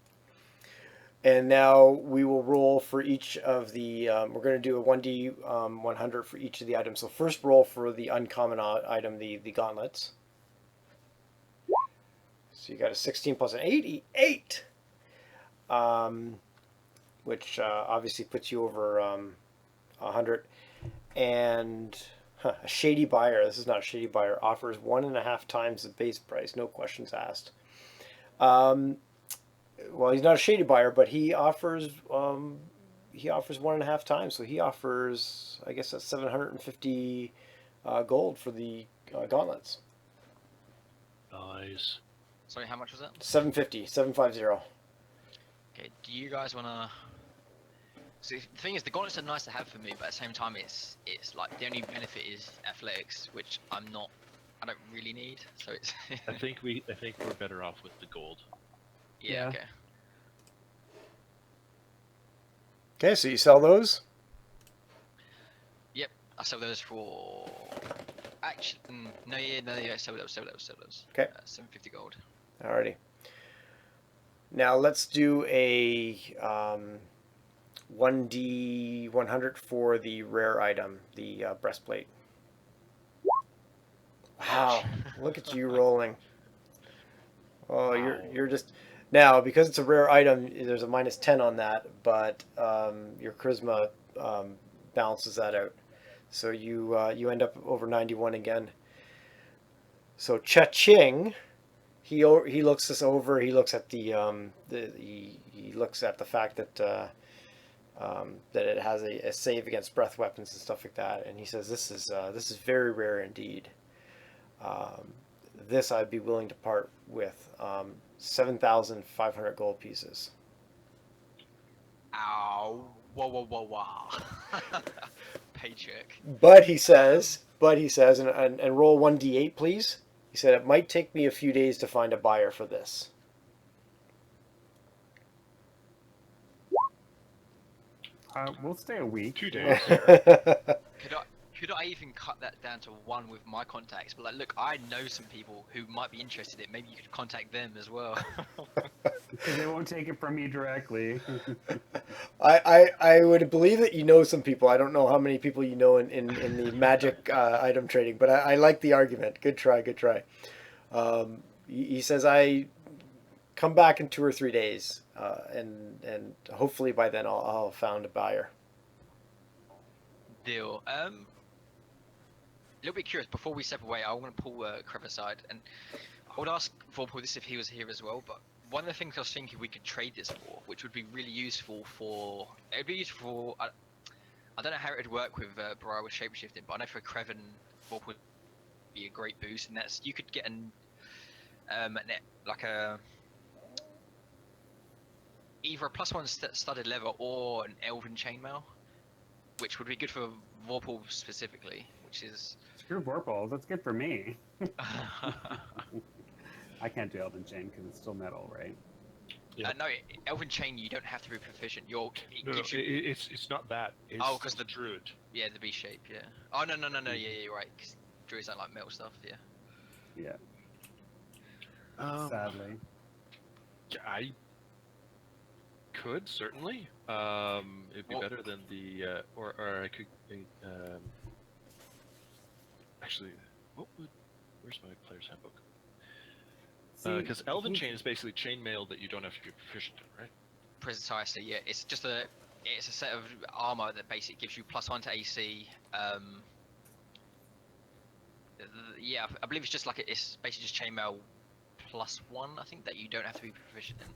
[SPEAKER 3] And now we will roll for each of the. We're going to do a 1d 100 for each of the items. So first roll for the uncommon item, the gauntlets. So you got a 16 plus an 88, which obviously puts you over 100. And a shady buyer. This is not a shady buyer. Offers 1.5 times the base price. No questions asked. Well, he's not a shady buyer, but he offers 1.5 times. So he offers, I guess that's 750 gold for the gauntlets.
[SPEAKER 2] Nice.
[SPEAKER 1] Sorry, how much was that?
[SPEAKER 3] 750.
[SPEAKER 1] Okay, do you guys wanna? So the thing is, the gauntlets are nice to have for me, but at the same time, it's like the only benefit is athletics, which I don't really need. So it's.
[SPEAKER 2] I think we're better off with the gold.
[SPEAKER 1] Yeah. Okay.
[SPEAKER 3] Okay, so you sell those?
[SPEAKER 1] Yep, I sell those for. Actually, no, sell those.
[SPEAKER 3] Okay.
[SPEAKER 1] 750 gold.
[SPEAKER 3] Alrighty. Now let's do a 1d 100 for the rare item, the breastplate. Wow, look at you rolling. Oh,
[SPEAKER 2] Wow.
[SPEAKER 3] you're just now, because it's a rare item. There's a -10 on that, but your charisma balances that out, so you end up over 91 again. So Cha-Ching, he looks this over. He looks at he looks at the fact that that it has a save against breath weapons and stuff like that, and he says this is very rare indeed. This I'd be willing to part with 7,500 gold pieces.
[SPEAKER 1] Ow! Whoa! Paycheck.
[SPEAKER 3] But he says, and roll 1d8, please. He said it might take me a few days to find a buyer for this.
[SPEAKER 4] We'll stay a week.
[SPEAKER 2] 2 days.
[SPEAKER 1] Could I even cut that down to 1 with my contacts? But like, look, I know some people who might be interested in it. Maybe you could contact them as well.
[SPEAKER 4] Because they won't take it from me directly.
[SPEAKER 3] I would believe that you know some people. I don't know how many people you know in the magic item trading, but I like the argument. Good try. He says I come back in 2 or 3 days, and hopefully by then I'll have found a buyer.
[SPEAKER 1] Deal. A little bit curious. Before we step away, I want to pull Crev aside, and I would ask Vorpal this if he was here as well. But one of the things I was thinking we could trade this for, which would be really useful for, it'd be useful. I don't know how it would work with Briar with shapeshifting, but I know for Crev and Vorpal would be be a great boost, and that's you could get like a either a +1 studded leather or an elven chainmail, which would be good for Vorpal specifically, which is.
[SPEAKER 4] Screw Vorpals, that's good for me. I can't do Elven Chain because it's still metal, right?
[SPEAKER 2] Yeah.
[SPEAKER 1] No, Elven Chain you don't have to be proficient. It
[SPEAKER 2] No,
[SPEAKER 1] gives you.
[SPEAKER 2] it's not that. It's
[SPEAKER 1] Because the
[SPEAKER 2] druid.
[SPEAKER 1] Yeah, the B shape. Yeah. Oh no. Yeah, you're right. 'Cause druids don't like metal stuff. Yeah.
[SPEAKER 4] Yeah.
[SPEAKER 2] Um,
[SPEAKER 4] Sadly.
[SPEAKER 2] I could certainly. It'd be
[SPEAKER 1] What-
[SPEAKER 2] better than the or I could actually. Where's my player's handbook? Because Elven Chain is basically chainmail that you don't have to be proficient in, right?
[SPEAKER 1] Precisely. Yeah. It's just it's a set of armor that basically gives you +1 to AC. Yeah, I believe it's just like it's basically just chainmail +1. I think that you don't have to be proficient in.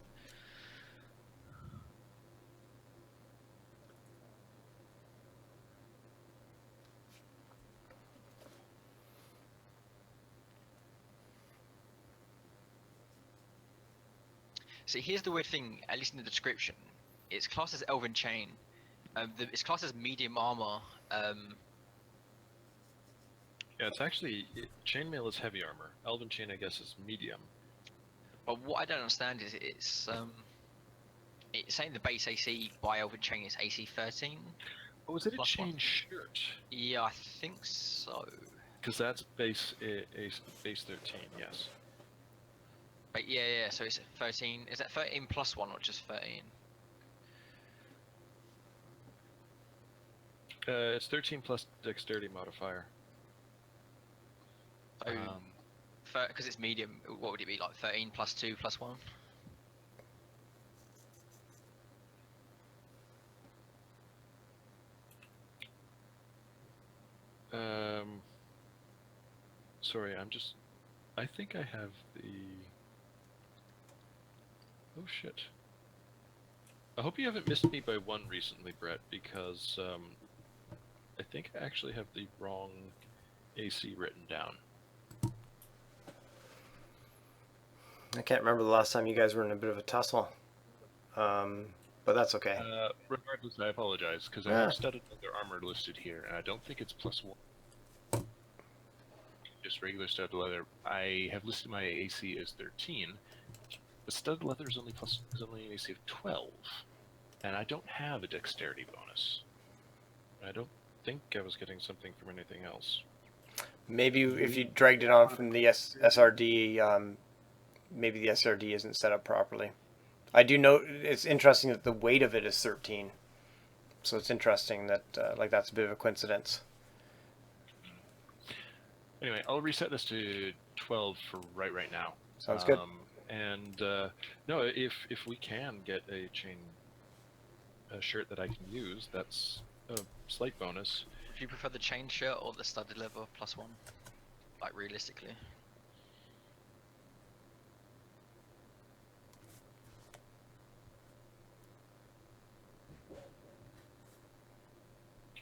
[SPEAKER 1] See, here's the weird thing. At least in the description, it's classed as Elven Chain. It's classed as medium armor.
[SPEAKER 2] Yeah, it's actually chainmail is heavy armor. Elven Chain, I guess, is medium.
[SPEAKER 1] But what I don't understand is it's saying the base AC by Elven Chain is AC 13.
[SPEAKER 2] Oh, is it a
[SPEAKER 1] +1?
[SPEAKER 2] chain shirt?
[SPEAKER 1] Yeah, I think so.
[SPEAKER 2] Because that's base 13. Yes.
[SPEAKER 1] But yeah. So it's 13. Is that 13 +1 or just 13?
[SPEAKER 2] It's 13 plus dexterity modifier.
[SPEAKER 1] So, because it's medium, what would it be like? 13 +2 +1.
[SPEAKER 2] Sorry, I think I have the. Oh shit. I hope you haven't missed me by one recently, Brett, because I think I actually have the wrong AC written down.
[SPEAKER 3] I can't remember the last time you guys were in a bit of a tussle. But that's okay.
[SPEAKER 2] Regardless, I apologize, because I
[SPEAKER 3] Yeah.
[SPEAKER 2] have studded leather armor listed here, and I don't think it's +1. Just regular studded leather. I have listed my AC as 13, but studded leather is only an AC of 12, and I don't have a dexterity bonus. I don't think I was getting something from anything else.
[SPEAKER 3] Maybe if you dragged it on from the SRD, maybe the SRD isn't set up properly. I do know it's interesting that the weight of it is 13. So it's interesting that that's a bit of a coincidence.
[SPEAKER 2] Anyway, I'll reset this to 12 for right now.
[SPEAKER 3] Sounds good.
[SPEAKER 2] And no, if we can get a shirt that I can use, that's a slight bonus.
[SPEAKER 1] Would you prefer the chain shirt or the studded leather +1? Like realistically.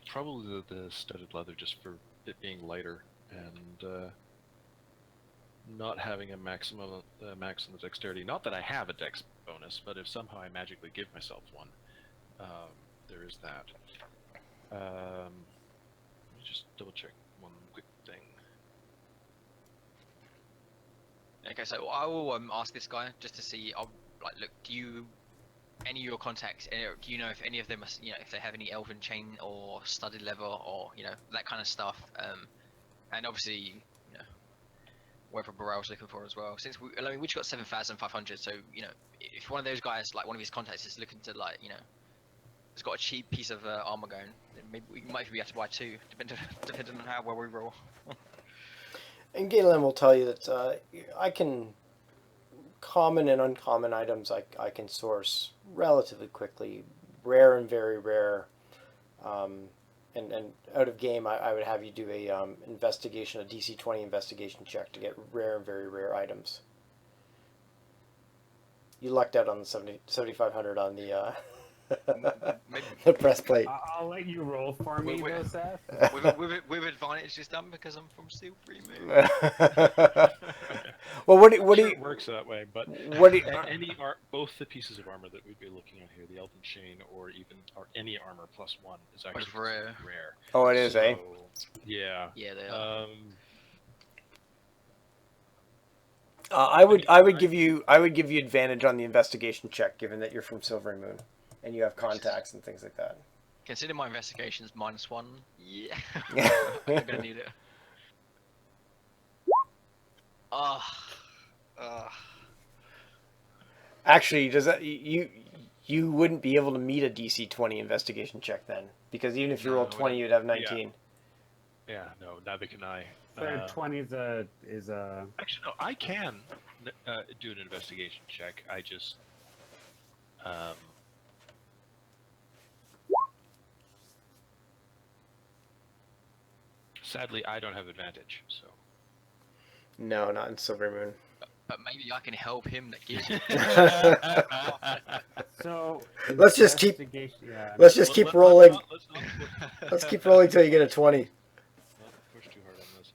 [SPEAKER 2] Probably the studded leather, just for it being lighter and not having a maximum max on the dexterity. Not that I have a dex bonus, but if somehow I magically give myself one, there is that. Let me just double check one quick thing.
[SPEAKER 1] Okay, so I will ask this guy just to see. Look, do you any of your contacts? Do you know if any of them, if they have any elven chain or studded leather or that kind of stuff? And obviously, whether Burrell's looking for as well. Since we just got 7,500, so if one of those guys, like one of his contacts, is looking to has got a cheap piece of armor going, then maybe we might be able to buy two, depending on how well we roll.
[SPEAKER 3] And Galen will tell you that I can common and uncommon items I can source relatively quickly. Rare and very rare. And out of game, I would have you do a investigation, a DC 20 investigation check to get rare and very rare items. You lucked out on the 7,500 on the.
[SPEAKER 1] maybe
[SPEAKER 3] the breastplate.
[SPEAKER 4] I'll let you roll for me,
[SPEAKER 1] Wait,
[SPEAKER 4] though, Seth.
[SPEAKER 1] with advantage this time because I'm from Silverymoon.
[SPEAKER 3] Well, what do
[SPEAKER 2] Sure,
[SPEAKER 3] you
[SPEAKER 2] it works that way, but
[SPEAKER 3] what do you,
[SPEAKER 2] both the pieces of armor that we'd be looking at here, the Elven Chain or any armor +1, is actually
[SPEAKER 1] It's rare.
[SPEAKER 2] considered rare.
[SPEAKER 3] Oh, it is, eh?
[SPEAKER 2] Yeah.
[SPEAKER 1] Yeah, they are.
[SPEAKER 3] I would give you advantage on the investigation check, given that you're from Silverymoon, and you have contacts and things like that.
[SPEAKER 1] Consider my investigations -1. Yeah.
[SPEAKER 3] Yeah.
[SPEAKER 1] I'm gonna need it.
[SPEAKER 3] Actually, does that you wouldn't be able to meet a DC 20 investigation check then, because even if you
[SPEAKER 1] No,
[SPEAKER 3] roll
[SPEAKER 1] I
[SPEAKER 3] 20, you'd have
[SPEAKER 2] Yeah.
[SPEAKER 3] 19.
[SPEAKER 2] Yeah, no, neither can I.
[SPEAKER 4] So 20 is a
[SPEAKER 2] Actually, no, I can do an investigation check. I just. Sadly, I don't have advantage, so.
[SPEAKER 3] No, not in Silverymoon.
[SPEAKER 1] But maybe I can help him get
[SPEAKER 4] so.
[SPEAKER 3] Let's just keep-
[SPEAKER 4] investigation- Yeah,
[SPEAKER 3] Let's just keep rolling.
[SPEAKER 2] Let's not
[SPEAKER 3] Let's keep rolling till you get a 20.
[SPEAKER 2] not push too hard on this.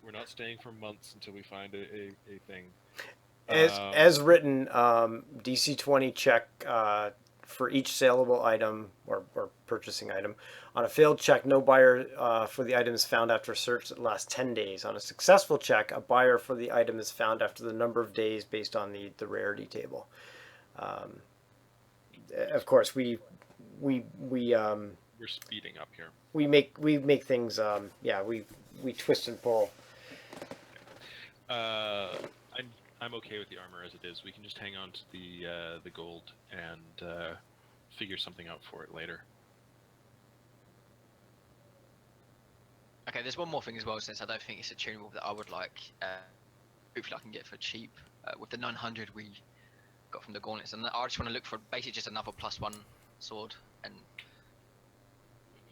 [SPEAKER 2] We're not staying for months until we find a thing.
[SPEAKER 3] As written, DC 20 check for each saleable item or purchasing item. On a failed check, no buyer for the item is found after a search that lasts 10 days. On a successful check, a buyer for the item is found after the number of days based on the rarity table. Of course, we
[SPEAKER 2] We're speeding up here.
[SPEAKER 3] we make things we twist and pull.
[SPEAKER 2] I'm okay with the armor as it is. We can just hang on to the gold and figure something out for it later.
[SPEAKER 1] Okay, there's one more thing as well, since I don't think it's a tunable that I would like. Hopefully, I can get for cheap. With the 900 we got from the gauntlets, and I just want to look for basically just another +1 sword, and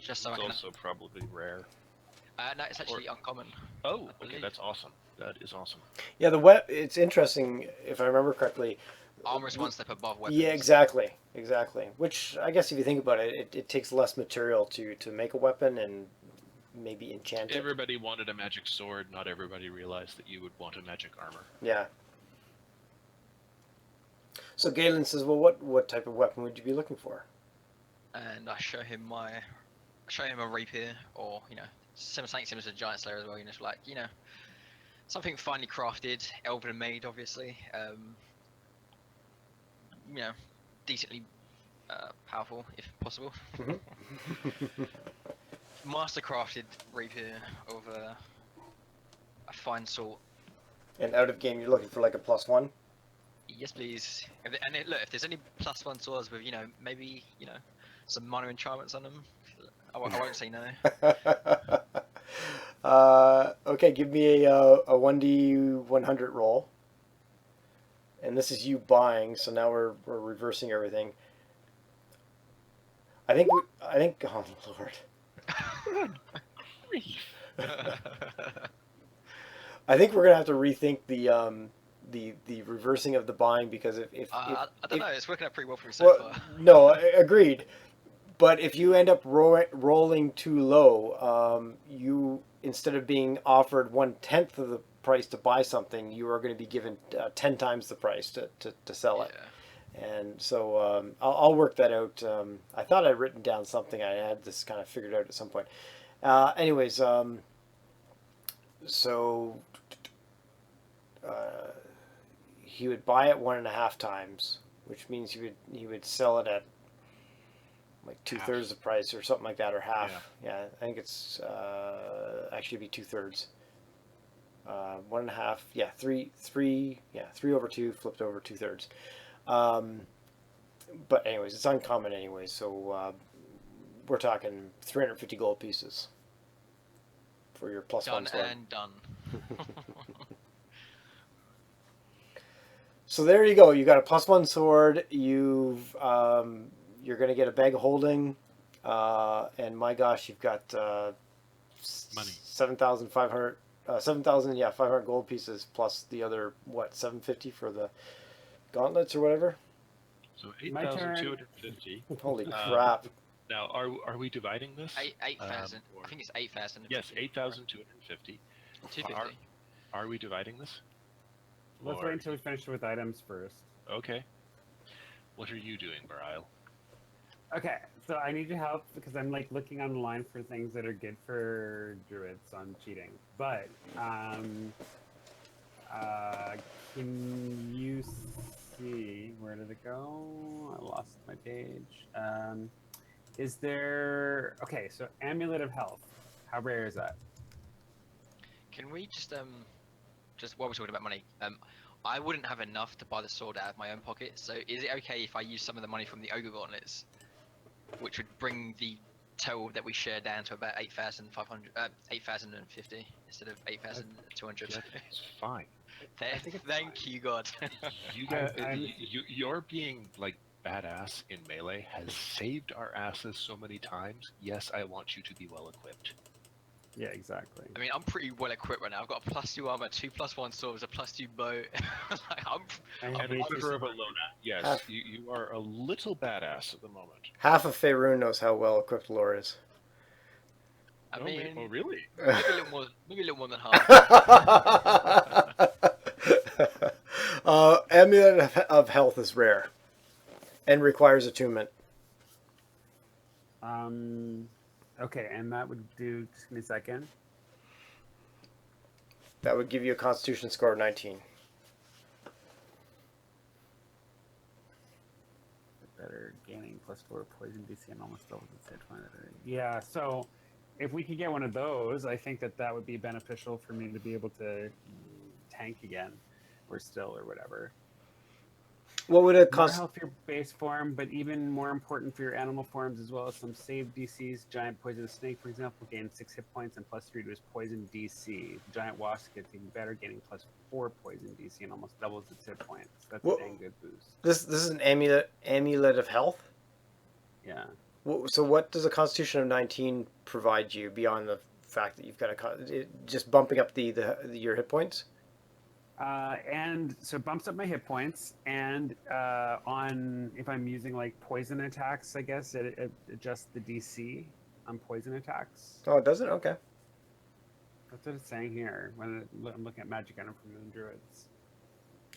[SPEAKER 1] just so
[SPEAKER 2] It's
[SPEAKER 1] I can.
[SPEAKER 2] also probably rare.
[SPEAKER 1] No, it's actually uncommon.
[SPEAKER 2] Oh,
[SPEAKER 1] I
[SPEAKER 2] okay,
[SPEAKER 1] believe.
[SPEAKER 2] that's awesome. That is awesome.
[SPEAKER 3] Yeah, it's interesting if I remember correctly.
[SPEAKER 1] Armor is one step above weapons.
[SPEAKER 3] Yeah, exactly. Which I guess if you think about it, it takes less material to make a weapon and maybe enchant it.
[SPEAKER 2] Everybody wanted a magic sword. Not everybody realized that you would want a magic armor.
[SPEAKER 3] Yeah. So Galen says, "Well, what type of weapon would you be looking for?"
[SPEAKER 1] And I show him a rapier, or something similar to Giant Slayer as well. Something finely crafted, elven made, obviously. Decently powerful if possible. Master crafted rapier of a fine sort.
[SPEAKER 3] And out of game, you're looking for like a +1.
[SPEAKER 1] Yes, please. If there's any +1 swords with maybe some minor enchantments on them, I won't say no.
[SPEAKER 3] Okay, give me a 1d100 roll. And this is you buying, so now we're reversing everything. I think oh Lord. I think we're gonna have to rethink the reversing of the buying, because if
[SPEAKER 1] I don't know, it's working out pretty well for me so far.
[SPEAKER 3] no, agreed. But if you end up rolling too low, you, instead of being offered 1/10 of the price to buy something, you are going to be given 10 times the price to sell it.
[SPEAKER 1] Yeah.
[SPEAKER 3] And so I'll work that out. I thought I'd written down something. I had this kind of figured out at some point. Anyways, so he would buy it 1.5 times, which means he would sell it at like 2/3 the price or something like that, or half. Yeah, I think it's actually be 2/3. 1.5. Yeah, 3 over 2 flipped over 2/3. But anyways, it's uncommon anyway, so we're talking 350 gold pieces for your +1
[SPEAKER 1] Done
[SPEAKER 3] sword.
[SPEAKER 1] and done.
[SPEAKER 3] So there you go. You got a +1 sword. You're going to get a bag of holding, and my gosh, you've got
[SPEAKER 2] Money.
[SPEAKER 3] 7,500. 500 gold pieces plus the other 750 for the gauntlets or whatever.
[SPEAKER 2] So
[SPEAKER 4] My turn.
[SPEAKER 2] 8,250.
[SPEAKER 3] Holy crap.
[SPEAKER 2] Now, are we dividing this?
[SPEAKER 1] 8,000.
[SPEAKER 2] or-
[SPEAKER 1] I think it's 8,000.
[SPEAKER 2] Yes, 8,250.
[SPEAKER 1] 250.
[SPEAKER 2] Are we dividing this?
[SPEAKER 4] Let's
[SPEAKER 2] Or-
[SPEAKER 4] wait until we finish with items first.
[SPEAKER 2] Okay. What are you doing, Barile?
[SPEAKER 4] Okay, so I need your help because I'm like looking online for things that are good for druids on cheating. But can you see where did it go? I lost my page. Is there okay? So Amulet of Health. How rare is that?
[SPEAKER 1] Can we just while we're talking about money, I wouldn't have enough to buy the sword out of my own pocket. So is it okay if I use some of the money from the ogre gauntlets, which would bring the total that we share down to about 8,500, 8,050 instead of 8,200?
[SPEAKER 2] It's fine.
[SPEAKER 1] Thank you, God.
[SPEAKER 2] You're being like badass in melee has saved our asses so many times. Yes, I want you to be well equipped.
[SPEAKER 4] Yeah, exactly.
[SPEAKER 1] I mean, I'm pretty well equipped right now. I've got a +2 armor, 2+1 swords, a +2 bow. Like,
[SPEAKER 2] And a quiver of a Lona. Yes, you are a little badass at the moment.
[SPEAKER 3] Half of Faerun knows how well equipped Lore is.
[SPEAKER 1] I mean,
[SPEAKER 2] oh really?
[SPEAKER 1] maybe a little more than half.
[SPEAKER 3] Amulet of Health is rare and requires attunement.
[SPEAKER 4] Okay, and that would do. Just give me a second.
[SPEAKER 3] That would give you a Constitution score of 19.
[SPEAKER 4] Better gaining +4 poison DC and almost double the hit point. Yeah, so if we could get one of those, I think that would be beneficial for me to be able to tank again, or still, or whatever.
[SPEAKER 3] What would it
[SPEAKER 4] More
[SPEAKER 3] cost?
[SPEAKER 4] health for your base form, but even more important for your animal forms, as well as some save DCs. Giant poisonous snake, for example, gains 6 hit points and +3 to his poison DC. Giant wasp gets even better, gaining +4 poison DC and almost doubles its hit points. That's a dang good boost.
[SPEAKER 3] This is an amulet of health.
[SPEAKER 4] Yeah.
[SPEAKER 3] So what does a Constitution of 19 provide you beyond the fact that you've got just bumping up your hit points?
[SPEAKER 4] And so it bumps up my hit points, and if I'm using like poison attacks, I guess it adjusts the DC on poison attacks.
[SPEAKER 3] Oh, it doesn't? Okay.
[SPEAKER 4] That's what it's saying here when I'm looking at magic item from the druids.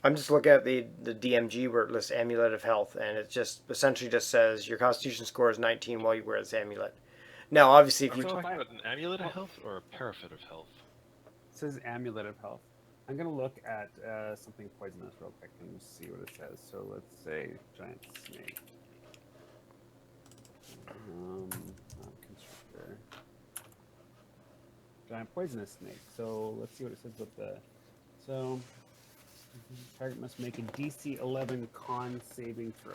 [SPEAKER 3] I'm just looking at the DMG where it lists Amulet of Health, and it just essentially just says your Constitution score is 19 while you wear this amulet. Now, obviously, if
[SPEAKER 2] Are
[SPEAKER 3] you
[SPEAKER 2] we talking about an amulet of health or a parapet of health?
[SPEAKER 4] It says Amulet of Health. I'm going to look at something poisonous real quick and see what it says. So let's say giant snake. Not constrictor. Giant poisonous snake. So let's see what it says with the... So, target must make a DC 11 con saving throw.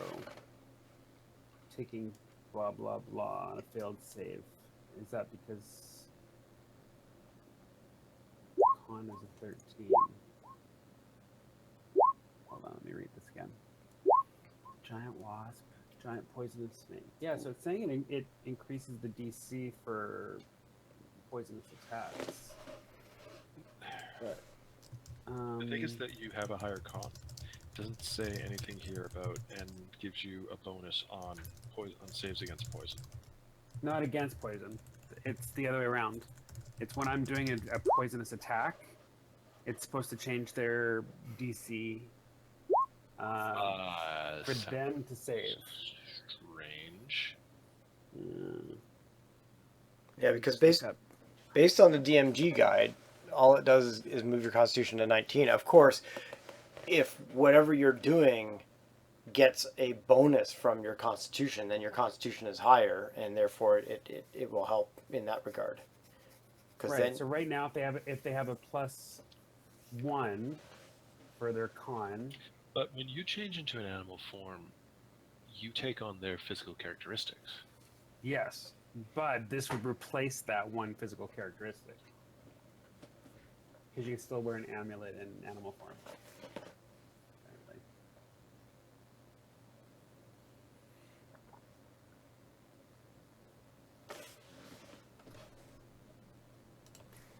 [SPEAKER 4] Taking blah blah blah on a failed save. Is that because... Con is a 13. Hold on, let me read this again. Giant wasp, giant poisonous snake. Yeah, so it's saying it increases the DC for poisonous attacks. But
[SPEAKER 2] The thing is that you have a higher con. It doesn't say anything here about and gives you a bonus on saves against poison.
[SPEAKER 4] not against poison. It's the other way around. It's when I'm doing a poisonous attack, it's supposed to change their DC for them to save.
[SPEAKER 2] Strange.
[SPEAKER 3] yeah, because based on the DMG guide, all it does is move your Constitution to 19. Of course, if whatever you're doing gets a bonus from your Constitution, then your Constitution is higher, and therefore it will help in that regard.
[SPEAKER 4] Right. Then, so right now, if they have a +1 for their con.
[SPEAKER 2] But when you change into an animal form, you take on their physical characteristics.
[SPEAKER 4] Yes, but this would replace that one physical characteristic. Because you can still wear an amulet in animal form. Apparently.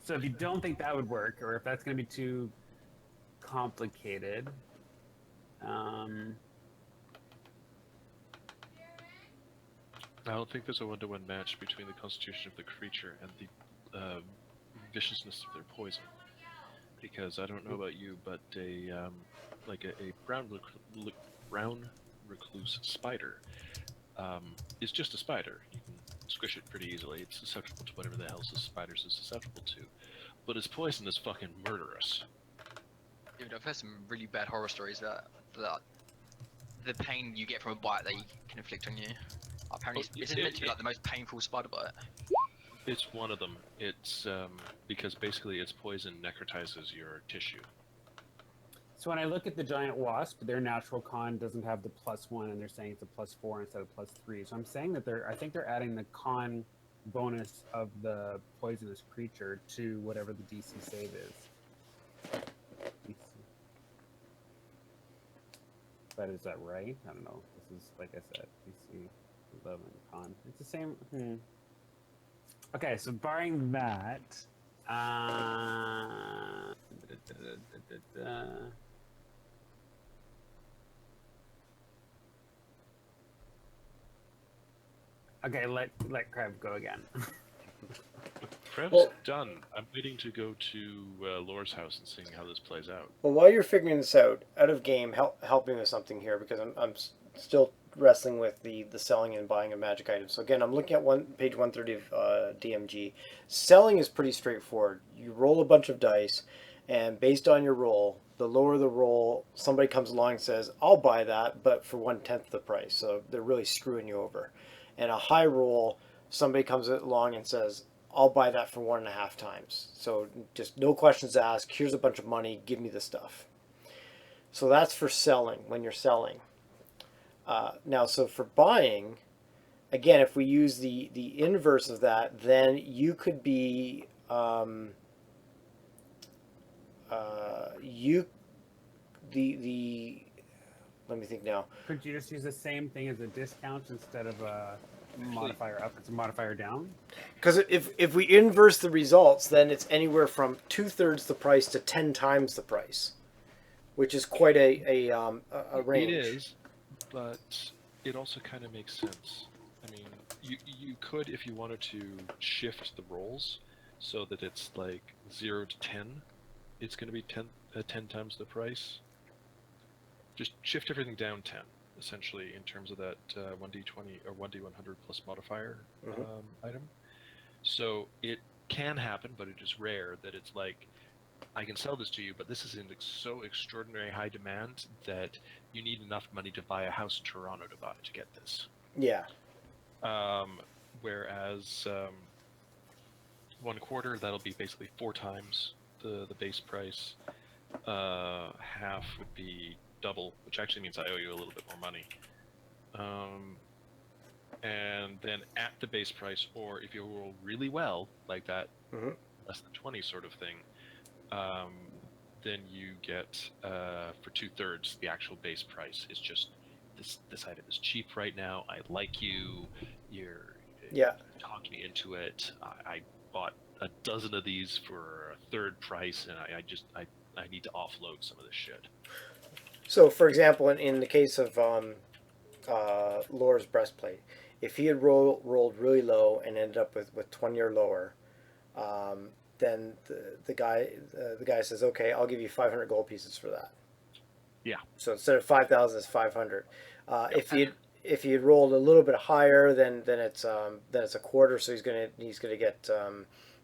[SPEAKER 4] So if you don't think that would work, or if that's going to be too complicated,
[SPEAKER 2] I don't think there's a one-to-one match between the constitution of the creature and the viciousness of their poison. Because I don't know about you, but a brown recluse spider is just a spider. You can squish it pretty easily. It's susceptible to whatever the hell spiders is susceptible to. But its poison is fucking murderous.
[SPEAKER 1] Dude, I've heard some really bad horror stories that the pain you get from a bite that you can inflict on you. Apparently, isn't it meant to be like the most painful spider bite?
[SPEAKER 2] It's one of them. It's because basically its poison necrotizes your tissue.
[SPEAKER 4] So when I look at the giant wasp, their natural con doesn't have the +1, and they're saying it's a +4 instead of +3. So I'm saying that I think they're adding the con bonus of the poisonous creature to whatever the DC save is. But is that right? I don't know. This is, like I said, DC 11 con. It's the same. Okay, so barring that, okay, let Crab go again.
[SPEAKER 2] Crab's done. I'm waiting to go to Lore's house and seeing how this plays out.
[SPEAKER 3] Well, while you're figuring this out of game, help me with something here, because I'm still wrestling with the selling and buying of magic items. So again, I'm looking at page 130 of DMG. Selling is pretty straightforward. You roll a bunch of dice, and based on your roll, the lower the roll, somebody comes along and says, I'll buy that, but for 1/10 the price. So they're really screwing you over. And a high roll, somebody comes along and says, I'll buy that for 1.5 times. So just no questions asked. Here's a bunch of money. Give me the stuff. So that's for selling, when you're selling. Now, so for buying, again, if we use the inverse of that, then you could be let me think now.
[SPEAKER 4] Could you just use the same thing as a discount instead of a modifier up? It's a modifier down.
[SPEAKER 3] Because if we inverse the results, then it's anywhere from 2/3 the price to 10 times the price, which is quite a range.
[SPEAKER 2] It is, but it also kind of makes sense. I mean, you could, if you wanted to, shift the rolls so that it's like 0 to 10. It's going to be 10 times the price. Just shift everything down 10, essentially, in terms of that 1d20 or 1d100 plus modifier item. So it can happen, but it is rare that it's like, I can sell this to you, but this is in so extraordinary high demand that you need enough money to buy a house in Toronto to get this.
[SPEAKER 3] Yeah.
[SPEAKER 2] Whereas 1/4, that'll be basically 4 times the base price. Half would be double, which actually means I owe you a little bit more money. And then at the base price, or if you roll really well, like that, less than 20 sort of thing, then you get for 2/3 the actual base price. It's just this item is cheap right now. I like you. You're talking me into it. I bought a dozen of these for a 1/3 price, and I need to offload some of this shit.
[SPEAKER 3] So, for example, in the case of Lore's breastplate, if he had rolled really low and ended up with 20 or lower, then the guy says, okay, I'll give you 500 gold pieces for that.
[SPEAKER 2] Yeah. So
[SPEAKER 3] instead of 5,000, it's 500. If he had rolled a little bit higher, then it's a 1/4, so he's gonna get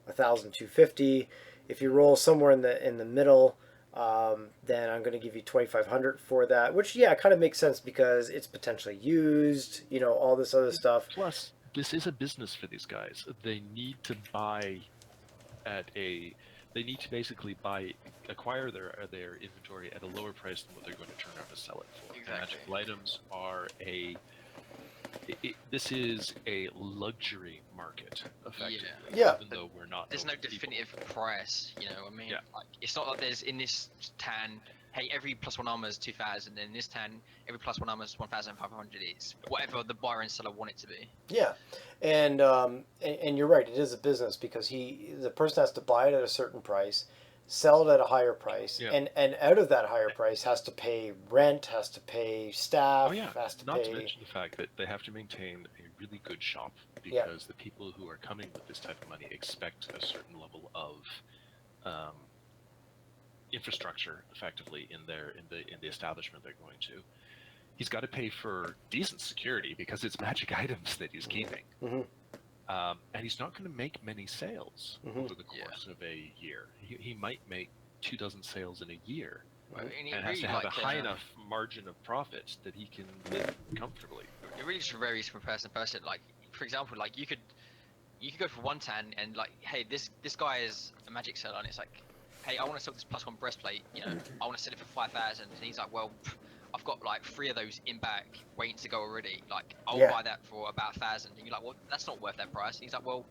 [SPEAKER 3] 1,250. If you roll somewhere in the middle, then I'm going to give you 2,500 for that, which kind of makes sense because it's potentially used, all this other stuff.
[SPEAKER 2] Plus, this is a business for these guys. They need to buy they need to basically acquire their inventory at a lower price than what they're going to turn around to sell it for.
[SPEAKER 1] Exactly.
[SPEAKER 2] Magical items are this is a luxury market, effectively.
[SPEAKER 3] Yeah.
[SPEAKER 2] Even though we're not.
[SPEAKER 1] There's no definitive price, I mean?
[SPEAKER 2] Yeah.
[SPEAKER 1] Like, it's not like there's in this tan, hey, every +1 armor is 2,000, and in this tan, every +1 armor is 1,500. It's whatever the buyer and seller want it to be.
[SPEAKER 3] Yeah, and you're right. It is a business because the person has to buy it at a certain price. sell it at a higher price,
[SPEAKER 2] Yeah.
[SPEAKER 3] and out of that higher price has to pay rent, has to pay staff,
[SPEAKER 2] Oh yeah.
[SPEAKER 3] has to
[SPEAKER 2] Not to
[SPEAKER 3] pay.
[SPEAKER 2] mention the fact that they have to maintain a really good shop
[SPEAKER 3] Yeah.
[SPEAKER 2] because the people who are coming with this type of money expect a certain level of infrastructure, effectively, in the establishment they're going to. He's got to pay for decent security because it's magic items that he's keeping.
[SPEAKER 3] Mm-hmm.
[SPEAKER 2] And he's not going to make many sales
[SPEAKER 3] Mhm.
[SPEAKER 2] over the course of a year. He might make 24 sales in a year,
[SPEAKER 1] Right, and it
[SPEAKER 2] and has
[SPEAKER 1] really
[SPEAKER 2] to have
[SPEAKER 1] like
[SPEAKER 2] a high enough margin of profit that he can live comfortably.
[SPEAKER 1] it really just varies from person to person. Like for example, like you could go for 110 and like, hey, this guy is a magic seller, and it's like, hey, I want to sell this +1 breastplate. You know, I want to sell it for 5,000, and he's like, well, I've got like 3 of those in back waiting to go already. Like, I'll
[SPEAKER 3] Yeah.
[SPEAKER 1] buy that for about 1,000, and you're like, well, that's not worth that price. And he's like, well,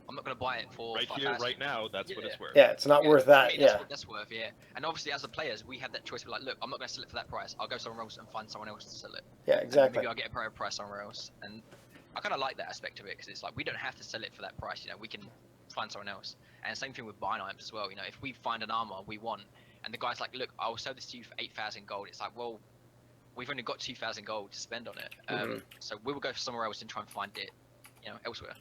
[SPEAKER 1] I'm not going to buy it for
[SPEAKER 2] Right
[SPEAKER 1] 5,000.
[SPEAKER 2] here, right now, that's what it's worth.
[SPEAKER 3] Yeah, it's not worth
[SPEAKER 1] For
[SPEAKER 3] that.
[SPEAKER 1] me, that's
[SPEAKER 3] Yeah.
[SPEAKER 1] what that's worth. Yeah, and obviously as the players, we have that choice. We're like, look, I'm not going to sell it for that price. I'll go somewhere else and find someone else to sell it.
[SPEAKER 3] Yeah,
[SPEAKER 1] And
[SPEAKER 3] exactly.
[SPEAKER 1] maybe I'll get a better price somewhere else. And I kind of like that aspect of it because it's like we don't have to sell it for that price. You know, we can find someone else. And same thing with buying items as well. You know, if we find an armor we want, and the guy's like, look, I'll sell this to you for 8,000 gold. It's like, well, we've only got 2,000 gold to spend on it.
[SPEAKER 3] Mhm.
[SPEAKER 1] So we will go somewhere else and try and find it, you know, elsewhere.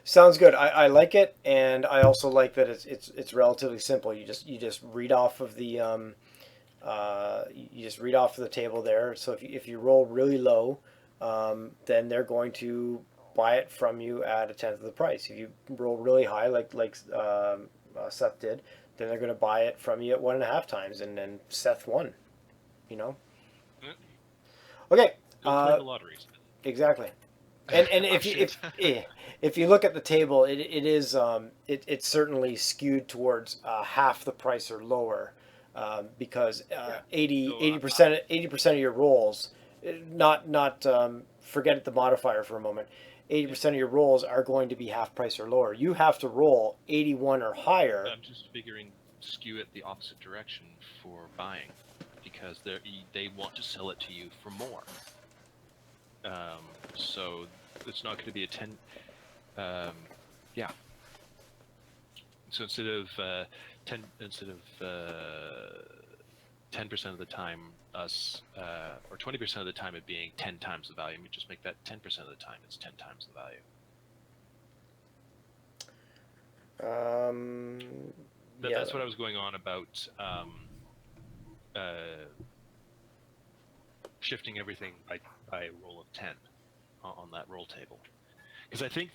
[SPEAKER 3] Sounds good. I like it, and I also like that it's relatively simple. You just read off of the you just read off of the table there. So if you roll really low, then they're going to buy it from you at a tenth of the price. If you roll really high, like Seth did, then they're going to buy it from you at 1.5 times, and then Seth won. You know.
[SPEAKER 2] Yeah.
[SPEAKER 3] Okay.
[SPEAKER 2] Go play the lotteries.
[SPEAKER 3] Exactly. And
[SPEAKER 1] Oh,
[SPEAKER 3] if you look at the table, it's certainly skewed towards half the price or lower, because 80% of your rolls, not forget the modifier for a moment. 80% of your rolls are going to be half price or lower. You have to roll 81 or higher.
[SPEAKER 2] I'm just figuring skew it the opposite direction for buying, because they want to sell it to you for more. So it's not going to be a 10. Yeah. So instead of 10% of the time us, or 20% of the time it being 10 times the value, we just make that 10% of the time it's 10 times the value. That's what I was going on about. Shifting everything by a roll of 10 on that roll table, because I think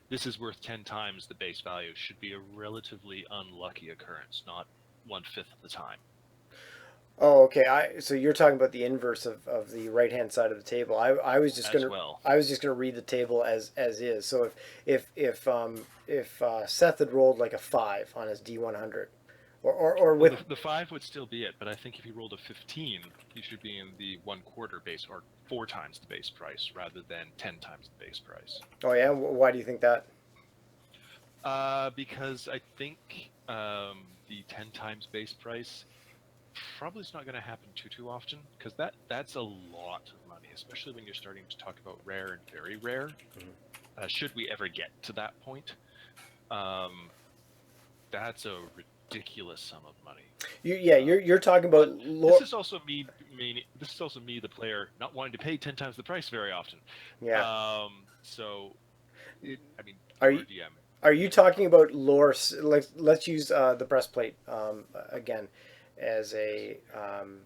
[SPEAKER 2] this is worth 10 times the base value should be a relatively unlucky occurrence, not 1/5 of the time.
[SPEAKER 3] Oh, okay. So you're talking about the inverse of the right hand side of the table. I was just gonna read the table as is. So if Seth had rolled like a 5 on his D100, or with
[SPEAKER 2] the 5 would still be it, but I think if you rolled a 15, you should be in the 1/4 base, or 4 times the base price rather than 10 times the base price.
[SPEAKER 3] Oh yeah, why do you think that?
[SPEAKER 2] Because I think the 10 times base price probably is not going to happen too often, because that's a lot of money, especially when you're starting to talk about rare and very rare. Mm-hmm. Should we ever get to that point, that's a ridiculous sum of money.
[SPEAKER 3] You're talking about
[SPEAKER 2] this is also me, the player, not wanting to pay 10 times the price very often.
[SPEAKER 3] Yeah.
[SPEAKER 2] Are
[SPEAKER 3] you talking about lore? Let's use the breastplate again as a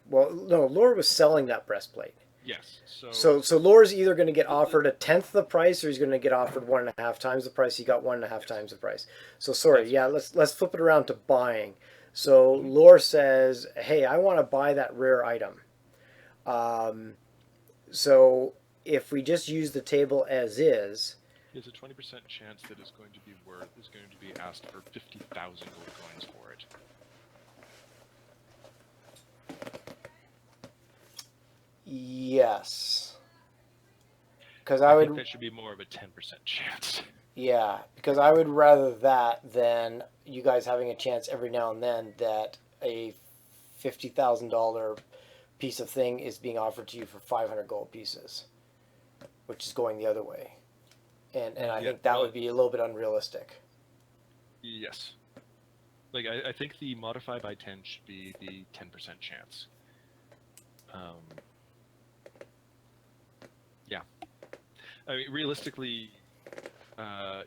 [SPEAKER 3] lore was selling that breastplate.
[SPEAKER 2] Yes.
[SPEAKER 3] So Lore's either going to get offered a tenth the price, or he's going to get offered 1.5 times the price. He got 1.5 times the price. So let's flip it around to buying. So Lore says, "Hey, I want to buy that rare item." So if we just use the table as is,
[SPEAKER 2] there's a 20% chance that is going to be asked for 50,000 gold coins for it.
[SPEAKER 3] Yes. Because
[SPEAKER 2] I think that should be more of a 10% chance.
[SPEAKER 3] Yeah, because I would rather that than you guys having a chance every now and then that a $50,000 piece of thing is being offered to you for 500 gold pieces, which is going the other way. And I think that would be a little bit unrealistic.
[SPEAKER 2] Yes. like I think the modify by 10 should be the 10% chance. Yeah. I mean, realistically, uh,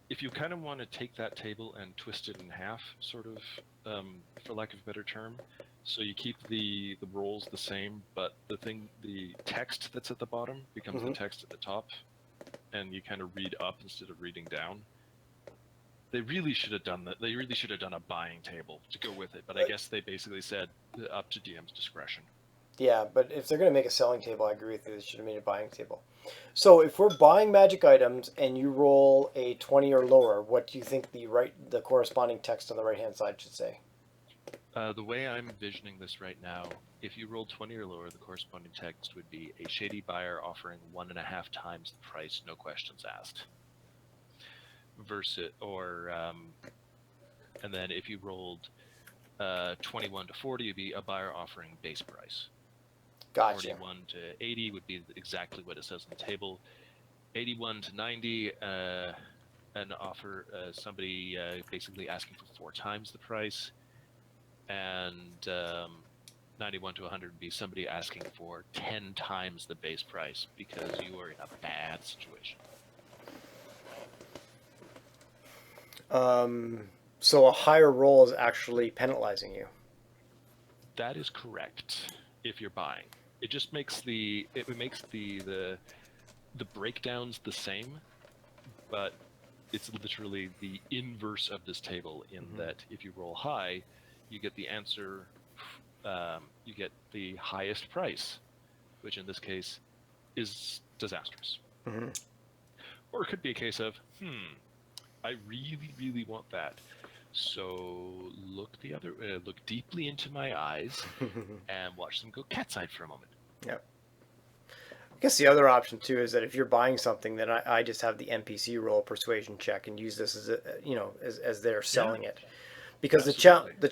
[SPEAKER 2] if you kind of want to take that table and twist it in half, sort of, for lack of a better term, so you keep the rolls the same, but the text that's at the bottom becomes the text at the top, and you kind of read up instead of reading down. They really should have done that. They really should have done a buying table to go with it, but I guess they basically said up to DM's discretion.
[SPEAKER 3] Yeah, but if they're going to make a selling table, I agree with you. They should have made a buying table. So if we're buying magic items and you roll a 20 or lower, what do you think the corresponding text on the right-hand side should say?
[SPEAKER 2] The way I'm envisioning this right now, if you roll 20 or lower, the corresponding text would be a shady buyer offering 1.5 times the price, no questions asked. And then if you rolled 21 to 40, it'd be a buyer offering base price.
[SPEAKER 3] Gotcha.
[SPEAKER 2] 41 to 80 would be exactly what it says on the table. 81 to 90, an offer, somebody basically asking for 4 times the price. And 91 to 100 would be somebody asking for 10 times the base price because you are in a bad situation.
[SPEAKER 3] So a higher roll is actually penalizing you.
[SPEAKER 2] That is correct. If you're buying, it just makes the breakdowns the same, but it's literally the inverse of this table in that if you roll high, you get the answer, you get the highest price, which in this case is disastrous. Or it could be a case of, I really, really want that. So look deeply into my eyes and watch them go cat-side for a moment.
[SPEAKER 3] Yep. I guess the other option too is that if you're buying something, then I just have the NPC roll a persuasion check and use this as as they're selling it, because the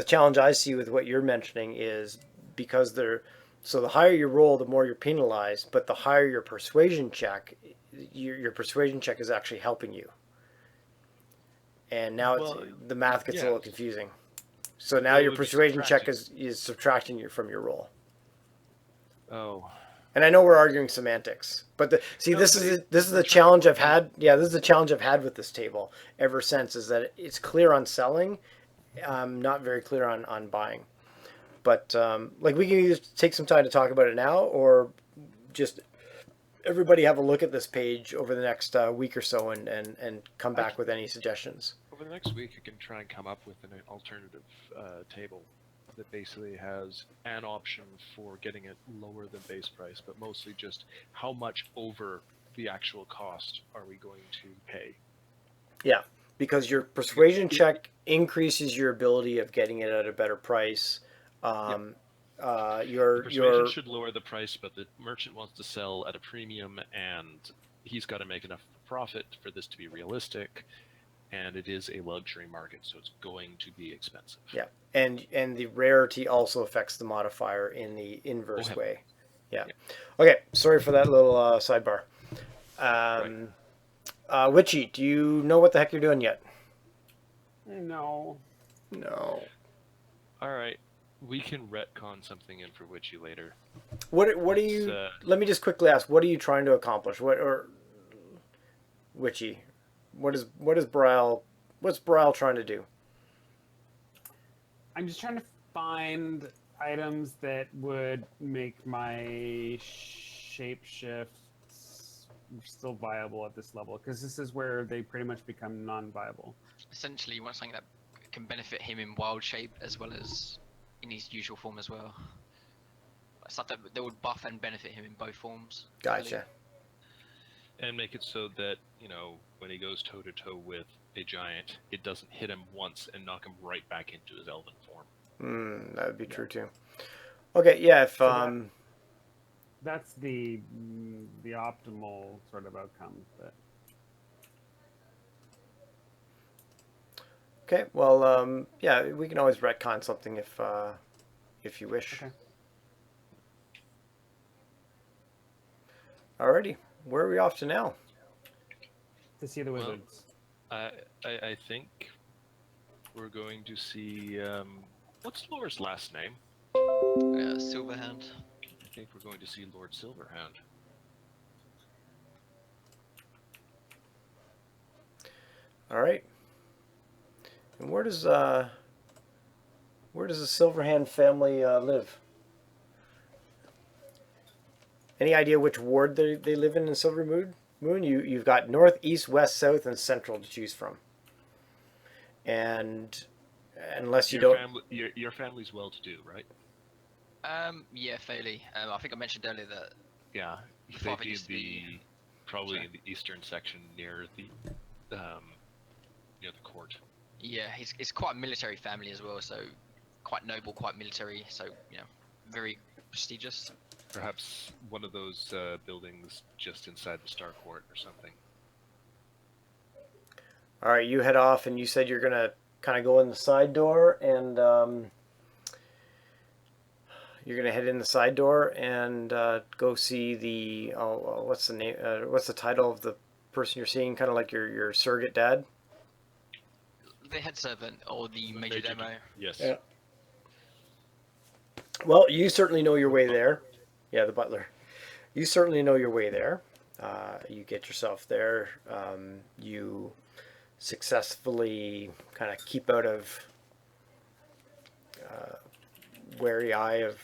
[SPEAKER 3] challenge I see with what you're mentioning is because the higher you roll, the more you're penalized, but the higher your persuasion check, your persuasion check is actually helping you. And now the math gets a little confusing. So now your persuasion check is subtracting you from your roll.
[SPEAKER 2] Oh.
[SPEAKER 3] And I know we're arguing semantics, but this is the challenge I've had. Yeah, this is the challenge I've had with this table ever since. Is that it's clear on selling, not very clear on buying. But like we can either take some time to talk about it now, or just everybody have a look at this page over the next week or so and come back with any suggestions.
[SPEAKER 2] Over the next week, you can try and come up with an alternative table that basically has an option for getting it lower than base price, but mostly just how much over the actual cost are we going to pay.
[SPEAKER 3] Yeah, because your persuasion check increases your ability of getting it at a better price.
[SPEAKER 2] The persuasion should lower the price, but the merchant wants to sell at a premium, and he's got to make enough profit for this to be realistic. And it is a luxury market, so it's going to be expensive.
[SPEAKER 3] Yeah, and the rarity also affects the modifier in the inverse way. Yeah. Okay, sorry for that little sidebar. Witchy, do you know what the heck you're doing yet?
[SPEAKER 4] No.
[SPEAKER 2] All right, we can retcon something in for Witchy later.
[SPEAKER 3] What are you? Let me just quickly ask. What are you trying to accomplish? Witchy? What's Braille trying to do?
[SPEAKER 4] I'm just trying to find items that would make my shapeshifts still viable at this level, because this is where they pretty much become non-viable.
[SPEAKER 1] Essentially, you want something that can benefit him in wild shape as well as in his usual form as well. Stuff that would buff and benefit him in both forms.
[SPEAKER 3] Gotcha.
[SPEAKER 2] And make it so that, when he goes toe-to-toe with a giant, it doesn't hit him once and knock him right back into his elven form.
[SPEAKER 3] That would be true too. Okay, yeah, if
[SPEAKER 4] that's the optimal sort of outcome. But
[SPEAKER 3] okay, well, yeah, we can always retcon something if you wish.
[SPEAKER 4] Okay.
[SPEAKER 3] Alrighty, where are we off to now?
[SPEAKER 4] To see the wizards.
[SPEAKER 2] I think we're going to see. What's Lore's last name?
[SPEAKER 1] Silverhand.
[SPEAKER 2] I think we're going to see Lord Silverhand.
[SPEAKER 3] All right. And where does the Silverhand family live? Any idea which ward they live in Silverymoon? You've got north, east, west, south, and central to choose from. And unless you don't,
[SPEAKER 2] Your family's well-to-do, right?
[SPEAKER 1] Yeah, fairly. I think I mentioned earlier that
[SPEAKER 2] Yeah,
[SPEAKER 1] the
[SPEAKER 2] they'd
[SPEAKER 1] father
[SPEAKER 2] be
[SPEAKER 1] used to be.
[SPEAKER 2] probably
[SPEAKER 1] Sorry.
[SPEAKER 2] in the eastern section near the court.
[SPEAKER 1] Yeah, it's quite a military family as well, so quite noble, quite military, so very prestigious.
[SPEAKER 2] Perhaps one of those buildings just inside the Star Court or something.
[SPEAKER 3] all right, you head off, and you said you're gonna kind of go in the side door, and you're gonna head in the side door and go see the what's the name? What's the title of the person you're seeing? Kind of like your surrogate dad.
[SPEAKER 1] The head servant or the major demo.
[SPEAKER 2] Yes.
[SPEAKER 3] Yeah. Well, you certainly know your way there. Yeah, the butler. You certainly know your way there. You get yourself there. You successfully kind of keep out of wary eye of,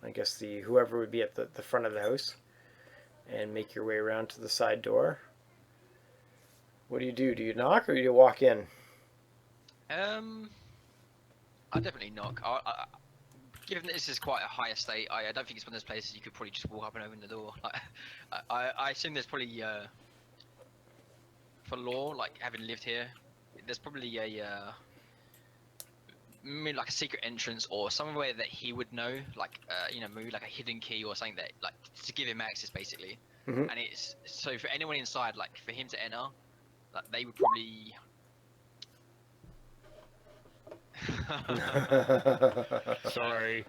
[SPEAKER 3] I guess, the whoever would be at the front of the house, and make your way around to the side door. What do you do? Do you knock or do you walk in?
[SPEAKER 1] I definitely knock. Given that this is quite a high estate, I don't think it's one of those places you could probably just walk up and open the door. Like, I assume there's probably for Law, like having lived here, there's probably maybe like a secret entrance or somewhere that he would know, like maybe like a hidden key or something that like to give him access basically.
[SPEAKER 3] Mhm.
[SPEAKER 1] And it's so for anyone inside, like for him to enter, like they would probably.
[SPEAKER 2] Sorry.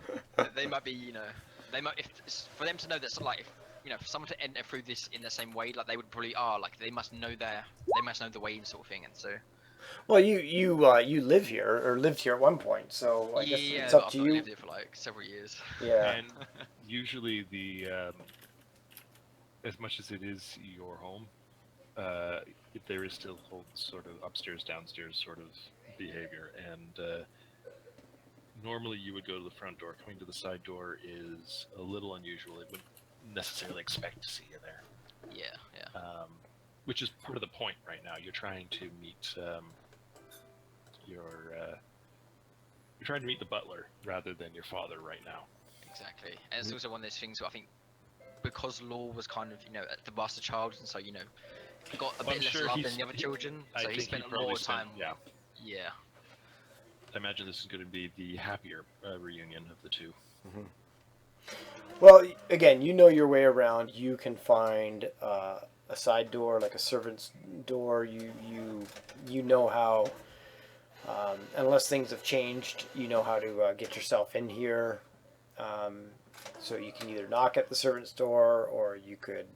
[SPEAKER 1] They might be, they might if for them to know that, like, if for someone to enter through this in the same way, like they would probably like they must know the way in sort of thing, and so.
[SPEAKER 3] Well, you live here or lived here at one point, so I guess
[SPEAKER 1] Yeah,
[SPEAKER 3] it's
[SPEAKER 1] but
[SPEAKER 3] up
[SPEAKER 1] I've
[SPEAKER 3] to
[SPEAKER 1] not
[SPEAKER 3] you.
[SPEAKER 1] lived here for like several years.
[SPEAKER 3] Yeah.
[SPEAKER 2] And usually the as much as it is your home, there is still whole sort of upstairs downstairs sort of behavior, and normally you would go to the front door. Coming to the side door is a little unusual. It wouldn't necessarily expect to see you there.
[SPEAKER 1] Yeah.
[SPEAKER 2] Which is part of the point right now. You're trying to meet you're trying to meet the butler rather than your father right now.
[SPEAKER 1] Exactly, and it's also one of those things where I think because Law was kind of the bastard child, and so got a bit less love than the other children, so he spent a lot of time.
[SPEAKER 2] Yeah.
[SPEAKER 1] Yeah.
[SPEAKER 2] I imagine this is going to be the happier reunion of the two.
[SPEAKER 3] Mm-hmm. Well, again, you know your way around. You can find a side door, like a servant's door. You know how, unless things have changed, you know how to get yourself in here. So you can either knock at the servant's door, or you could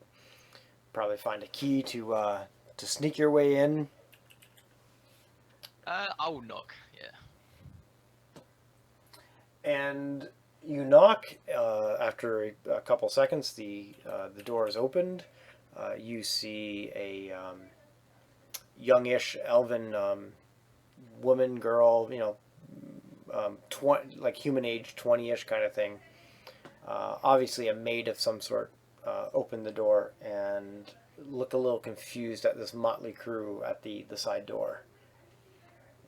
[SPEAKER 3] probably find a key to sneak your way in.
[SPEAKER 1] I will knock. Yeah.
[SPEAKER 3] And you knock. After a couple seconds, the door is opened. You see a youngish elven woman, girl, like human age, 20-ish kind of thing. Obviously a maid of some sort. Opened the door and looked a little confused at this motley crew at the side door,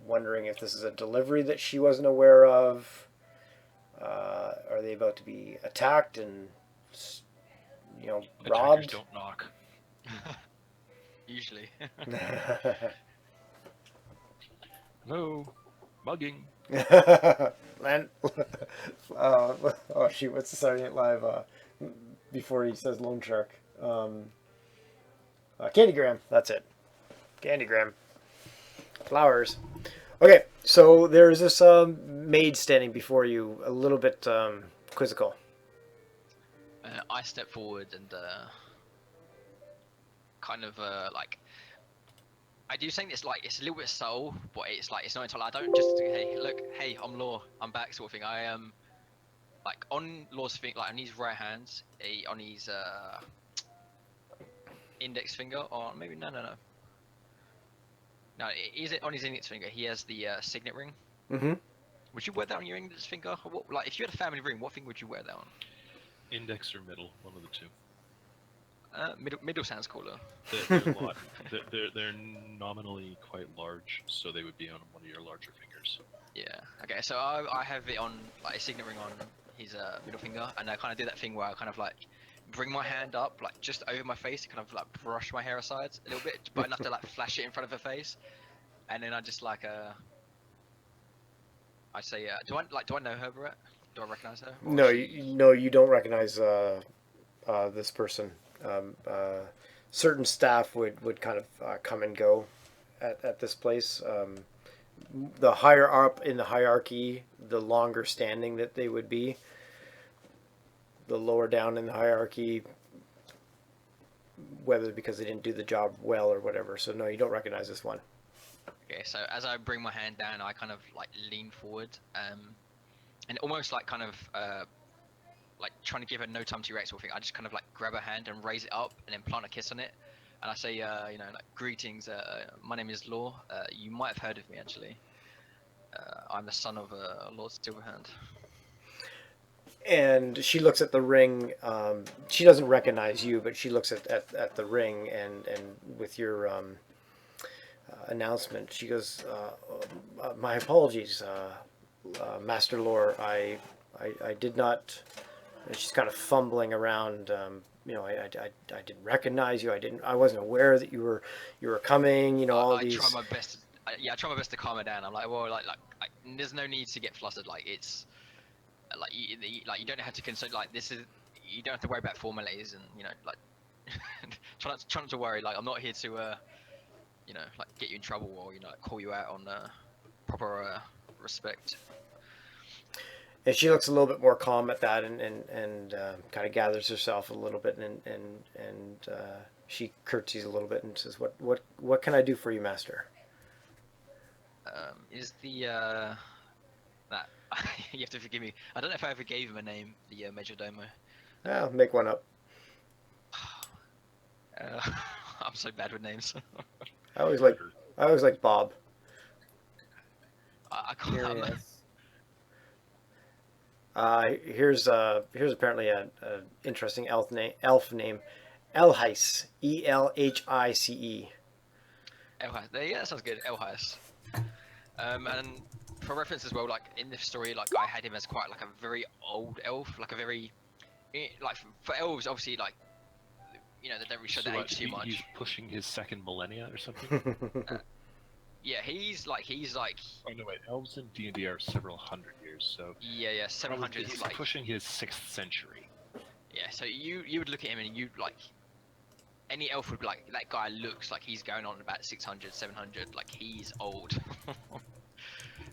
[SPEAKER 3] wondering if this is a delivery that she wasn't aware of. Are they about to be attacked and robbed?
[SPEAKER 2] Attackers don't knock.
[SPEAKER 1] Usually.
[SPEAKER 2] Hello, mugging.
[SPEAKER 3] Man, oh shoot! What's the Saturday Night Live before he says loan shark? Candygram. That's it. Candygram. Flowers. Okay, so there's this maid standing before you, a little bit quizzical.
[SPEAKER 1] I step forward and kind of like I do think it's like it's a little bit subtle, but it's like it's not until I don't just hey look hey I'm Law I'm back sort of thing. I am like on Law's thing like on his right hand, on his index finger or maybe no is it on his index finger? He has the signet ring.
[SPEAKER 3] Mm-hmm.
[SPEAKER 1] Would you wear that on your index finger? Or what, like if you had a family ring, what finger would you wear that on?
[SPEAKER 2] Index or middle, one of the two.
[SPEAKER 1] Middle sounds cooler.
[SPEAKER 2] They're nominally quite large, so they would be on one of your larger fingers.
[SPEAKER 1] Yeah. Okay. So I have it on like a signet ring on his middle finger, and I kind of do that thing where I kind of like bring my hand up like just over my face to kind of like brush my hair aside a little bit, but enough to like flash it in front of her face, and then I just like I say do I know her, Brett? Do I recognize her? Or
[SPEAKER 3] No,
[SPEAKER 1] is she-
[SPEAKER 3] you don't recognize this person. Certain staff would kind of come and go at this place. The higher up in the hierarchy, the longer standing that they would be. The lower down in the hierarchy, whether because they didn't do the job well or whatever. So no, you don't recognize this one.
[SPEAKER 1] Okay. So as I bring my hand down, I kind of like lean forward, and almost like kind of like trying to give her no time to react sort of thing. I just kind of like grab her hand and raise it up and then plant a kiss on it. And I say, you know, like greetings. My name is Law. You might have heard of me actually. I'm the son of Lord Silverhand.
[SPEAKER 3] And she looks at the ring. She doesn't recognize you, but she looks at the ring, and with your announcement, she goes, "My apologies, Master Lore. I did not." And she's kind of fumbling around. You know, I didn't recognize you. I wasn't aware that you were coming. You know, all
[SPEAKER 1] I
[SPEAKER 3] these.
[SPEAKER 1] try my best. I try my best to calm her down. I'm like, well, like there's no need to get flustered. Like it's like you don't have to concern. Like this is you don't have to worry about formalities and you know like try not to worry. Like I'm not here to you know like get you in trouble or you know like, call you out on proper respect.
[SPEAKER 3] And she looks a little bit more calm at that, and kind of gathers herself a little bit, and she curtsies a little bit and says, "What can I do for you, Master?"
[SPEAKER 1] Is the that you have to forgive me. I don't know if I ever gave him a name. The Majordomo.
[SPEAKER 3] I'll make one up.
[SPEAKER 1] I'm so bad with names.
[SPEAKER 3] I always like Bob.
[SPEAKER 1] I can't.
[SPEAKER 4] Curious.
[SPEAKER 3] Here's apparently a interesting elf name, Elhice, Elhice.
[SPEAKER 1] Elhas. Yeah, that sounds good. Elhas. And for reference as well, like in this story, like I had him as quite like a very old elf, like a very like for elves, obviously, like you know they don't really show
[SPEAKER 2] So
[SPEAKER 1] their age too much.
[SPEAKER 2] he's pushing his second millennia or something?
[SPEAKER 1] Yeah, he's like.
[SPEAKER 2] Oh no, wait. Elves in D&D are several hundred years, so
[SPEAKER 1] Yeah, 700
[SPEAKER 2] he's
[SPEAKER 1] is like.
[SPEAKER 2] pushing his 6th century.
[SPEAKER 1] Yeah, so you would look at him and you like. Any elf would be like that guy looks like he's going on about 600, 700. Like he's old.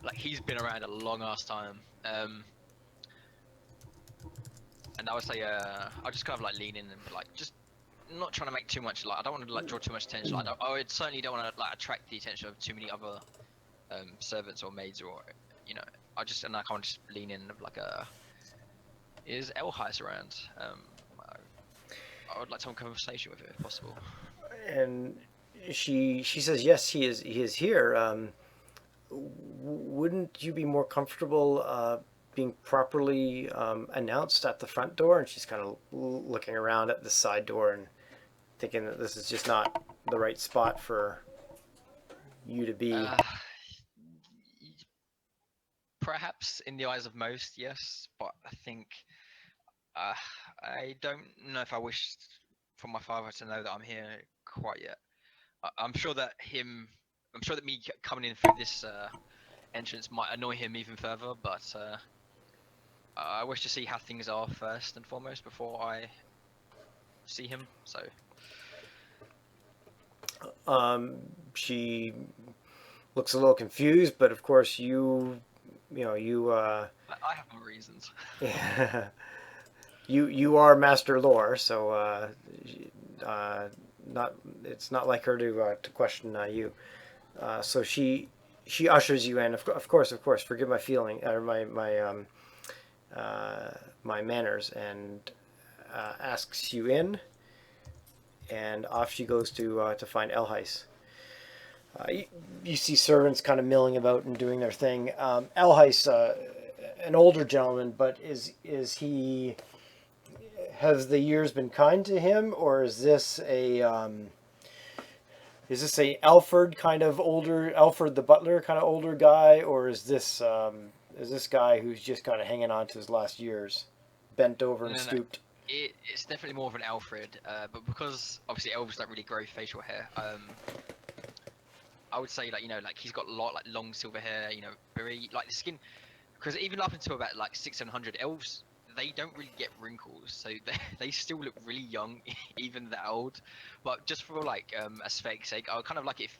[SPEAKER 1] Like he's been around a long ass time. And I would say I'll just kind of like lean in and like just not trying to make too much like I don't want to like draw too much attention. Like, I would certainly don't want to like attract the attention of too many other servants or maids or you know I can't just lean in like is Elheis around? I would like to have a conversation with her if possible.
[SPEAKER 3] And she says, yes, he is here. Wouldn't you be more comfortable being properly announced at the front door? And she's kind of looking around at the side door and thinking that this is just not the right spot for you to be.
[SPEAKER 1] Perhaps in the eyes of most, yes, but I think I don't know if I wish for my father to know that I'm here quite yet. I'm sure that me coming in through this entrance might annoy him even further, but I wish to see how things are first and foremost before I see him. So
[SPEAKER 3] She looks a little confused, but of course you
[SPEAKER 1] I have my reasons.
[SPEAKER 3] you are Master Lore, so it's not like her to question you. So she ushers you in. Of course, forgive my feeling or my manners, and asks you in, and off she goes to find Elheis. You see servants kind of milling about and doing their thing. Elheis, an older gentleman, but is he? Has the years been kind to him, or is this a Alfred kind of older, Alfred the butler kind of older guy, or is this guy who's just kind of hanging on to his last years, bent over and
[SPEAKER 1] No, no,
[SPEAKER 3] stooped?
[SPEAKER 1] it's definitely more of an Alfred, but because obviously elves don't really grow facial hair, I would say like like he's got a lot like long silver hair, very like the skin, because even up until about like 600-700 elves, they don't really get wrinkles, so they still look really young, even that old. But just for like aesthetic sake, I would kind of like it if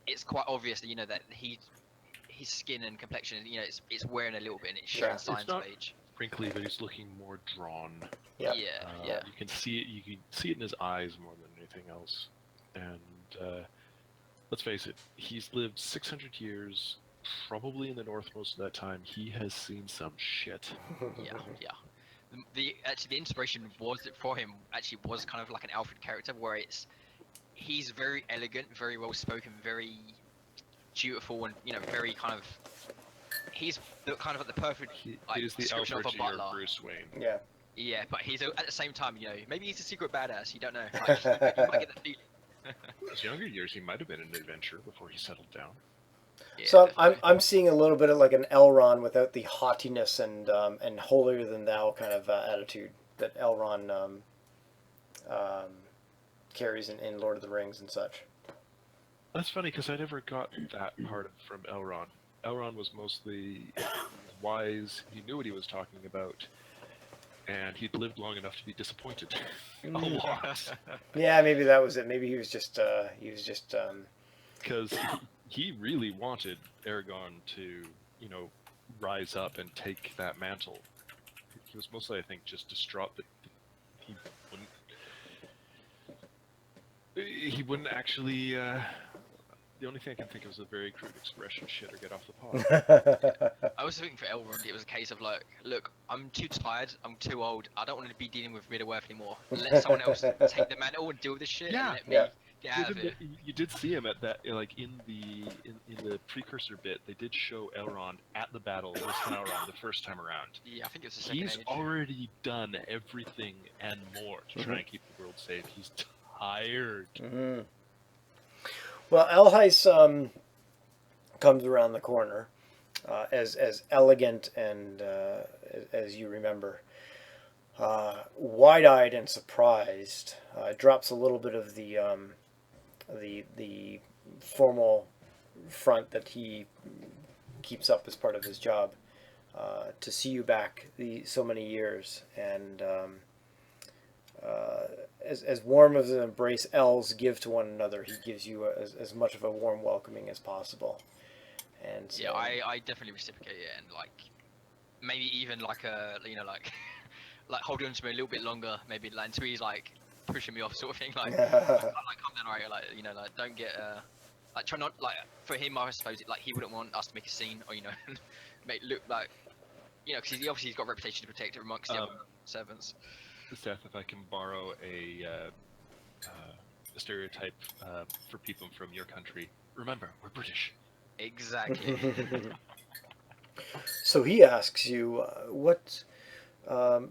[SPEAKER 1] it's quite obvious that that his skin and complexion, it's wearing a little bit and it's showing
[SPEAKER 3] Yeah.
[SPEAKER 1] signs
[SPEAKER 2] It's not
[SPEAKER 1] of age.
[SPEAKER 2] wrinkly, but he's looking more drawn.
[SPEAKER 3] Yeah.
[SPEAKER 1] Yeah.
[SPEAKER 2] You can see it. You can see it in his eyes more than anything else. And let's face it, he's lived 600 years, probably in the north most of that time. He has seen some shit.
[SPEAKER 1] Yeah. The actually the inspiration for him actually was kind of like an Alfred character, where he's very elegant, very well spoken, very dutiful, and very kind of he's the kind of the perfect
[SPEAKER 2] He
[SPEAKER 1] like
[SPEAKER 2] is the
[SPEAKER 1] description
[SPEAKER 2] Alfred
[SPEAKER 1] of
[SPEAKER 2] to
[SPEAKER 1] a
[SPEAKER 2] your
[SPEAKER 1] butler.
[SPEAKER 2] Bruce Wayne.
[SPEAKER 3] Yeah.
[SPEAKER 1] Yeah, but he's at the same time, maybe he's a secret badass. You don't know. Like, you might get the feeling.
[SPEAKER 2] In his younger years, he might have been an adventurer before he settled down.
[SPEAKER 1] Yeah,
[SPEAKER 3] So
[SPEAKER 1] definitely.
[SPEAKER 3] I'm seeing a little bit of like an Elrond without the haughtiness and holier than thou kind of attitude that Elrond carries in Lord of the Rings and such.
[SPEAKER 2] That's funny because I never got that part from Elrond. Elrond was mostly wise. He knew what he was talking about, and he'd lived long enough to be disappointed a lot.
[SPEAKER 3] Yeah, maybe that was it. Maybe he was just
[SPEAKER 2] Because he really wanted Aragorn to, rise up and take that mantle. He was mostly, I think, just distraught that he wouldn't. He wouldn't actually. The only thing I can think of is a very crude expression: "Shit or get off the pot."
[SPEAKER 1] I was thinking for Elrond, it was a case of like, look, I'm too tired, I'm too old, I don't want to be dealing with Middle-earth anymore. Let someone else take the mantle and deal with this shit,
[SPEAKER 2] Yeah.
[SPEAKER 1] and let me
[SPEAKER 3] Yeah.
[SPEAKER 1] get out of
[SPEAKER 2] Even
[SPEAKER 1] it.
[SPEAKER 2] you did see him at that, like in the precursor bit. They did show Elrond at the battle with Sauron the first time around.
[SPEAKER 1] Yeah, I think it was the second
[SPEAKER 2] He's
[SPEAKER 1] age.
[SPEAKER 2] already done everything and more to try and keep the world safe. He's tired.
[SPEAKER 3] Mhm. Well, Elheis comes around the corner, as elegant and as you remember, wide-eyed and surprised. Drops a little bit of the formal front that he keeps up as part of his job, to see you back so many years, and as warm as an embrace elves give to one another, he gives you as much of a warm welcoming as possible. And so,
[SPEAKER 1] Yeah, I definitely reciprocate it, and like maybe even like like like holding on to me a little bit longer, maybe like until he's like pushing me off, sort of thing. Like, like calm down, alright, like like don't get like try not like for him, I suppose like he wouldn't want us to make a scene or make look like because he's got a reputation to protect amongst the other servants.
[SPEAKER 2] Seth, if I can borrow a stereotype for people from your country, remember, we're British.
[SPEAKER 1] Exactly.
[SPEAKER 3] so he asks you, "What,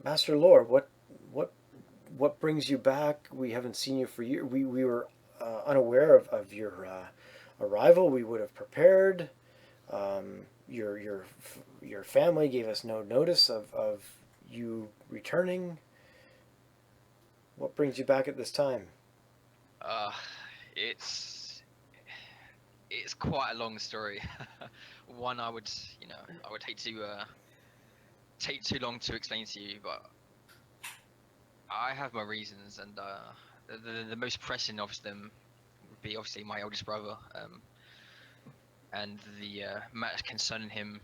[SPEAKER 3] Master Lord? What brings you back? We haven't seen you for years. We were unaware of your arrival. We would have prepared. Your family gave us no notice of you returning. What brings you back at this time?"
[SPEAKER 1] It's quite a long story. One I would hate to take too long to explain to you, but I have my reasons, and the most pressing of them would be obviously my eldest brother, and the matter concerning him.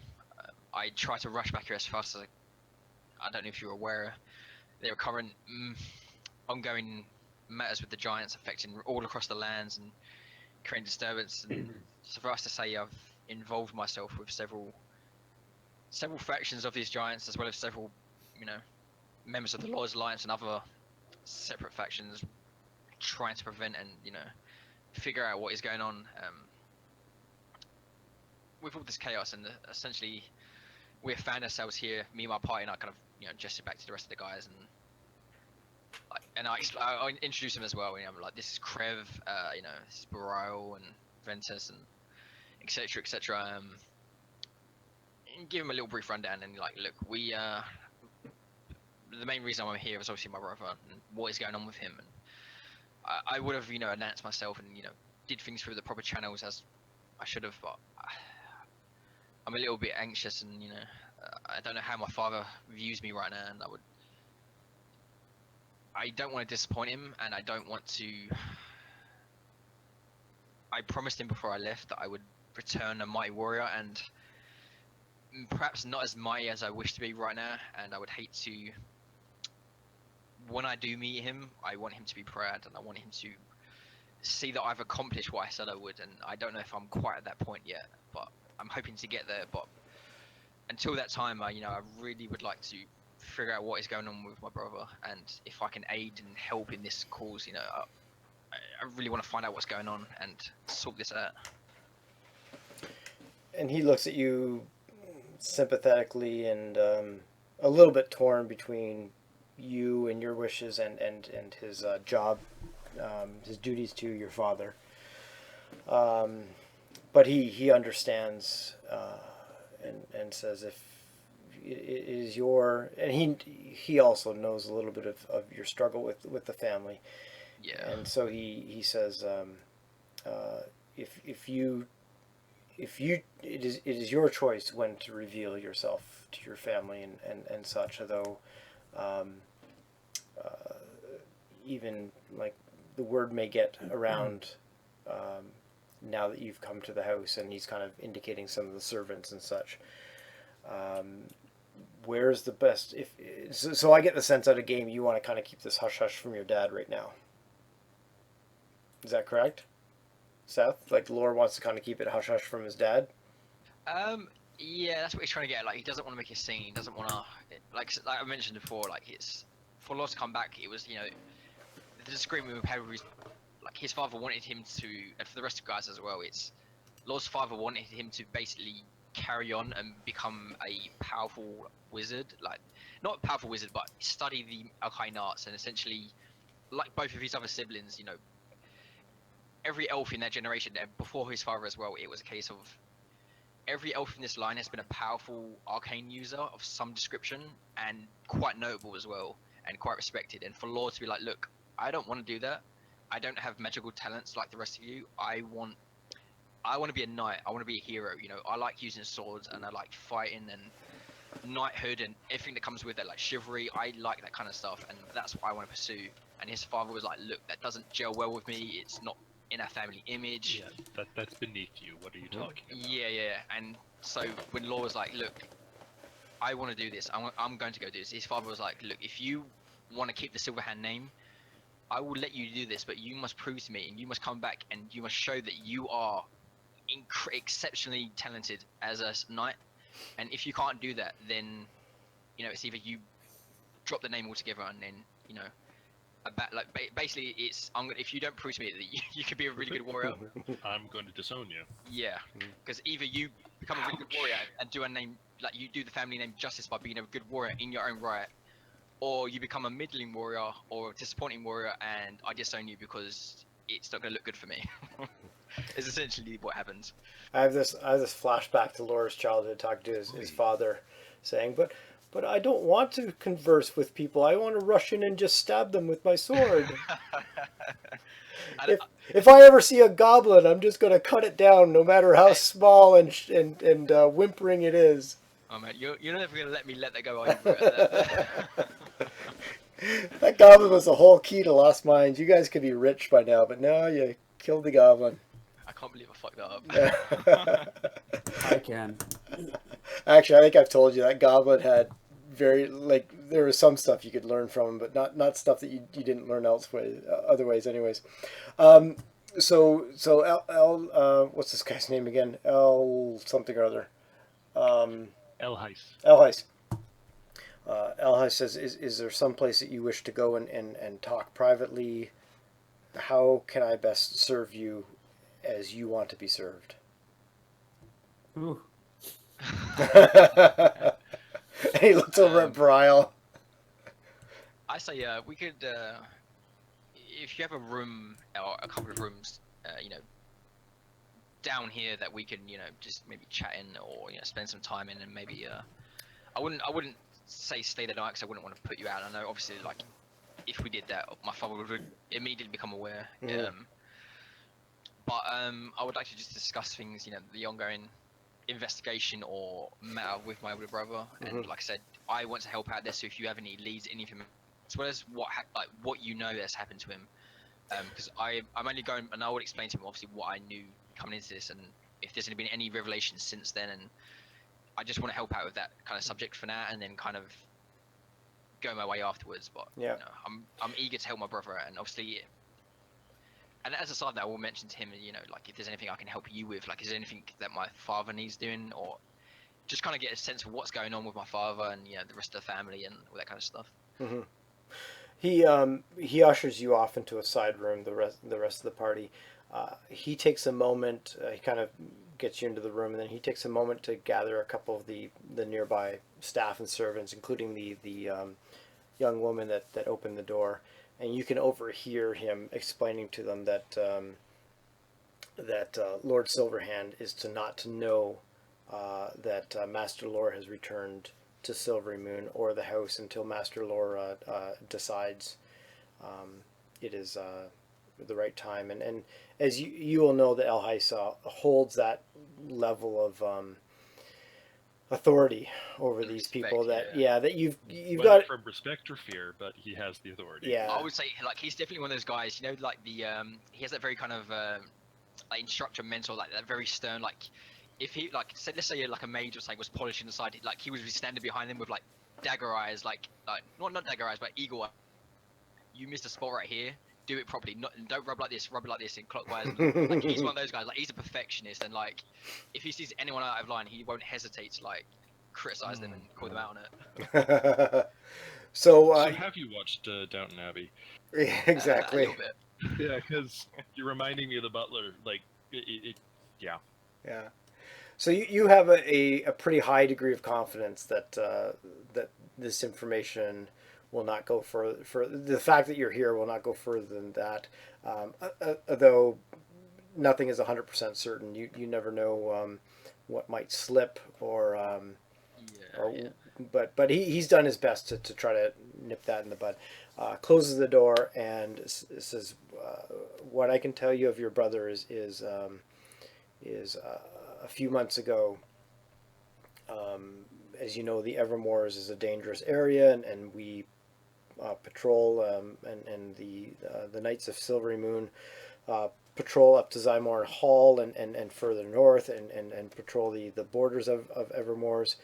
[SPEAKER 1] I try to rush back here as fast as I don't know if you're aware. There are current ongoing matters with the giants affecting all across the lands and creating disturbance. And so for us to say I've involved myself with several factions of these giants, as well as several, members of the Lord's Alliance and other separate factions, trying to prevent and figure out what is going on with all this chaos. And essentially, we have found ourselves here. Me and my party, and I kind of gestured back to the rest of the guys, and I introduced them as well. I'm like, this is Krev, this is Baral and Ventus and etc. etc. And give him a little brief rundown and like, look, we the main reason I'm here is obviously my brother and what is going on with him. And I would have announced myself and did things through the proper channels as I should have, but I'm a little bit anxious and I don't know how my father views me right now, and I don't want to disappoint him, and I don't want to. I promised him before I left that I would return a mighty warrior, and perhaps not as mighty as I wish to be right now, and I would hate to. When I do meet him, I want him to be proud, and I want him to see that I've accomplished what I said I would, and I don't know if I'm quite at that point yet, but I'm hoping to get there. But until that time, I really would like to figure out what is going on with my brother, and if I can aid and help in this cause, I really want to find out what's going on and sort this out.
[SPEAKER 3] And he looks at you sympathetically and a little bit torn between you and your wishes and his job, his duties to your father. But he understands and says if it is your, and he also knows a little bit of your struggle with the family.
[SPEAKER 1] Yeah.
[SPEAKER 3] And so he says if it is your choice when to reveal yourself to your family and such, although even like the word may get around now that you've come to the house, and he's kind of indicating some of the servants and such. Where's the best? So I get the sense out of game you want to kind of keep this hush hush from your dad right now. Is that correct, Seth? Like Lore wants to kind of keep it hush hush from his dad.
[SPEAKER 1] Yeah, that's what he's trying to get. Like, he doesn't want to make a scene. He doesn't want to, like I mentioned before. Like, it's for Lore to come back. It was the disagreement we've had with his father wanted him to, and for the rest of the guys as well. It's Lore's father wanted him to basically carry on and become a powerful wizard, like not a powerful wizard, but study the arcane arts, and essentially, like both of his other siblings, every elf in that generation, and before his father as well, it was a case of every elf in this line has been a powerful arcane user of some description, and quite notable as well, and quite respected. And for Lore to be like, look, I don't want to do that. I don't have magical talents like the rest of you. I want to be a knight. I want to be a hero. I like using swords, and I like fighting and knighthood and everything that comes with it, like chivalry. I like that kind of stuff, and that's what I want to pursue. And his father was like, look, that doesn't gel well with me. It's not in our family image.
[SPEAKER 2] Yeah, that's beneath you. What are you talking about?
[SPEAKER 1] Yeah. And so when Law was like, look, I want to do this. I'm going to go do this. His father was like, look, if you want to keep the Silverhand name, I will let you do this, but you must prove to me, and you must come back, and you must show that you are exceptionally talented as a knight. And if you can't do that, then it's either you drop the name altogether, and then basically it's if you don't prove to me that you could be a really good warrior,
[SPEAKER 2] I'm going to disown you.
[SPEAKER 1] Yeah, because either you become a really good warrior and do a name, like you do the family name justice by being a good warrior in your own right, or you become a middling warrior or a disappointing warrior, and I disown you because it's not going to look good for me. It's essentially what happens.
[SPEAKER 3] I have this flashback to Laura's childhood, talking to his father, saying, but I don't want to converse with people. I want to rush in and just stab them with my sword. If I ever see a goblin, I'm just going to cut it down, no matter how small and whimpering it is.
[SPEAKER 1] Oh man, you're never going to let me let that go, are you?
[SPEAKER 3] That goblin was the whole key to Lost Mines. You guys could be rich by now, but no, you killed the goblin.
[SPEAKER 1] I can't believe I fucked that up.
[SPEAKER 4] I can.
[SPEAKER 3] Actually, I think I've told you that goblin had very like there was some stuff you could learn from him, but not stuff that you didn't learn elsewhere, other ways, anyways. Um, so what's this guy's name again? L something or other. Um,
[SPEAKER 2] El Heis.
[SPEAKER 3] El Heis. El Heis says, is there some place that you wish to go and talk privately? How can I best serve you as you want to be served?
[SPEAKER 4] Ooh.
[SPEAKER 3] And he looks over at Bryle.
[SPEAKER 1] I say we could, if you have a room or a couple of rooms, down here that we can, just maybe chat in or spend some time in, and maybe I wouldn't say stay the night because I wouldn't want to put you out. I know obviously like if we did that, my father would immediately become aware.
[SPEAKER 3] Mhm.
[SPEAKER 1] But I would like to just discuss things, the ongoing investigation or matter with my older brother. And
[SPEAKER 3] Mhm.
[SPEAKER 1] like I said, I want to help out there. So if you have any leads, anything, as well as what that's happened to him, because I'm only going, and I would explain to him obviously what I knew coming into this, and if there's been any revelations since then, and I just want to help out with that kind of subject for now, and then kind of go my way afterwards. But
[SPEAKER 3] Yeah.
[SPEAKER 1] I'm eager to help my brother out, and obviously. And as a side note, I will mention to him, like if there's anything I can help you with, like is there anything that my father needs doing, or just kind of get a sense of what's going on with my father and the rest of the family and all that kind of stuff.
[SPEAKER 3] Mhm. He ushers you off into a side room. The rest of the party. He takes a moment. He kind of gets you into the room, and then he takes a moment to gather a couple of the nearby staff and servants, including the young woman that opened the door, and you can overhear him explaining to them that Lord Silverhand is not to know that Master Lore has returned to Silverymoon or the house until Master Lore decides it is the right time. And as you will know, that El Haisa holds that level of authority over these
[SPEAKER 1] Respect,
[SPEAKER 3] people that
[SPEAKER 1] yeah.
[SPEAKER 3] that you've
[SPEAKER 2] Whether
[SPEAKER 3] got.
[SPEAKER 2] from respect or fear, but he has the authority.
[SPEAKER 3] Yeah.
[SPEAKER 1] I would say like he's definitely one of those guys, like the he has that very kind of like instructor mentor, like that very stern, like if he like say, let's say like a mage or something was polishing the side, like he was standing behind them with like dagger eyes, like not dagger eyes, but eagle eye. You missed a spot right here. Do it properly. Don't rub like this. Rub it like this in clockwise. Like he's one of those guys. Like he's a perfectionist, and like if he sees anyone out of line, he won't hesitate to like criticize them and call them out on it.
[SPEAKER 3] So,
[SPEAKER 2] So have you watched Downton Abbey?
[SPEAKER 1] A
[SPEAKER 3] exactly.
[SPEAKER 1] little bit.
[SPEAKER 2] Yeah, because you're reminding me of the butler. Like, yeah.
[SPEAKER 3] Yeah. So you have a pretty high degree of confidence that this information will not go further. For the fact that you're here will not go further than that. Although nothing is 100% certain. You never know what might slip or
[SPEAKER 1] Yeah.
[SPEAKER 3] but he's done his best to try to nip that in the bud. Closes the door and says, "What I can tell you of your brother is a few months ago. As you know, the Evermoors is a dangerous area, and we patrol and the Knights of Silverymoon patrol up to Zymorn Hall and further north and patrol the borders of Evermoors.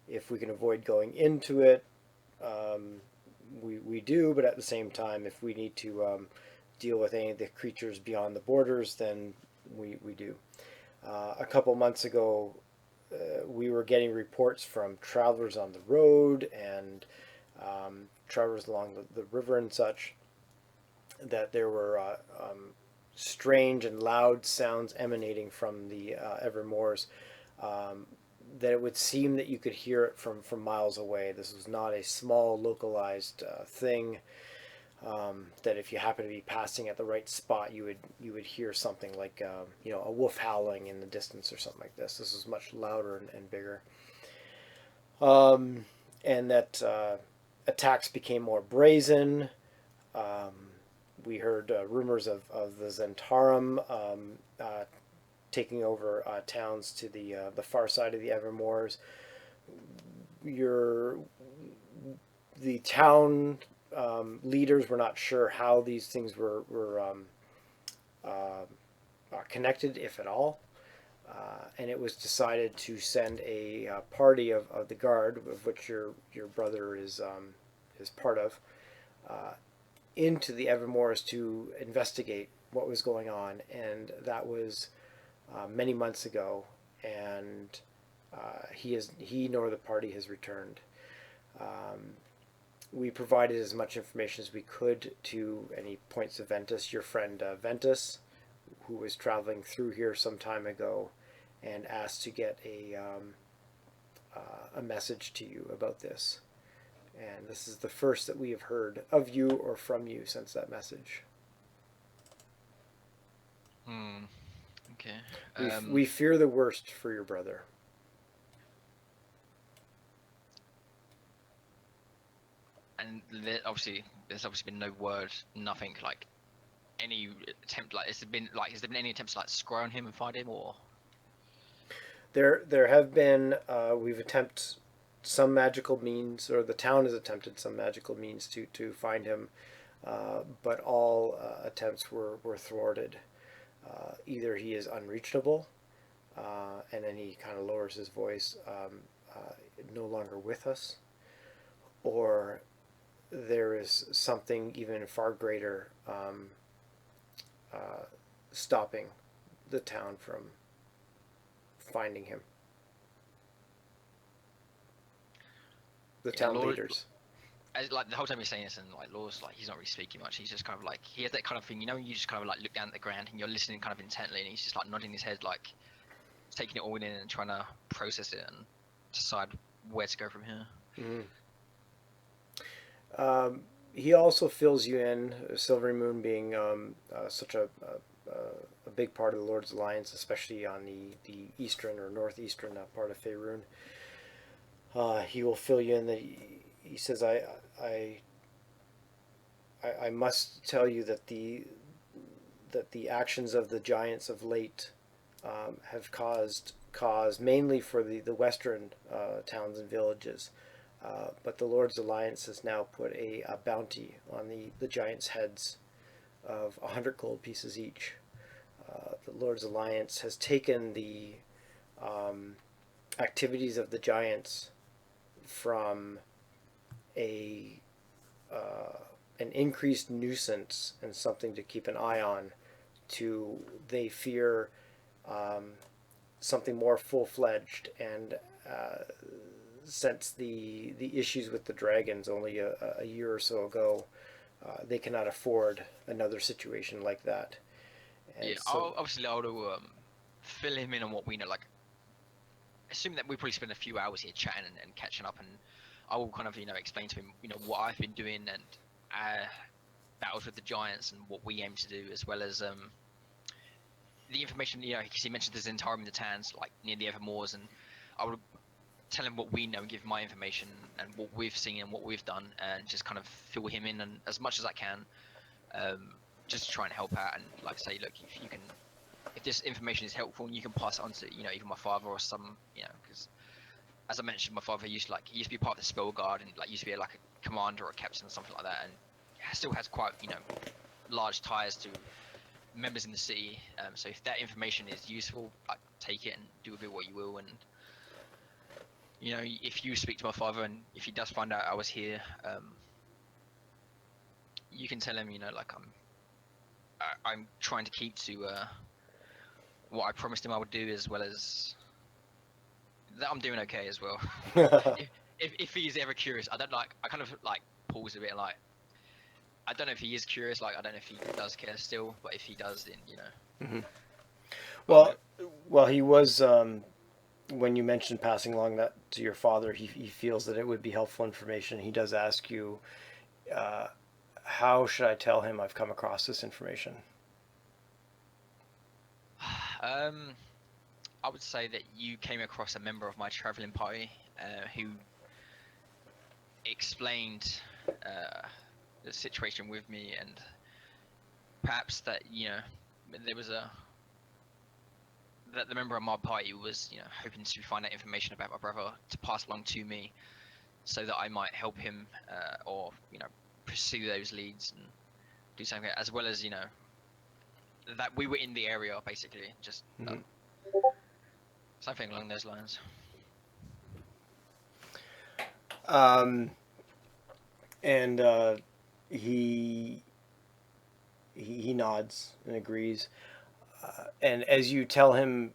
[SPEAKER 3] If we can avoid going into it, we do, but at the same time, if we need to deal with any of the creatures beyond the borders, then we do. A couple months ago, we were getting reports from travelers on the road and travelers along the river and such that there were strange and loud sounds emanating from the Evermoors. That it would seem that you could hear it from miles away. This was not a small localized thing. That if you happen to be passing at the right spot, you would hear something like a wolf howling in the distance or something like this. This was much louder and bigger, and that attacks became more brazen. We heard rumors of the Zentarum taking over towns to the far side of the Evermoors. The town leaders were not sure how these things were connected, if at all. and it was decided to send a party of the guard, of which your brother is part of, into the Evermoors to investigate what was going on, and that was many months ago, and he nor the party has returned. We provided as much information as we could to any points of Ventus. Your friend Ventus, who was traveling through here some time ago, and asked to get a message to you about this. And this is the first that we have heard of you or from you since that message.
[SPEAKER 1] Okay.
[SPEAKER 3] We fear the worst for your brother.
[SPEAKER 1] And there's obviously been no word, nothing like any attempt. Like, has there been any attempts to like scry on him and find him, or?
[SPEAKER 3] There have been we've attempted some magical means, or the town has attempted some magical means to find him, but all attempts were thwarted. Either he is unreachable, and then he kind of lowers his voice, no longer with us, or there is something even far greater stopping the town from finding him. The town leaders.
[SPEAKER 1] Like the whole time you're saying this, and like Law's like he's not really speaking much. He's just kind of like he has that kind of thing, you know. You just kind of like look down at the ground and you're listening kind of intently, and he's just like nodding his head, like taking it all in and trying to process it and decide where to go from here.
[SPEAKER 3] Mm-hmm. He also fills you in, Silverymoon being such a big part of the Lord's Alliance, especially on the eastern or northeastern part of Faerun. He will fill you in. He says, I must tell you that the actions of the giants of late have caused mainly for the western towns and villages. But the Lord's Alliance has now put a bounty on the giants' heads of 100 gold pieces each. The Lord's Alliance has taken the activities of the giants from an increased nuisance and something to keep an eye on to they fear something more full-fledged, and since the issues with the dragons only a year or so ago, they cannot afford another situation like that. And
[SPEAKER 1] yeah,
[SPEAKER 3] so,
[SPEAKER 1] I'll fill him in on what we know. Like, assuming that we probably spend a few hours here chatting and catching up, and I will kind of explain to him what I've been doing and battles with the giants and what we aim to do, as well as the information. Because he mentioned there's Zentarum in the Tans, like near the Evermoors, and I would tell him what we know and give him my information and what we've seen and what we've done, and just kind of fill him in and as much as I can, just to try and help out. And like say, look, if this information is helpful and you can pass it on to even my father or some, because as I mentioned, my father used to be part of the spell guard and used to be like a commander or a captain or something like that, and still has quite large ties to members in the city. So if that information is useful, take it and do with it what you will. And if you speak to my father and if he does find out I was here, you can tell him I'm trying to keep to what I promised him I would do, as well as that I'm doing okay as well. if he's ever curious, I kind of pause a bit, I don't know if he is curious, I don't know if he does care still, but if he does, then
[SPEAKER 3] Mm-hmm. Well, he was when you mentioned passing along that to your father, he feels that it would be helpful information. He does ask you, how should I tell him I've come across this information?
[SPEAKER 1] I would say that you came across a member of my traveling party who explained the situation with me, and perhaps that there was that the member of my party was hoping to find out information about my brother to pass along to me, so that I might help him or pursue those leads and do something, as well as that we were in the area basically, just
[SPEAKER 3] Mm-hmm.
[SPEAKER 1] Something along those lines.
[SPEAKER 3] And he he nods and agrees. And as you tell him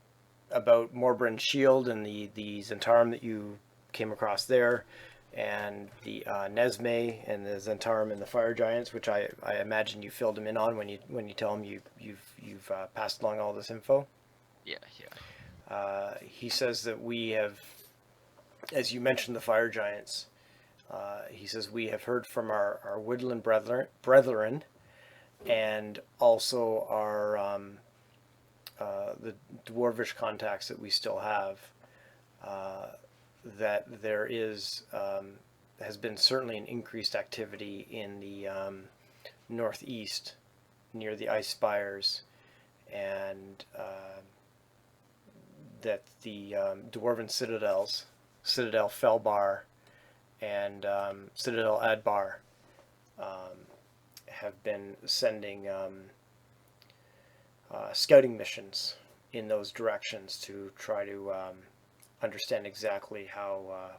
[SPEAKER 3] about Morbrand's shield and the Zentarum that you came across there, and the Nesme and the Zentarum and the Fire Giants, which I imagine you filled him in on when you tell him you've passed along all this info.
[SPEAKER 1] Yeah.
[SPEAKER 3] He says that we have, as you mentioned, the Fire Giants. He says we have heard from our woodland brethren, and also our the dwarvish contacts that we still have. That there is has been certainly an increased activity in the northeast near the ice spires, and that the dwarven citadels, Citadel Felbar and Citadel Adbar, have been sending scouting missions in those directions to try to understand exactly how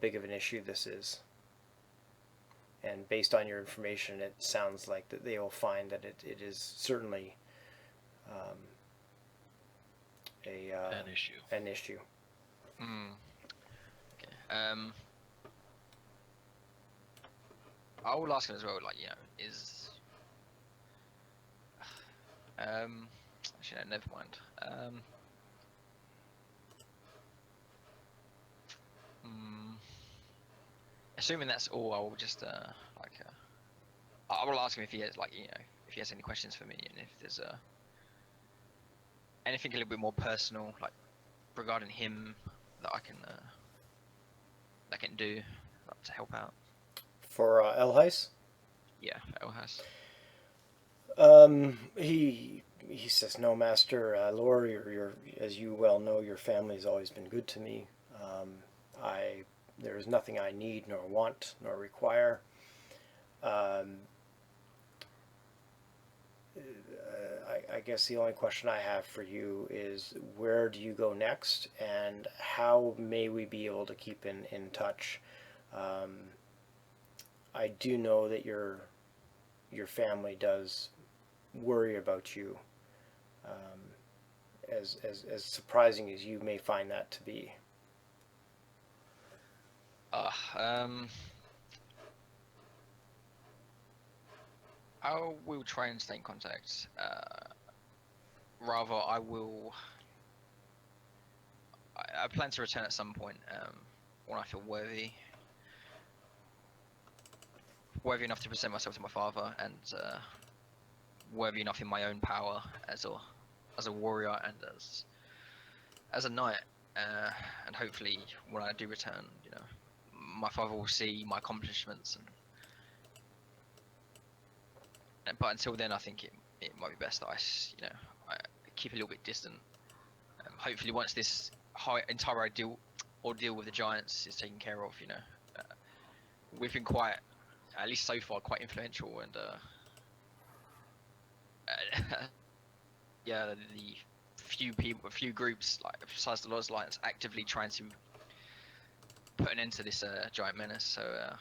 [SPEAKER 3] big of an issue this is. And based on your information, it sounds like that they will find that it is certainly
[SPEAKER 2] An issue.
[SPEAKER 3] An issue.
[SPEAKER 1] Okay. I will ask him as well. Like, is actually no, never mind. Assuming that's all, I will just I will ask him if he has if he has any questions for me, and if there's anything a little bit more personal, like regarding him, that I can do to help out.
[SPEAKER 3] For Elhais?
[SPEAKER 1] Yeah, Elhas.
[SPEAKER 3] He says, "No, Master Lore, your as you well know, your family has always been good to me. There is nothing I need, nor want, nor require. I guess the only question I have for you is, where do you go next, and how may we be able to keep in touch? I do know that your family does worry about you, as surprising as you may find that to be."
[SPEAKER 1] I will try and stay in contact. Rather, I plan to return at some point when I feel worthy enough to present myself to my father, and worthy enough in my own power as a warrior and as a knight. And hopefully, when I do return, my father will see my accomplishments, but until then, I think it might be best that I keep a little bit distant. Hopefully, once this entire ordeal with the Giants is taken care of, we've been quite, at least so far, quite influential, and yeah, the few groups, like besides the Lost Alliance, actively trying to put an end to this giant menace. So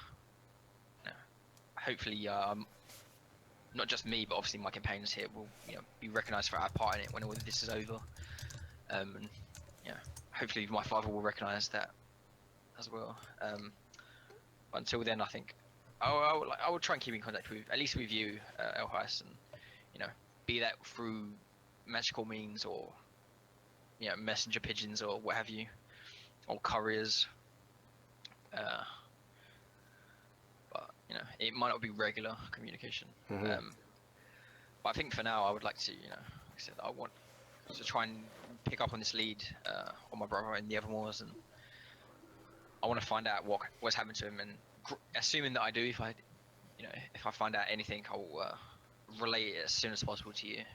[SPEAKER 1] hopefully, not just me, but obviously my companions here will be recognised for our part in it when all of this is over. And hopefully my father will recognise that as well. But until then, I think I will try and keep in contact with, at least with you, Elhais, and be that through magical means, or messenger pigeons, or what have you, or couriers. But it might not be regular communication.
[SPEAKER 3] Mm-hmm.
[SPEAKER 1] But I think for now, I would like to, like I said, I want to try and pick up on this lead on my brother and the Evermores, and I want to find out what's happened to him, and assuming that I do, if I find out anything, I'll relay it as soon as possible to you.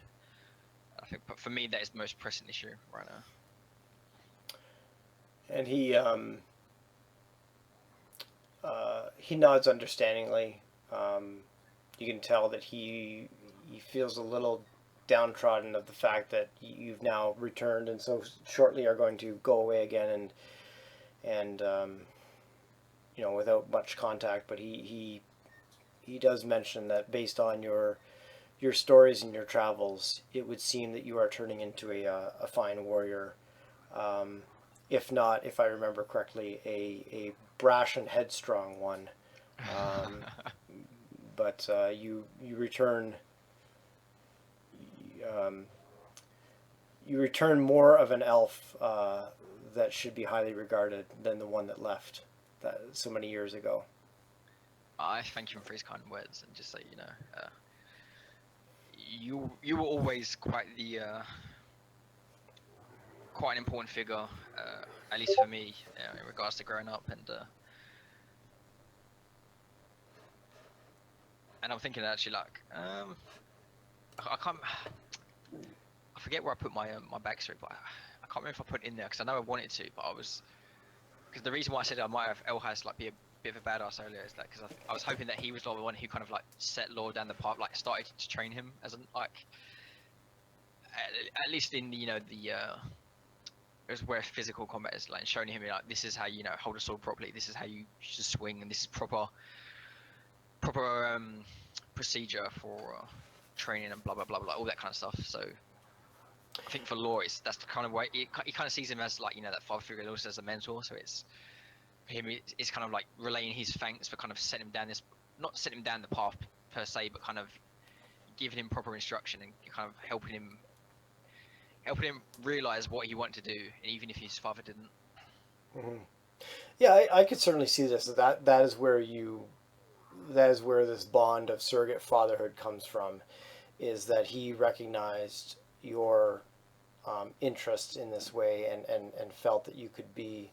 [SPEAKER 1] I think, but for me, that is the most pressing issue right now.
[SPEAKER 3] And he nods understandingly. You can tell that he feels a little downtrodden of the fact that you've now returned and so shortly are going to go away again and without much contact. But he does mention that based on your stories and your travels, it would seem that you are turning into a fine warrior. If not, if I remember correctly, a brash and headstrong one. But you return. You return more of an elf that should be highly regarded than the one that left that so many years ago.
[SPEAKER 1] I thank him for his kind words and just say, you were always quite an important figure, at least for me, in regards to growing up, and I'm thinking actually like, I can't, I forget where I put my backstory, but I can't remember if I put it in there because I know I wanted to, but because the reason why I said I might have Elhaz like be a bit of a badass earlier is that because I was hoping that he was like the one who kind of like set Law down the path, like started to train him as an like, at least in the where physical combat is, like showing him like this is how hold a sword properly, this is how you should swing, and this is proper procedure for training and blah blah blah blah, all that kind of stuff. So I think for Law, that's the kind of way he kind of sees him as like that father figure, also as a mentor. So it's for him, it's kind of like relaying his thanks for kind of setting him down not setting him down the path per se, but kind of giving him proper instruction and kind of helping him realize what he wanted to do, and even if his father didn't.
[SPEAKER 3] Mm-hmm. Yeah, I could certainly see this. That is where this bond of surrogate fatherhood comes from, is that he recognized your interest in this way and felt that you could be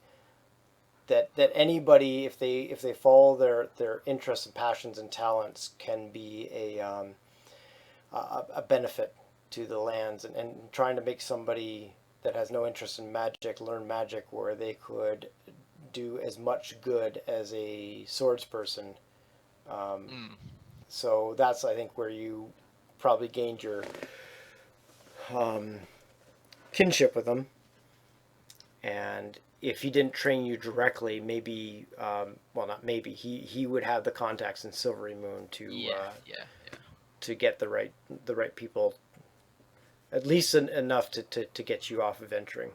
[SPEAKER 3] that anybody, if they follow their interests and passions and talents, can be a benefit to the lands, and trying to make somebody that has no interest in magic learn magic where they could do as much good as a swords person. So that's, I think, where you probably gained your kinship with him. And if he didn't train you directly, maybe, not maybe, he would have the contacts in Silverymoon to get the right people, at least enough to get you off of entering.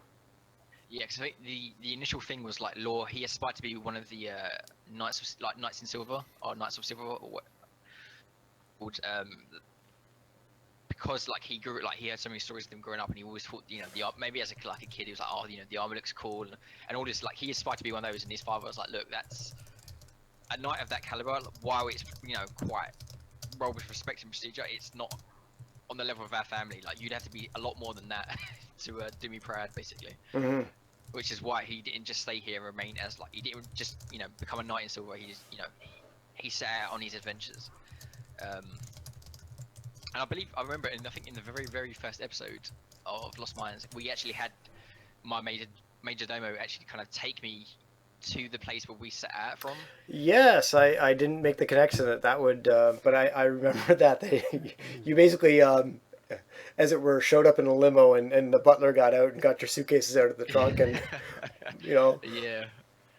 [SPEAKER 1] Yeah, because I think the initial thing was like Law. He aspired to be one of the knights in silver or knights of silver, or what? Because like he grew, like he had so many stories of them growing up, and he always thought, maybe as a kid, he was like, oh, the armor looks cool, and all this. Like he aspired to be one of those, and his father was like, look, that's a knight of that caliber. While it's quite well with respect and procedure, it's not on the level of our family. Like you'd have to be a lot more than that to do me proud, basically.
[SPEAKER 3] Mm-hmm.
[SPEAKER 1] Which is why he didn't just stay here and remain as he didn't just become a knight in silver. He just he set out on his adventures. And I remember, and I think in the very, very first episode of Lost Minds, we actually had my major domo actually kind of take me to the place where we set out from.
[SPEAKER 3] Yes, I didn't make the connection that would, but I remember that you basically, as it were, showed up in a limo, and the butler got out and got your suitcases out of the trunk and,
[SPEAKER 1] yeah,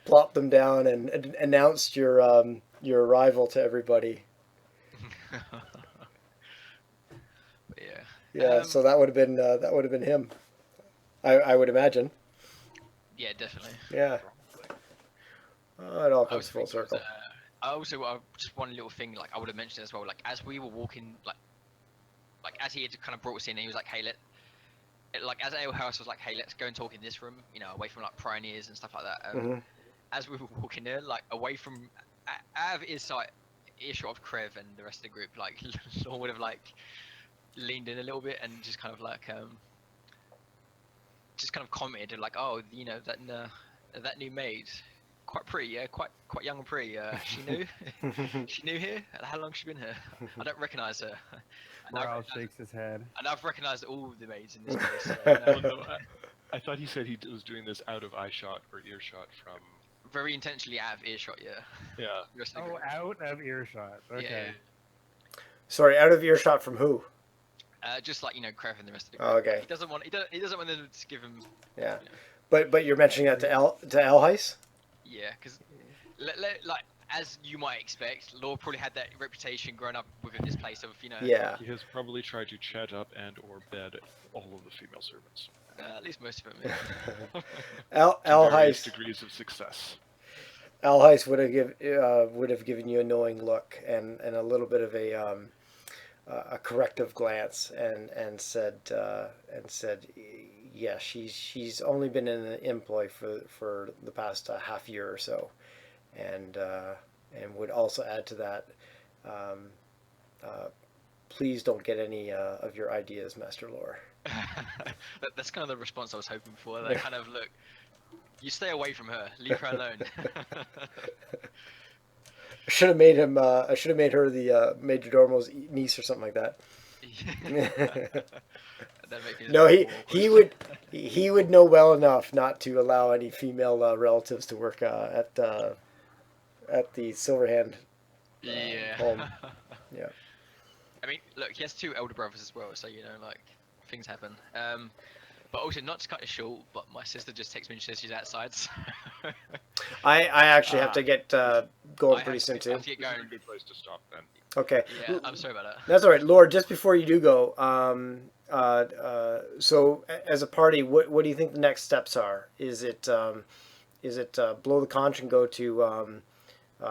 [SPEAKER 3] plopped them down and announced your arrival to everybody. Yeah, so that would have been him. I would imagine.
[SPEAKER 1] Yeah, definitely.
[SPEAKER 3] Yeah. It all comes full circle.
[SPEAKER 1] Just one little thing, like I would have mentioned as well, like as we were walking, like as he had kind of brought us in, and he was like, hey, as Alehouse was like, hey, let's go and talk in this room, away from like pioneers and stuff like that.
[SPEAKER 3] Mm-hmm.
[SPEAKER 1] As we were walking there, like away from, out of earshot of Krev and the rest of the group, like Law would have like leaned in a little bit and just kind of like commented like, oh, that new maid, quite pretty, yeah, quite young and pretty. She new here. How long has she been here? I don't recognise her.
[SPEAKER 4] Morale shakes his head.
[SPEAKER 1] And I've recognised all the maids in this place.
[SPEAKER 2] I thought he said he was doing this out of eyeshot or earshot from.
[SPEAKER 1] Very intentionally out of earshot, yeah.
[SPEAKER 2] Yeah.
[SPEAKER 4] Oh, out of earshot. Okay.
[SPEAKER 1] Yeah.
[SPEAKER 3] Sorry, out of earshot from who?
[SPEAKER 1] Just like Krev and the rest of the
[SPEAKER 3] Oh,
[SPEAKER 1] group.
[SPEAKER 3] okay.
[SPEAKER 1] He doesn't want them to give him.
[SPEAKER 3] Yeah.
[SPEAKER 1] You know,
[SPEAKER 3] But you're mentioning that to Elheis?
[SPEAKER 1] yeah, because like as you might expect, Law probably had that reputation growing up within this place of
[SPEAKER 3] Yeah.
[SPEAKER 2] He has probably tried to chat up and or bed all of the female servants.
[SPEAKER 1] At least most of them. Yeah.
[SPEAKER 2] To various
[SPEAKER 3] Elheis
[SPEAKER 2] degrees of success.
[SPEAKER 3] would have given you a knowing look and a little bit of a corrective glance and said yeah, she's only been in the employ for the past half year or so, and would also add to that, um, please don't get any of your ideas, Master Lore.
[SPEAKER 1] That's kind of the response I was hoping for. That kind of look. You stay away from her. Leave her alone.
[SPEAKER 3] I should have made him. I should have made her the Major Dormo's niece or something like that. No, he would know well enough not to allow any female relatives to work at the Silverhand home. Yeah.
[SPEAKER 1] I mean, look, he has 2 elder brothers as well, so like things happen. But also, not to cut it short, but my sister just texted me and says she's outside. So
[SPEAKER 3] I actually have to get going pretty soon
[SPEAKER 1] I
[SPEAKER 3] too.
[SPEAKER 1] have to get
[SPEAKER 2] This is
[SPEAKER 1] going.
[SPEAKER 2] a good place to stop then.
[SPEAKER 3] Okay.
[SPEAKER 1] Yeah, I'm sorry about that.
[SPEAKER 3] That's all right, Lord. Just before you do go, so as a party, what do you think the next steps are? Is it blow the conch and go to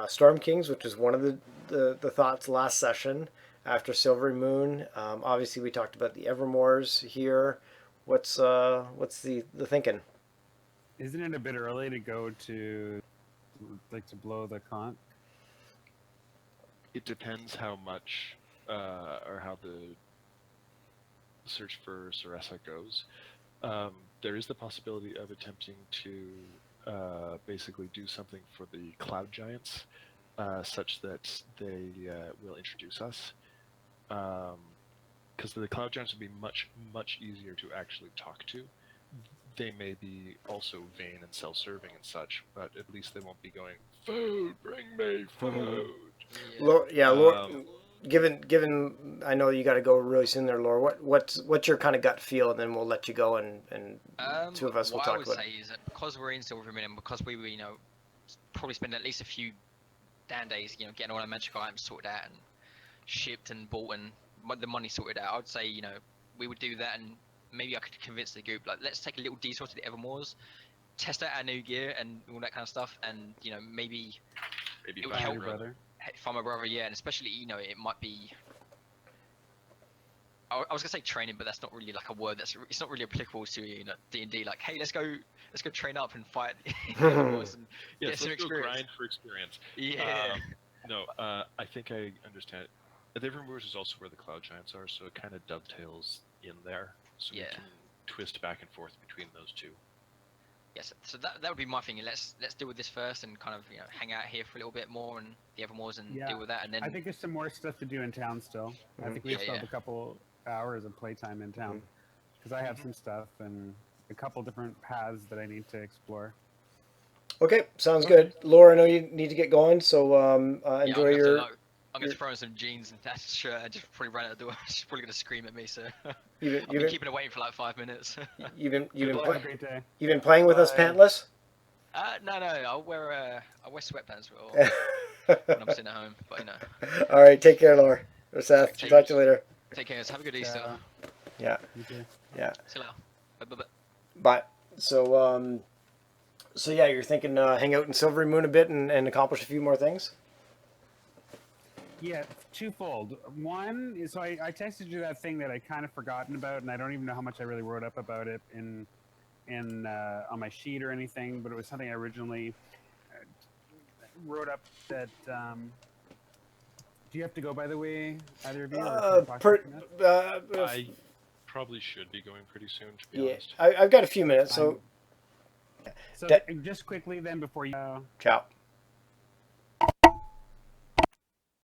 [SPEAKER 3] Storm Kings, which is one of the thoughts last session after Silverymoon? Obviously, we talked about the Evermores here. What's the thinking?
[SPEAKER 4] Isn't it a bit early to go to blow the conch?
[SPEAKER 2] It depends how much or how the search for Sarasa goes. There is the possibility of attempting to basically do something for the Cloud Giants, such that they will introduce us. Because the Cloud Giants would be much easier to actually talk to. They may be also vain and self-serving and such, but at least they won't be going, "Food, bring me food."
[SPEAKER 3] Lord, given I know you got to go really soon there, Laura. What's your kind of gut feel, and then we'll let you go, and two of us will talk about it.
[SPEAKER 1] What I would say is that because we're in Silverymoon and because we probably spend at least a few damn days, getting all our magic items sorted out and shipped and bought and the money sorted out, I would say, we would do that, and maybe I could convince the group, like, let's take a little detour to the Evermores, test out our new gear and all that kind of stuff, and maybe it would help find my brother, yeah, and especially it might be. I was gonna say training, but that's not really like a word it's not really applicable to D&D. Like, hey, let's go train up and fight the Evermores and get some
[SPEAKER 2] let's go
[SPEAKER 1] experience.
[SPEAKER 2] grind for experience.
[SPEAKER 1] Yeah.
[SPEAKER 2] No, I think I understand. The Evermores is also where the Cloud Giants are, so it kind of dovetails in there. So we can twist back and forth between those two.
[SPEAKER 1] Yes, so that would be my thing. Let's deal with this first and kind of hang out here for a little bit more and the Evermores and deal with that, and then
[SPEAKER 4] I think there's some more stuff to do in town still. I think we still have a couple hours of playtime in town because I have some stuff and a couple different paths that I need to explore.
[SPEAKER 3] Okay, sounds good. Laura, I know you need to get going, so enjoy your.
[SPEAKER 1] I'm going to throw in some jeans and that shirt and just probably run out the door. She's probably going to scream at me, so I've been keeping her waiting for like 5 minutes.
[SPEAKER 3] You've been
[SPEAKER 4] have a great day.
[SPEAKER 3] You've been playing with us pantless?
[SPEAKER 1] No, I wear sweatpants when I'm sitting at home, but
[SPEAKER 3] All right, take care, Laura. Or Seth. Talk to you later.
[SPEAKER 1] Take care, guys. Have a good Easter.
[SPEAKER 3] Yeah. Yeah.
[SPEAKER 1] See you later. Bye.
[SPEAKER 3] Bye. So yeah, you're thinking hang out in Silverymoon a bit and accomplish a few more things?
[SPEAKER 4] Yeah, twofold. One is, so I texted you that thing that I kind of forgotten about, and I don't even know how much I really wrote up about it in on my sheet or anything, but it was something I originally wrote up that. Do you have to go, by the way, either of you?
[SPEAKER 2] I probably should be going pretty soon, to be honest.
[SPEAKER 3] I've got a few minutes, so.
[SPEAKER 4] So just quickly then before you.
[SPEAKER 3] Ciao.